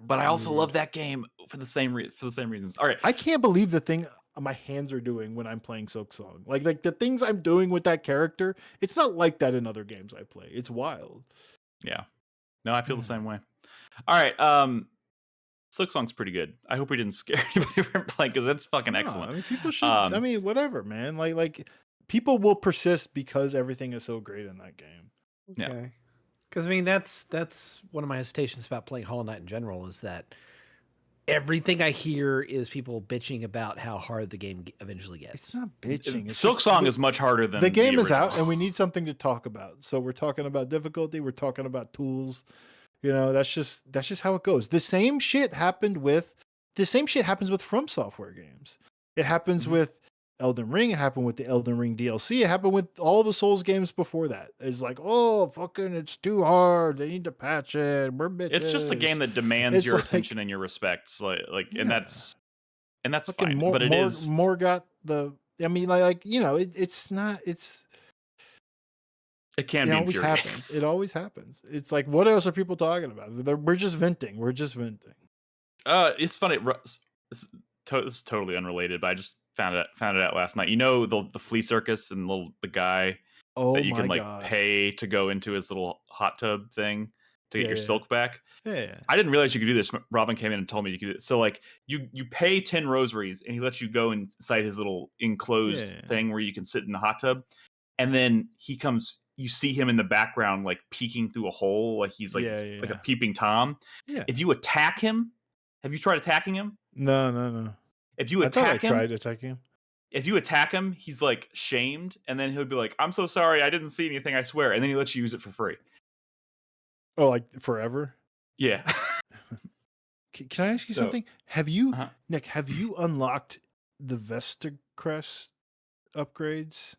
But I also weird. love that game for the same reasons. All right, I can't believe the thing my hands are doing when I'm playing Silksong. Like the things I'm doing with that character, it's not like that in other games I play. It's wild. yeah, no, I feel the Yeah. same way. All right, Silksong's pretty good. I hope we didn't scare anybody from playing because it's fucking No, excellent. I mean, people should. I mean, whatever, man. Like people will persist because everything is so great in that game. Yeah. Okay. Because I mean, that's one of my hesitations about playing Hollow Knight in general is that everything I hear is people bitching about how hard the game eventually gets. It's not bitching. It's Silksong is much harder than the game is original. out, and we need something to talk about. So we're talking about difficulty. We're talking about tools. You know, that's just how it goes. The same shit happens with From Software games. It happens with Elden Ring. It happened with the Elden Ring DLC. It happened with all the Souls games before that. It's like, oh, fucking, it's too hard. They need to patch it. We're bitches. It's just a game that demands It's your like- attention and your respects, and Yeah. that's fucking fine. more, But it more, is. more got the. I mean, like you know, it's not. It's. It can It be always infuriating. happens. It always happens. It's like, what else are people talking about? We're just venting. It's funny. This is totally unrelated, but I just found it out last night. You know the flea circus and the guy Oh that you my can god! pay to go into his little hot tub thing to get your Yeah. silk back. Yeah. I didn't realize you could do this. Robin came in and told me you could do it. So like you pay 10 rosaries and he lets you go inside his little enclosed Yeah. thing where you can sit in the hot tub, and then he comes. You see him in the background like peeking through a hole, like he's like like a peeping tom. Yeah. If you attack him, have you tried attacking him? No. If you I thought I attack him, tried attacking him. if you attack him, he's like shamed, and then he'll be like, "I'm so sorry, I didn't see anything, I swear," and then he lets you use it for free. Oh, like forever? Yeah. Can I ask you So- something? Have you, Uh-huh. Nick? Have you unlocked the Vesta Crest upgrades?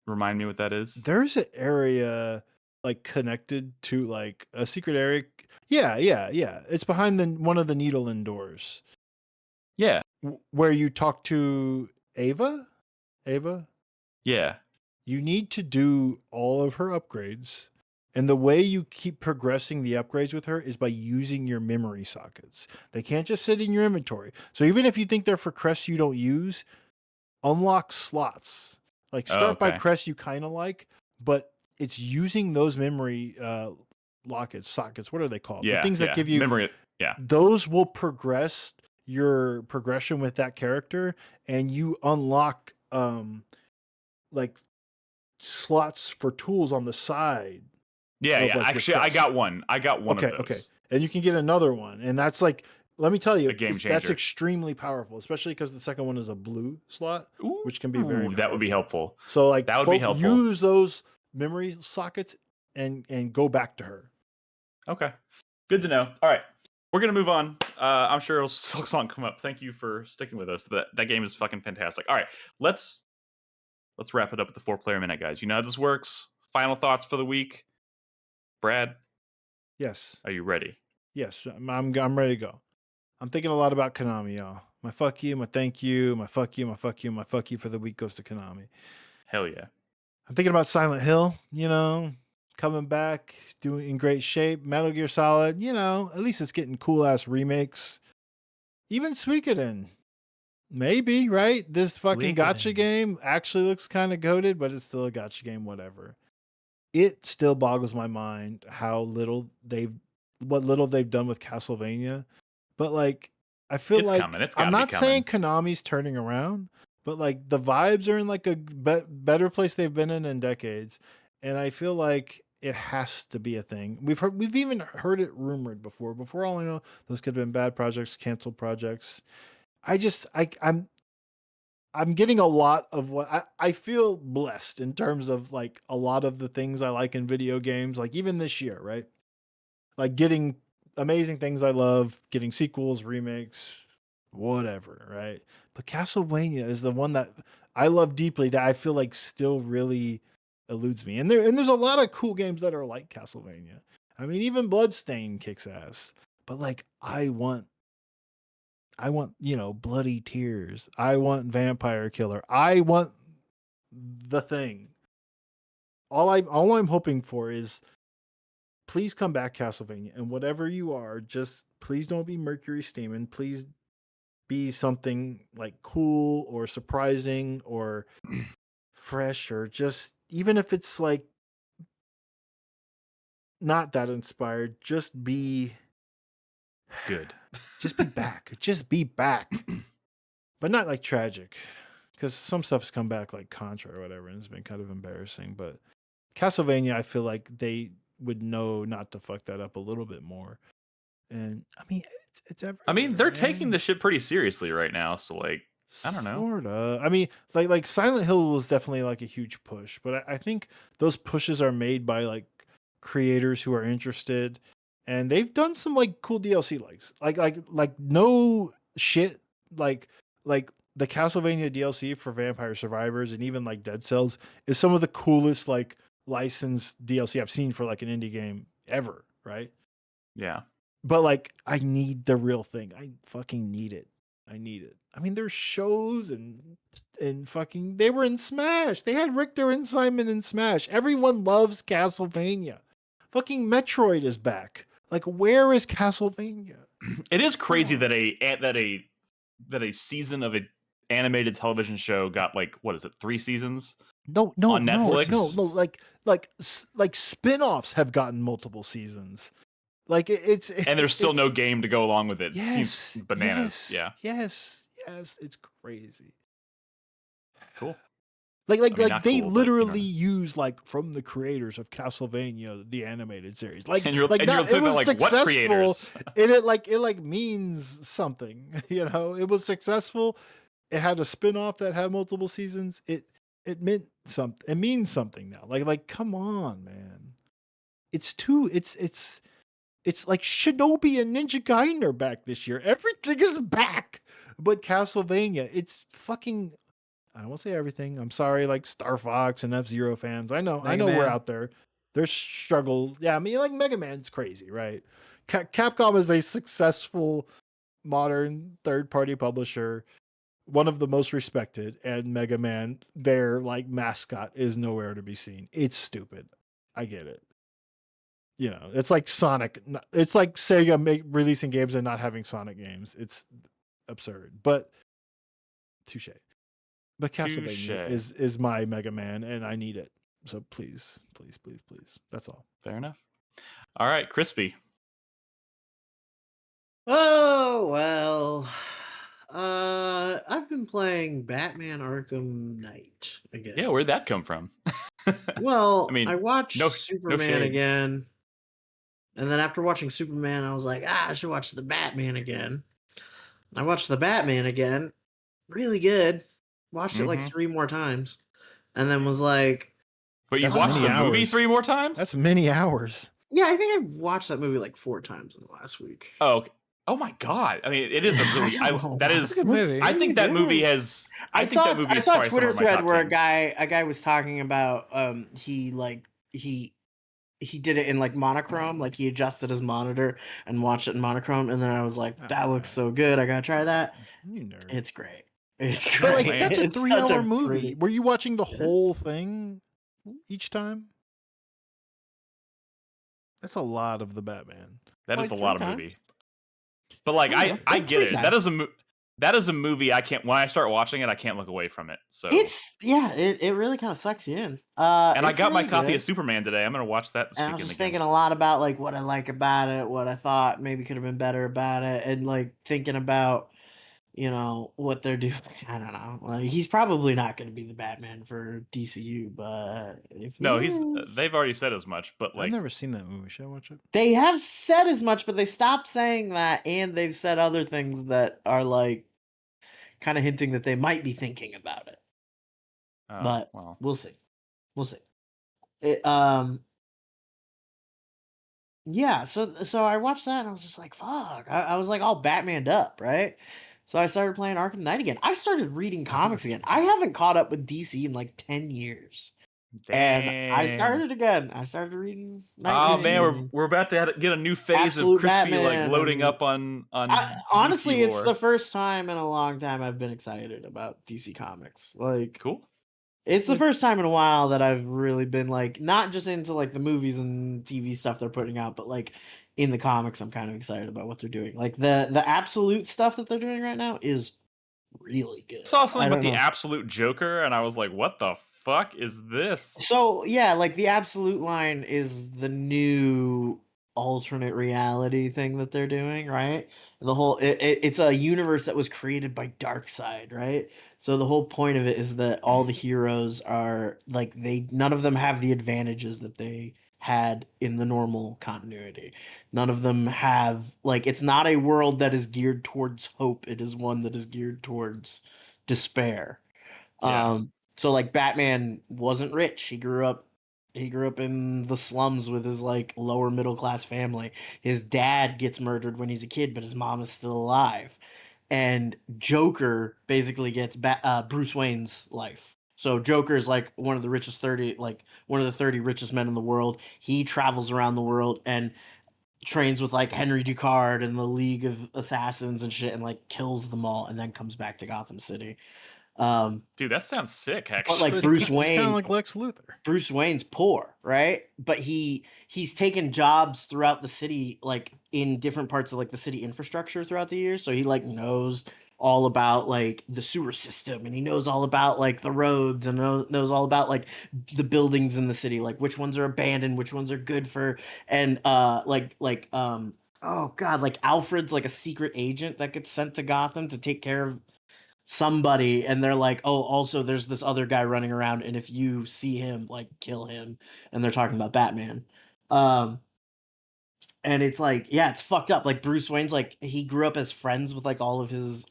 Remind me what that is. There's an area like connected to like a secret area. Yeah. It's behind one of the Needle doors Yeah. where you talk to Ava. Yeah. You need to do all of her upgrades. And the way you keep progressing the upgrades with her is by using your memory sockets. They can't just sit in your inventory. So even if you think they're for crests you don't use, unlock slots. Like start by okay. crest you kind of like, but it's using those memory sockets. What are they called? Yeah. The things that give you memory. Yeah. those will progress your progression with that character, and you unlock like slots for tools on the side. Yeah. of, Yeah. like, your Actually, I crest. got one. I got one of those. Okay. And you can get another one. And that's like, let me tell you, A game that's changer. extremely powerful, especially because the second one is a blue slot, Ooh, which can be very that would be powerful. helpful. So like That would be helpful. use those memory sockets and go back to her. Okay. Good to know. All right. We're going to move on. I'm sure it'll Silksong come up. Thank you for sticking with us. That game is fucking fantastic. All right. Let's wrap it up at the 4-player minute, guys. You know how this works. Final thoughts for the week. Brad, Yes. are you ready? Yes. I'm ready to go. I'm thinking a lot about Konami, y'all. My fuck you, my thank you, my fuck you, my fuck you, my fuck you for the week goes to Konami. Hell yeah. I'm thinking about Silent Hill, coming back, doing in great shape. Metal Gear Solid, at least it's getting cool ass remakes. Even Suikoden, maybe, right? This fucking gacha Suikoden. game actually looks kind of goated, but it's still a gacha game, whatever. It still boggles my mind what little they've done with Castlevania. But like, I feel It's like coming. It's I'm gotta be not saying Konami's turning around, but like the vibes are in like a better place they've been in decades, and I feel like it has to be a thing. We've even heard it rumored before. Before all I know, those could have been bad projects, canceled projects. I'm I'm getting a lot of what I feel blessed in terms of like a lot of the things I like in video games, like even this year, right? Like getting amazing things I love, getting sequels, remakes, whatever, right? But Castlevania is the one that I love deeply that I feel like still really eludes me. And there's a lot of cool games that are like Castlevania. I mean, even Bloodstained kicks ass. But like I want, bloody tears. I want Vampire Killer. I want the thing. All I'm hoping for is please come back, Castlevania, and whatever you are, just please don't be Mercury Steaming. Please be something like cool or surprising or fresh, or just even if it's like not that inspired, just be Good. just be back. Just be back. But not like tragic. Because some stuff's come back like Contra or whatever, and it's been kind of embarrassing. But Castlevania, I feel like they would know not to fuck that up a little bit more. And I mean, it's everywhere. I mean, they're taking man. this shit pretty seriously right now. So like, I don't know. Sorta. I mean, like Silent Hill was definitely like a huge push, but I think those pushes are made by like creators who are interested, and they've done some like cool DLC like no shit like the Castlevania DLC for Vampire Survivors and even like Dead Cells is some of the coolest like licensed DLC I've seen for like an indie game ever, right? Yeah. But like I need the real thing. I fucking need it. I need it. I mean, there's shows and fucking they were in Smash. They had Richter and Simon in Smash. Everyone loves Castlevania. Fucking Metroid is back. Like, where is Castlevania? It is crazy that a season of an animated television show got like, what is it, 3 seasons? No, on Netflix? no. Like spin-offs have gotten multiple seasons. Like And there's still no it's- game to go along with it. Yes, Seems bananas. Yes. It's crazy. Cool. Like I mean, not they cool, but, literally use like from the creators of Castlevania the animated series. Like And you're like and you're not, it sitting there was like, what successful. creators? And it means something. It was successful. It had a spin-off that had multiple seasons. It meant something. It means something now. Like come on, man. It's like Shinobi and Ninja Gaiden are back this year. Everything is back. But Castlevania, it's fucking I don't want to say everything. I'm sorry, like Star Fox and F-Zero fans. I know Mega we're Man. out there. There's struggle. Yeah, I mean, like Mega Man's crazy, right? Capcom is a successful modern third-party publisher, one of the most respected, and Mega Man, their like mascot, is nowhere to be seen. It's stupid. I get it. It's like Sonic. It's like Sega releasing games and not having Sonic games. It's absurd. But touche. But Castlevania Touche. is my Mega Man, and I need it. So please. That's all. Fair enough. All right, Crispy. Oh well. I've been playing Batman Arkham Knight again. Yeah, where'd that come from? Well, I mean, I watched no Superman shade. again. And then after watching Superman, I was like, I should watch the Batman again. I watched the Batman again. Really good. Watched it like 3 more times. And then was like, But you've That's watched many the movie hours. 3 more times? That's many hours. yeah, I think I've watched that movie like 4 times in the last week. Oh, okay. Oh my god! I mean, it is a really. That is. Good movie. I think that movie has. I think that movie I is saw a probably some Twitter of my thread top where 10. a guy was talking about he did it in like monochrome, like he adjusted his monitor and watched it in monochrome, and then I was like, that looks so good, I gotta try that. You nerd. It's great. It's great. But like man. that's a It's such 3-hour movie. pretty- Were you watching the whole thing each time? That's a lot of the Batman. That Like is a 3 lot of times. movie. But like, I don't know, I like get 3 it. times. That is a movie. I can't. When I start watching it, I can't look away from it. So. It really kind of sucks you in. And I It's got my really copy good. of Superman today. I'm gonna watch that this And I was weekend just again. thinking a lot about like what I like about it, what I thought maybe could have been better about it, and like thinking about what they're doing. I don't know. Like he's probably not going to be the Batman for DCU, but if he No, is, they've already said as much. But I've like, never seen that movie. Should I watch it? they have said as much, but they stopped saying that, and they've said other things that are like kind of hinting that they might be thinking about it. But Well, we'll see. We'll see. It, yeah, so I watched that and I was just like, fuck. I was like all Batmaned up, right? So I started playing Arkham Knight again. I started reading comics again. I haven't caught up with DC in like 10 years. And I dang. started again. I started reading Oh Nightwing man, and we're about to get a new phase of Absolute Crispy like Batman loading and up on DC honestly, it's lore. the first time in a long time I've been excited about DC Comics. Like, Cool. it's the Like- first time in a while that I've really been like not just into like the movies and TV stuff they're putting out, but like in the comics, I'm kind of excited about what they're doing. Like the Absolute stuff that they're doing right now is really good. Saw I something don't about the know. Absolute Joker, and I was like, "What the fuck is this?" So yeah, like the Absolute line is the new alternate reality thing that they're doing, right? The whole it's a universe that was created by Darkseid, right? So the whole point of it is that all the heroes are like none of them have the advantages that they had in the normal continuity. None of them have like it's not a world that is geared towards hope. It is one that is geared towards despair. Yeah. So like Batman wasn't rich. He grew up in the slums with his like lower middle class family. His dad gets murdered when he's a kid, but his mom is still alive. And Joker basically gets Bruce Wayne's life. So Joker is like one of the richest 30 like one of the 30 richest men in the world. He travels around the world and trains with like Henry Ducard and the League of Assassins and shit and like kills them all and then comes back to Gotham City. Um, Dude, that sounds sick, but actually. like It's Bruce kind of Wayne, like Lex Luthor. Bruce Wayne's poor, right? But he's taken jobs throughout the city, like in different parts of like the city infrastructure throughout the years. So he like knows all about like the sewer system, and he knows all about like the roads, and knows all about like the buildings in the city, like which ones are abandoned, which ones are good for, and oh god, like Alfred's like a secret agent that gets sent to Gotham to take care of somebody, and they're like, oh, also there's this other guy running around, and if you see him, like kill him. And they're talking about Batman. um and it's like, yeah, it's fucked up. Like Bruce Wayne's like he grew up as friends with like all of his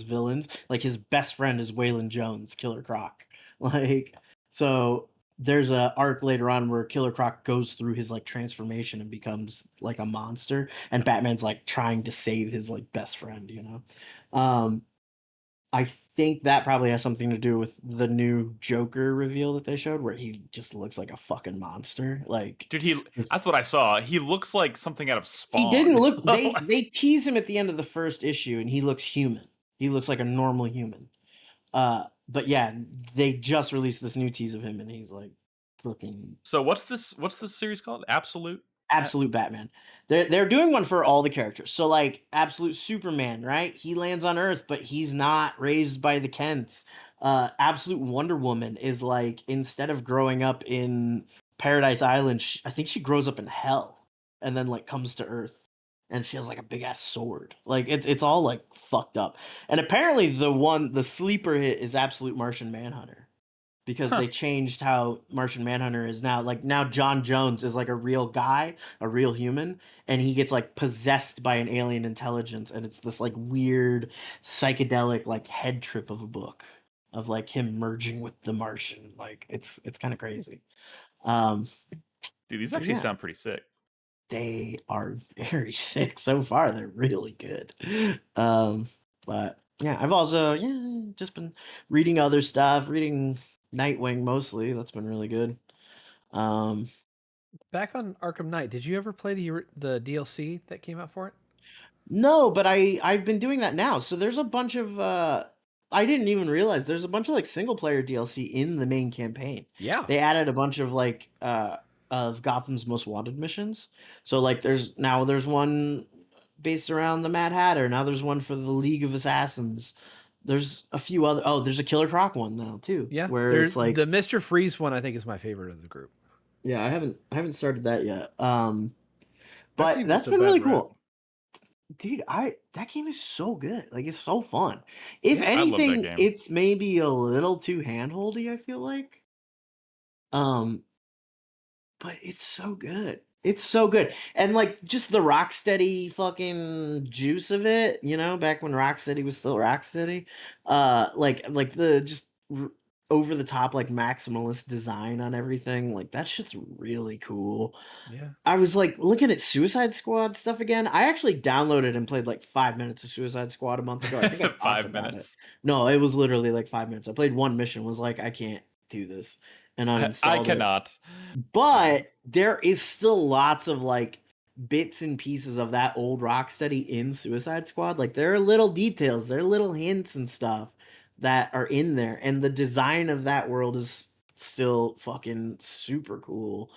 villains. Like his best friend is Waylon Jones, Killer Croc. Like, so there's a arc later on where Killer Croc goes through his like transformation and becomes like a monster, and Batman's like trying to save his like best friend, you know. I think that probably has something to do with the new Joker reveal that they showed, where he just looks like a fucking monster. Like, Dude, this- that's what I saw. He looks like something out of Spawn. he didn't look. They tease him at the end of the first issue, and he looks human. He looks like a normal human. But yeah, they just released this new tease of him, and he's like looking So what's this series called? Absolute? Absolute Batman. They're doing one for all the characters. So like Absolute Superman, right? He lands on Earth, but he's not raised by the Kents. Absolute Wonder Woman is like, instead of growing up in Paradise Island, I think she grows up in hell and then like comes to Earth. And she has like a big ass sword. Like it's all like fucked up. And apparently the sleeper hit is Absolute Martian Manhunter, because Huh. they changed how Martian Manhunter is now. Like now John Jones is like a real guy, a real human, and he gets like possessed by an alien intelligence, and it's this like weird psychedelic like head trip of a book of like him merging with the Martian. Like it's kind of crazy. Um Dude, these but actually yeah, sound pretty sick. they are very sick so far. They're really good. But yeah, I've also just been reading other stuff, reading Nightwing mostly. That's been really good. Um, Back on Arkham Knight, did you ever play the DLC that came out for it? no, but I've been doing that now. So there's a bunch of I didn't even realize there's a bunch of like single player DLC in the main campaign. Yeah. They added a bunch of like of Gotham's Most Wanted missions. So like there's one based around the Mad Hatter. Now there's one for the League of Assassins. There's a few other. Oh, there's a Killer Croc one now too. Yeah. Where it's like, the Mr. Freeze one I think is my favorite of the group. yeah, I haven't started that yet. I But think that's it's a been bad really rap. cool. Dude, that game is so good. Like it's so fun. If Yeah, I love that anything, game. it's maybe a little too handholdy, I feel like. Um, but it's so good. It's so good. And like just the Rocksteady fucking juice of it, you know, back when Rocksteady was still Rocksteady. Like the just over the top like maximalist design on everything. Like that shit's really cool. Yeah. I was like looking at Suicide Squad stuff again. I actually downloaded and played like 5 minutes of Suicide Squad a month ago. I think I talked 5 about minutes. it. No, it was literally like 5 minutes. I played one mission, was like, I can't do this. And uninstalled I it. cannot. But there is still lots of like bits and pieces of that old Rocksteady in Suicide Squad. Like there are little details, there are little hints and stuff that are in there. And the design of that world is still fucking super cool.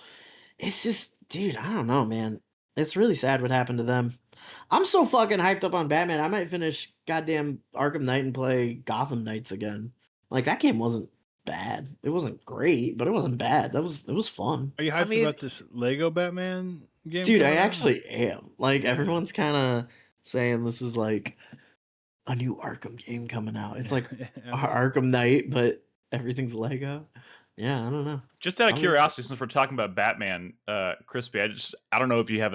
It's just, dude, I don't know, man. It's really sad what happened to them. I'm so fucking hyped up on Batman. I might finish goddamn Arkham Knight and play Gotham Knights again. Like that game wasn't bad. It wasn't great, but it wasn't bad. It was fun. Are you hyped about this Lego Batman game? Dude, I coming out? actually am. Like everyone's kind of saying this is like a new Arkham game coming out. It's like Arkham Knight, but everything's Lego. Yeah, I don't know. Just out of curiosity, since we're talking about Batman, Crispy, I don't know if you have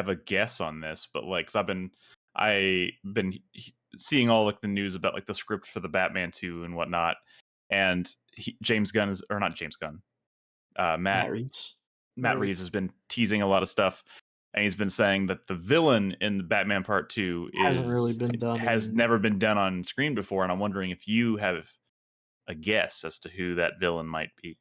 a guess on this, but like, cause I've been seeing all like the news about like the script for the Batman 2 and whatnot, and Matt Reeves has been teasing a lot of stuff, and he's been saying that the villain in the Batman Part 2 hasn't really been done. Has never been done on screen before, and I'm wondering if you have a guess as to who that villain might be.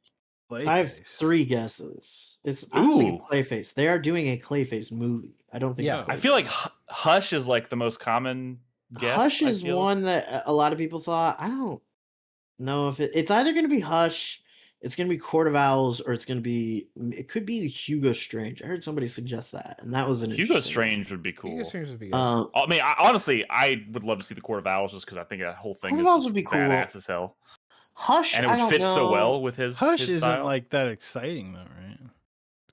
Clayface. I have 3 guesses. I don't think it's Clayface. They are doing a Clayface movie. I don't think. Yeah, I feel like Hush is like the most common guess. Hush is one that a lot of people thought. I don't know if it's either going to be Hush, it's going to be Court of Owls, or it could be Hugo Strange. I heard somebody suggest that, and that was an Hugo Strange would be cool. Hugo Strange would be good. I mean, honestly, I would love to see the Court of Owls just because I think that whole thing would be cool. Badass as hell. Hush, and it would fit so well with his. Hush his isn't style. like that exciting though, right?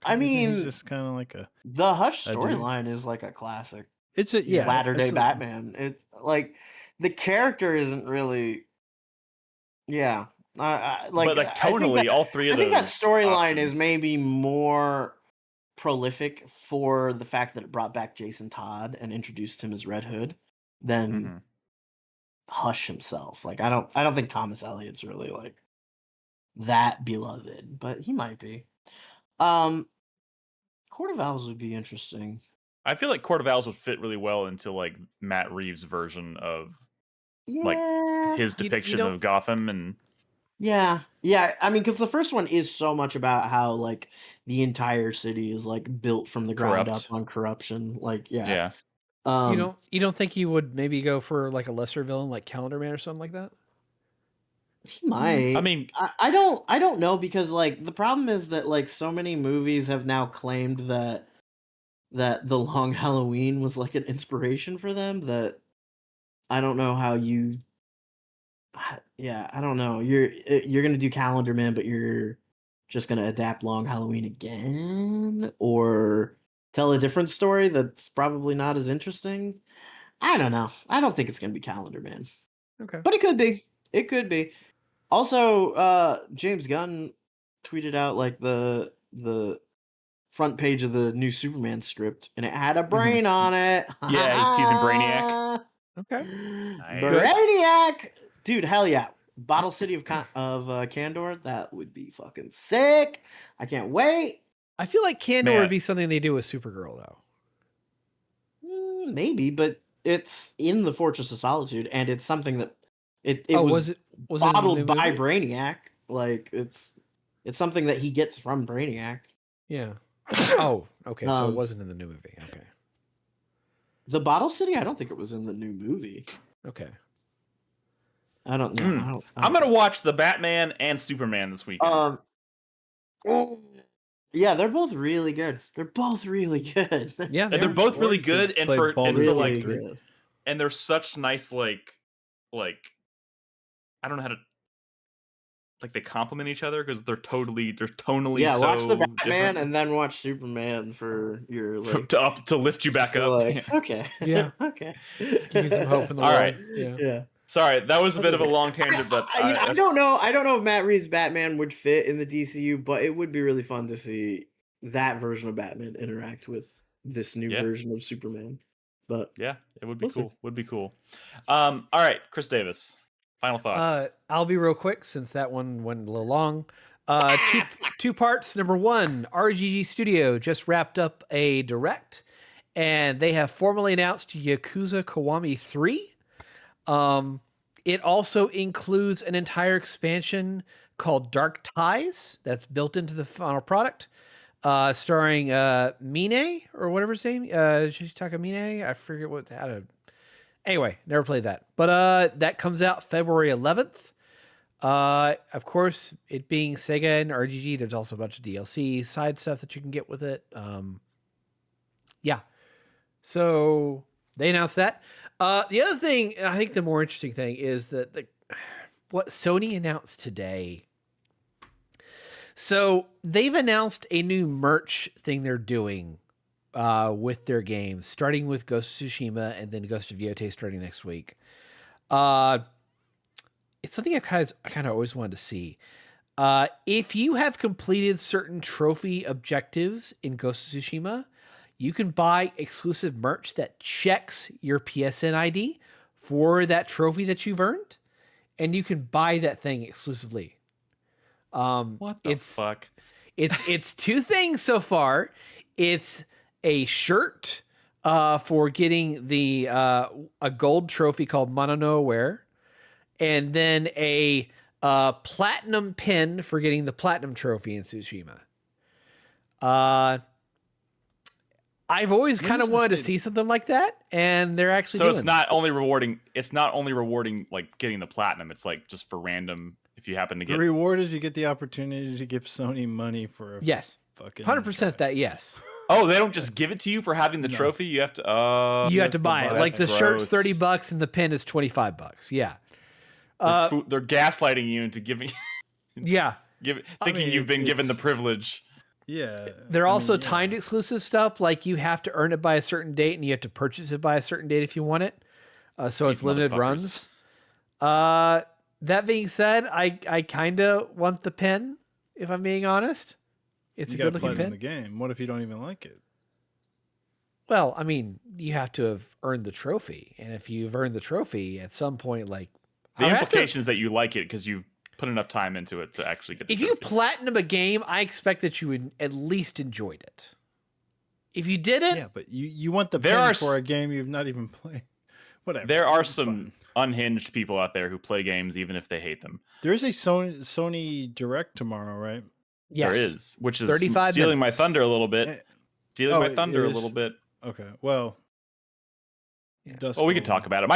I mean, he's just kind of like the Hush storyline is like a classic. It's a latter day Batman. It's like the character isn't really. Yeah, but like tonally, all 3 of those. I think that storyline is maybe more prolific for the fact that it brought back Jason Todd and introduced him as Red Hood than Hush himself. Like I don't think Thomas Elliott's really like that beloved, but he might be. Court of Owls would be interesting. I feel like Court of Owls would fit really well into like Matt Reeves' version of like his depiction of Gotham and yeah. I mean, because the first one is so much about how like the entire city is like built from the ground up on corruption. Like yeah. You don't think he would maybe go for like a lesser villain like Calendar Man or something like that? He might. I mean, I don't know, because like the problem is that like so many movies have now claimed that The Long Halloween was like an inspiration for them, that I don't know how you. Yeah, I don't know. You're gonna do Calendar Man, but you're just gonna adapt Long Halloween again, or tell a different story that's probably not as interesting. I don't know. I don't think it's gonna be Calendar Man. Okay, but it could be. It could be. Also, James Gunn tweeted out like the front page of the new Superman script, and it had a brain on it. Yeah, he's teasing Brainiac. Okay, nice. Brainiac, dude, hell yeah! Bottle City of Kandor, that would be fucking sick. I can't wait. I feel like Kandor would be something they do with Supergirl though. Maybe, but it's in the Fortress of Solitude, and it's something that it was bottled by Brainiac. Like it's something that he gets from Brainiac. Yeah. Oh, okay. So it wasn't in the new movie. Okay. The Bottle City, I don't think it was in the new movie. Okay. I don't know. I'm gonna watch the Batman and Superman this weekend. Yeah, they're both really good. They're both really good. Yeah, they're both really good, and for like, good. And they're such nice like I don't know how to like they complement each other because they're tonally so watch the Batman different. and then watch Superman for your like to lift you back up. Like, okay, yeah, okay, give you some hope in the world. All right, yeah. Sorry, that was a bit of a long tangent, but I don't know. I don't know if Matt Reeves' Batman would fit in the DCU, but it would be really fun to see that version of Batman interact with this new Yeah. version of Superman. But Yeah, it would be We'll see. cool. Would be cool. All right, Chris Davis. Final thoughts. I'll be real quick since that one went a little long. Two parts. Number one, RGG Studio just wrapped up a direct, and they have formally announced Yakuza Kiwami 3. It also includes an entire expansion called Dark Ties that's built into the final product, starring Mine or whatever his name. Shitaka Mine. I forget how to. Anyway, never played that, but that comes out February 11th. Of course, it being Sega and RGG, there's also a bunch of DLC side stuff that you can get with it. Yeah. So they announced that. The other thing, and I think the more interesting thing, is that what Sony announced today. So they've announced a new merch thing they're doing with their games, starting with Ghost of Tsushima and then Ghost of Yotei starting next week. It's something I kind of always wanted to see. If you have completed certain trophy objectives in Ghost of Tsushima, you can buy exclusive merch that checks your PSN ID for that trophy that you've earned, and you can buy that thing exclusively. What the fuck? It's two things so far. It's a shirt for getting the a gold trophy called Mono no Aware, and then a platinum pin for getting the platinum trophy in Tsushima. I've always kind of wanted to see something like that, and they're actually doing it's not only rewarding. It's not only rewarding like getting the platinum. It's like just for random. If you happen to get the reward is you get the opportunity to give Sony money for a yes, fucking 100% that yes. Oh, they don't just give it to you for having the trophy. You have to. You have to buy it. Like the shirt's gross. $30 and the pin is $25. Yeah. They're gaslighting you into giving. Yeah. Thinking you've been given the privilege. Yeah. They're also timed exclusive stuff. Like you have to earn it by a certain date and you have to purchase it by a certain date if you want it. So it's limited runs. That being said, I kind of want the pin, if I'm being honest. It's a good looking pin. In the game. What if you don't even like it? Well, I mean, you have to have earned the trophy. And if you've earned the trophy at some point, like the implication is that you like it because you've put enough time into it to actually get the If you platinum a game, I expect that you at least enjoyed it. If you didn't... Yeah, but you want the pin for a game you've not even played. Whatever. There are some unhinged people out there who play games even if they hate them. There's a Sony Direct tomorrow, right? Yes. There is, which is 35 stealing minutes. my thunder a little bit. Stealing my thunder a little bit. Okay, well... Well, we can talk about it.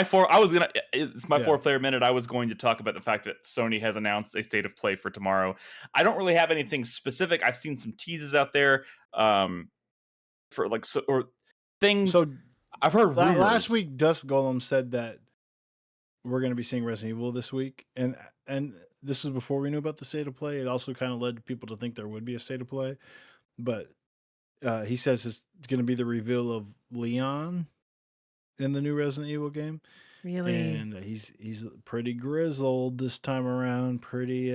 It's my 4-player minute. I was going to talk about the fact that Sony has announced a state of play for tomorrow. I don't really have anything specific. I've seen some teases out there for like or things. So I've heard rumors. Last week, Dust Golem said that we're going to be seeing Resident Evil this week, and this was before we knew about the state of play. It also kind of led people to think there would be a state of play, but he says it's going to be the reveal of Leon in the new Resident Evil game. Really? And he's pretty grizzled this time around. Pretty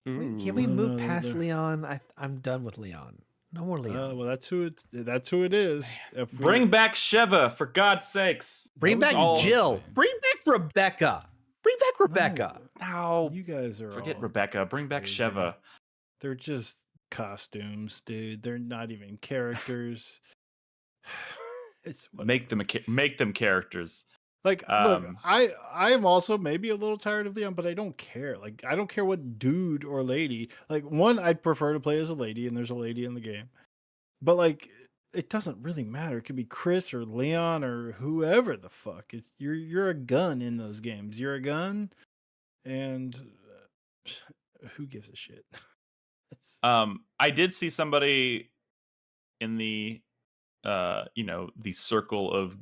Can we move past Leon? I'm done with Leon. No more Leon. Well, that's who it is. Bring back Sheva, for God's sakes. Bring back Jill. Bring back Rebecca. Bring back Rebecca. No, you guys are forget all Rebecca. Bring back crazy. Sheva. They're just costumes, dude. They're not even characters. Make them characters. Like, look, I am also maybe a little tired of Leon, but I don't care. Like, I don't care what dude or lady. Like, one, I'd prefer to play as a lady, and there's a lady in the game. But like, it doesn't really matter. It could be Chris or Leon or whoever the fuck. You're a gun in those games. You're a gun, and who gives a shit? I did see somebody in the the circle of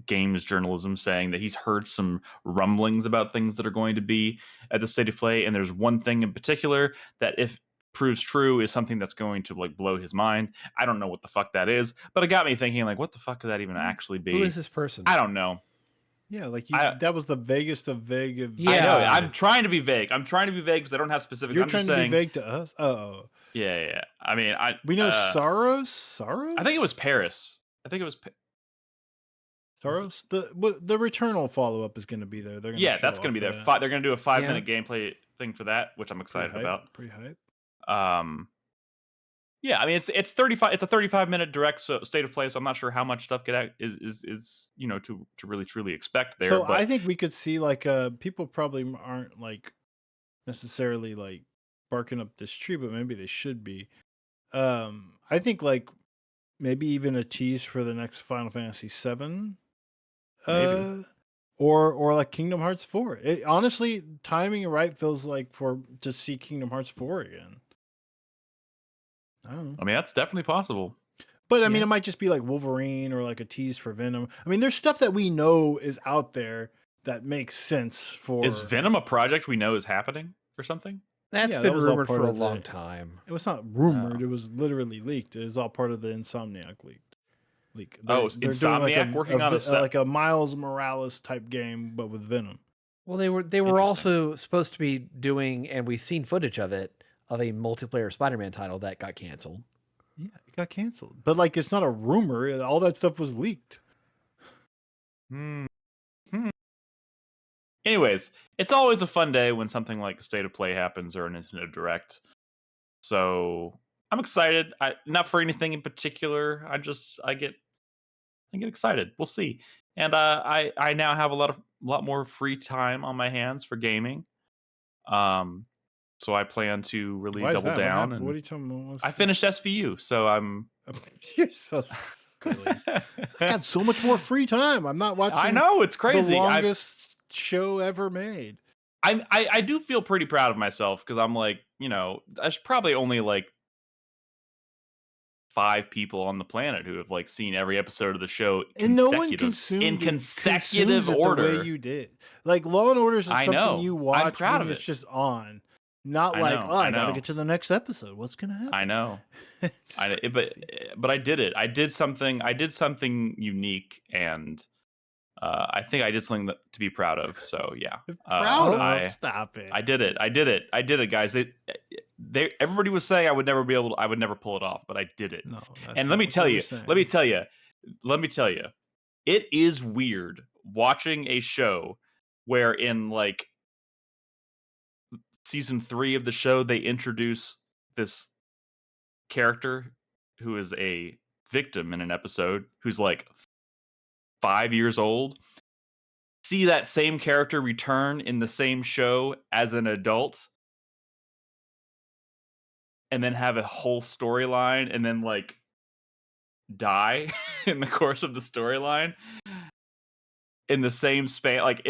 games journalism saying that he's heard some rumblings about things that are going to be at the state of play, and there's one thing in particular that, if proves true, is something that's going to like blow his mind. I don't know what the fuck that is, but it got me thinking, like, what the fuck could that even actually be? Who is this person? I don't know. Yeah, like that was the vaguest of vague. I know. I'm trying to be vague. I'm trying to be vague because I don't have specifics. You're I'm trying just to saying, be vague to us. Oh, Yeah. I mean, We know Soros. I think it was Paris. I think it was. Soros. The Returnal follow up is going to be there. They're going to That's going to be there. They're going to do a 5-minute gameplay thing for that, which I'm excited about. Pretty hype. Yeah, I mean it's 35. It's a 35-minute direct state of play, so I'm not sure how much stuff is to really truly expect there. So but I think we could see like people probably aren't like necessarily like barking up this tree, but maybe they should be. I think like maybe even a tease for the next Final Fantasy VII. Maybe. Or like Kingdom Hearts 4. It, honestly, timing right feels like to see Kingdom Hearts 4 again. I don't know. I mean, that's definitely possible. But I mean, it might just be like Wolverine or like a tease for Venom. I mean, there's stuff that we know is out there that makes sense for. Is Venom a project we know is happening or something? That's been rumored for a long time. It was not rumored. It was literally leaked. It was all part of the Insomniac leak. They're Insomniac working on like a Miles Morales type game, but with Venom. Well, they were also supposed to be doing, and we've seen footage of it, of a multiplayer Spider-Man title that got canceled. Yeah, it got canceled. But like, it's not a rumor. All that stuff was leaked. Anyways, it's always a fun day when something like a State of Play happens or a Nintendo Direct. So I'm excited. Not for anything in particular. I get excited. We'll see. And I now have a lot more free time on my hands for gaming. So I plan to really double down. What are you talking about? I finished SVU, so I'm. You're so silly. I got so much more free time. I'm not watching. I know, it's crazy. The longest show ever made. I do feel pretty proud of myself because I'm like, there's probably only like 5 people on the planet who have like seen every episode of the show and no one consumed in consecutive order the way you did. Like Law and Order is something you watch. I'm proud of it. It's just on. Not I gotta get to the next episode. What's gonna happen? I know. But I did it. I did something unique, and I think I did something to be proud of. So yeah, Stop it. I did it, guys. Everybody was saying I would never pull it off, but I did it. No, and let me tell you, it is weird watching a show where in like season 3 of the show they introduce this character who is a victim in an episode who's like 5 years old. See that same character return in the same show as an adult and then have a whole storyline and then like die in the course of the storyline in the same span. Like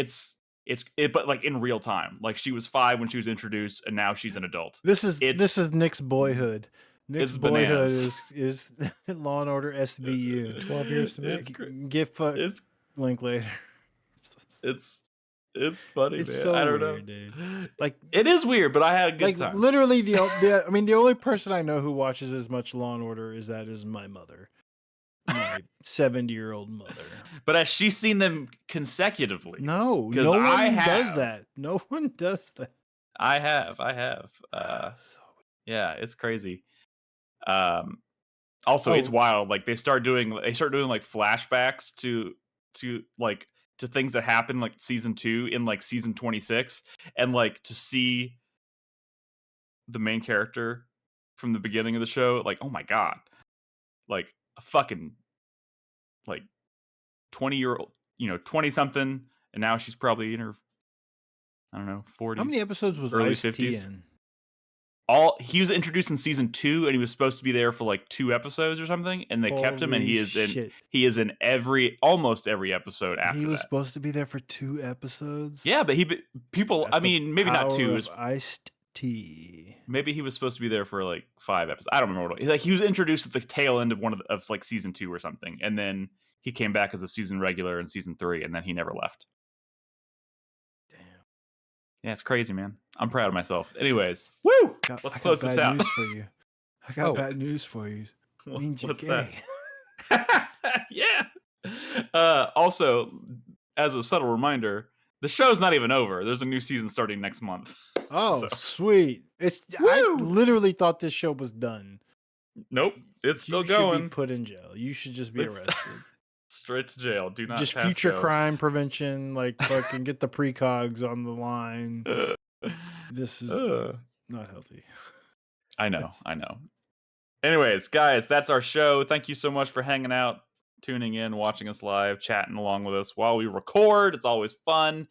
but like in real time. Like she was 5 when she was introduced and now she's an adult. This is Nick's boyhood. Nick's boyhood is Law and Order SVU. 12 years to make. Get link later. It's funny, it's man. So I don't weird, know. Dude. Like it is weird, but I had a good time. Literally the only person I know who watches as much Law and Order is my mother. My 70-year-old mother. But has she seen them consecutively? No, no one does that. No one does that. I have. Yeah, it's crazy. Also, it's wild. Like they start doing like flashbacks to things that happened like season 2 in like season 26, and like to see the main character from the beginning of the show. Like, oh my god, like a fucking like 20-year-old, 20-something, and now she's probably in her, I don't know, 40s. How many episodes was early Ice-T 50s in? He was introduced in season 2, and he was supposed to be there for like 2 episodes or something, and they kept him, and he is in almost every episode after that. He was supposed to be there for 2 episodes. Yeah, but maybe not 2. Ice-T. Maybe he was supposed to be there for like 5 episodes. I don't remember. Like he was introduced at the tail end of of like season 2 or something, and then he came back as a season regular in season 3, and then he never left. Damn. Yeah, it's crazy, man. I'm proud of myself. Anyways, woo! Let's close this out. News for you. I got bad news for you. Means you're gay. Yeah. Also, as a subtle reminder, the show's not even over. There's a new season starting next month. Oh, sweet. I Woo! literally thought this show was done. Nope, it's still You should going. be put in jail. You should just be It's- arrested. Straight to jail. Do not Just pass future go. crime prevention, like fucking get the precogs on the line. This is not healthy. I know. Anyways, guys, that's our show. Thank you so much for hanging out, tuning in, watching us live, chatting along with us while we record. It's always fun.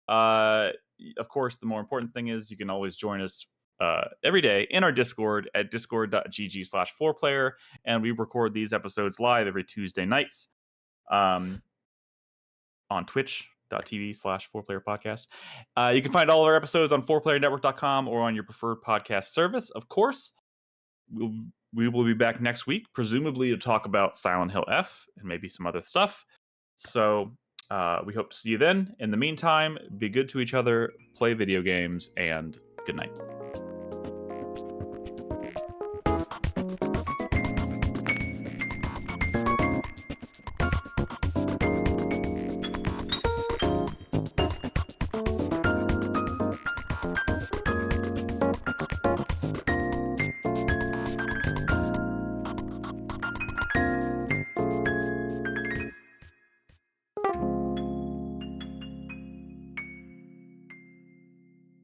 Of course, the more important thing is you can always join us every day in our Discord at discord.gg/4player, and we record these episodes live every Tuesday nights on twitch.tv/4player podcast. You can find all of our episodes on 4playernetwork.com or on your preferred podcast service. Of course, we will be back next week, presumably to talk about Silent Hill F and maybe some other stuff. So we hope to see you then. In the meantime, be good to each other, play video games, and good night.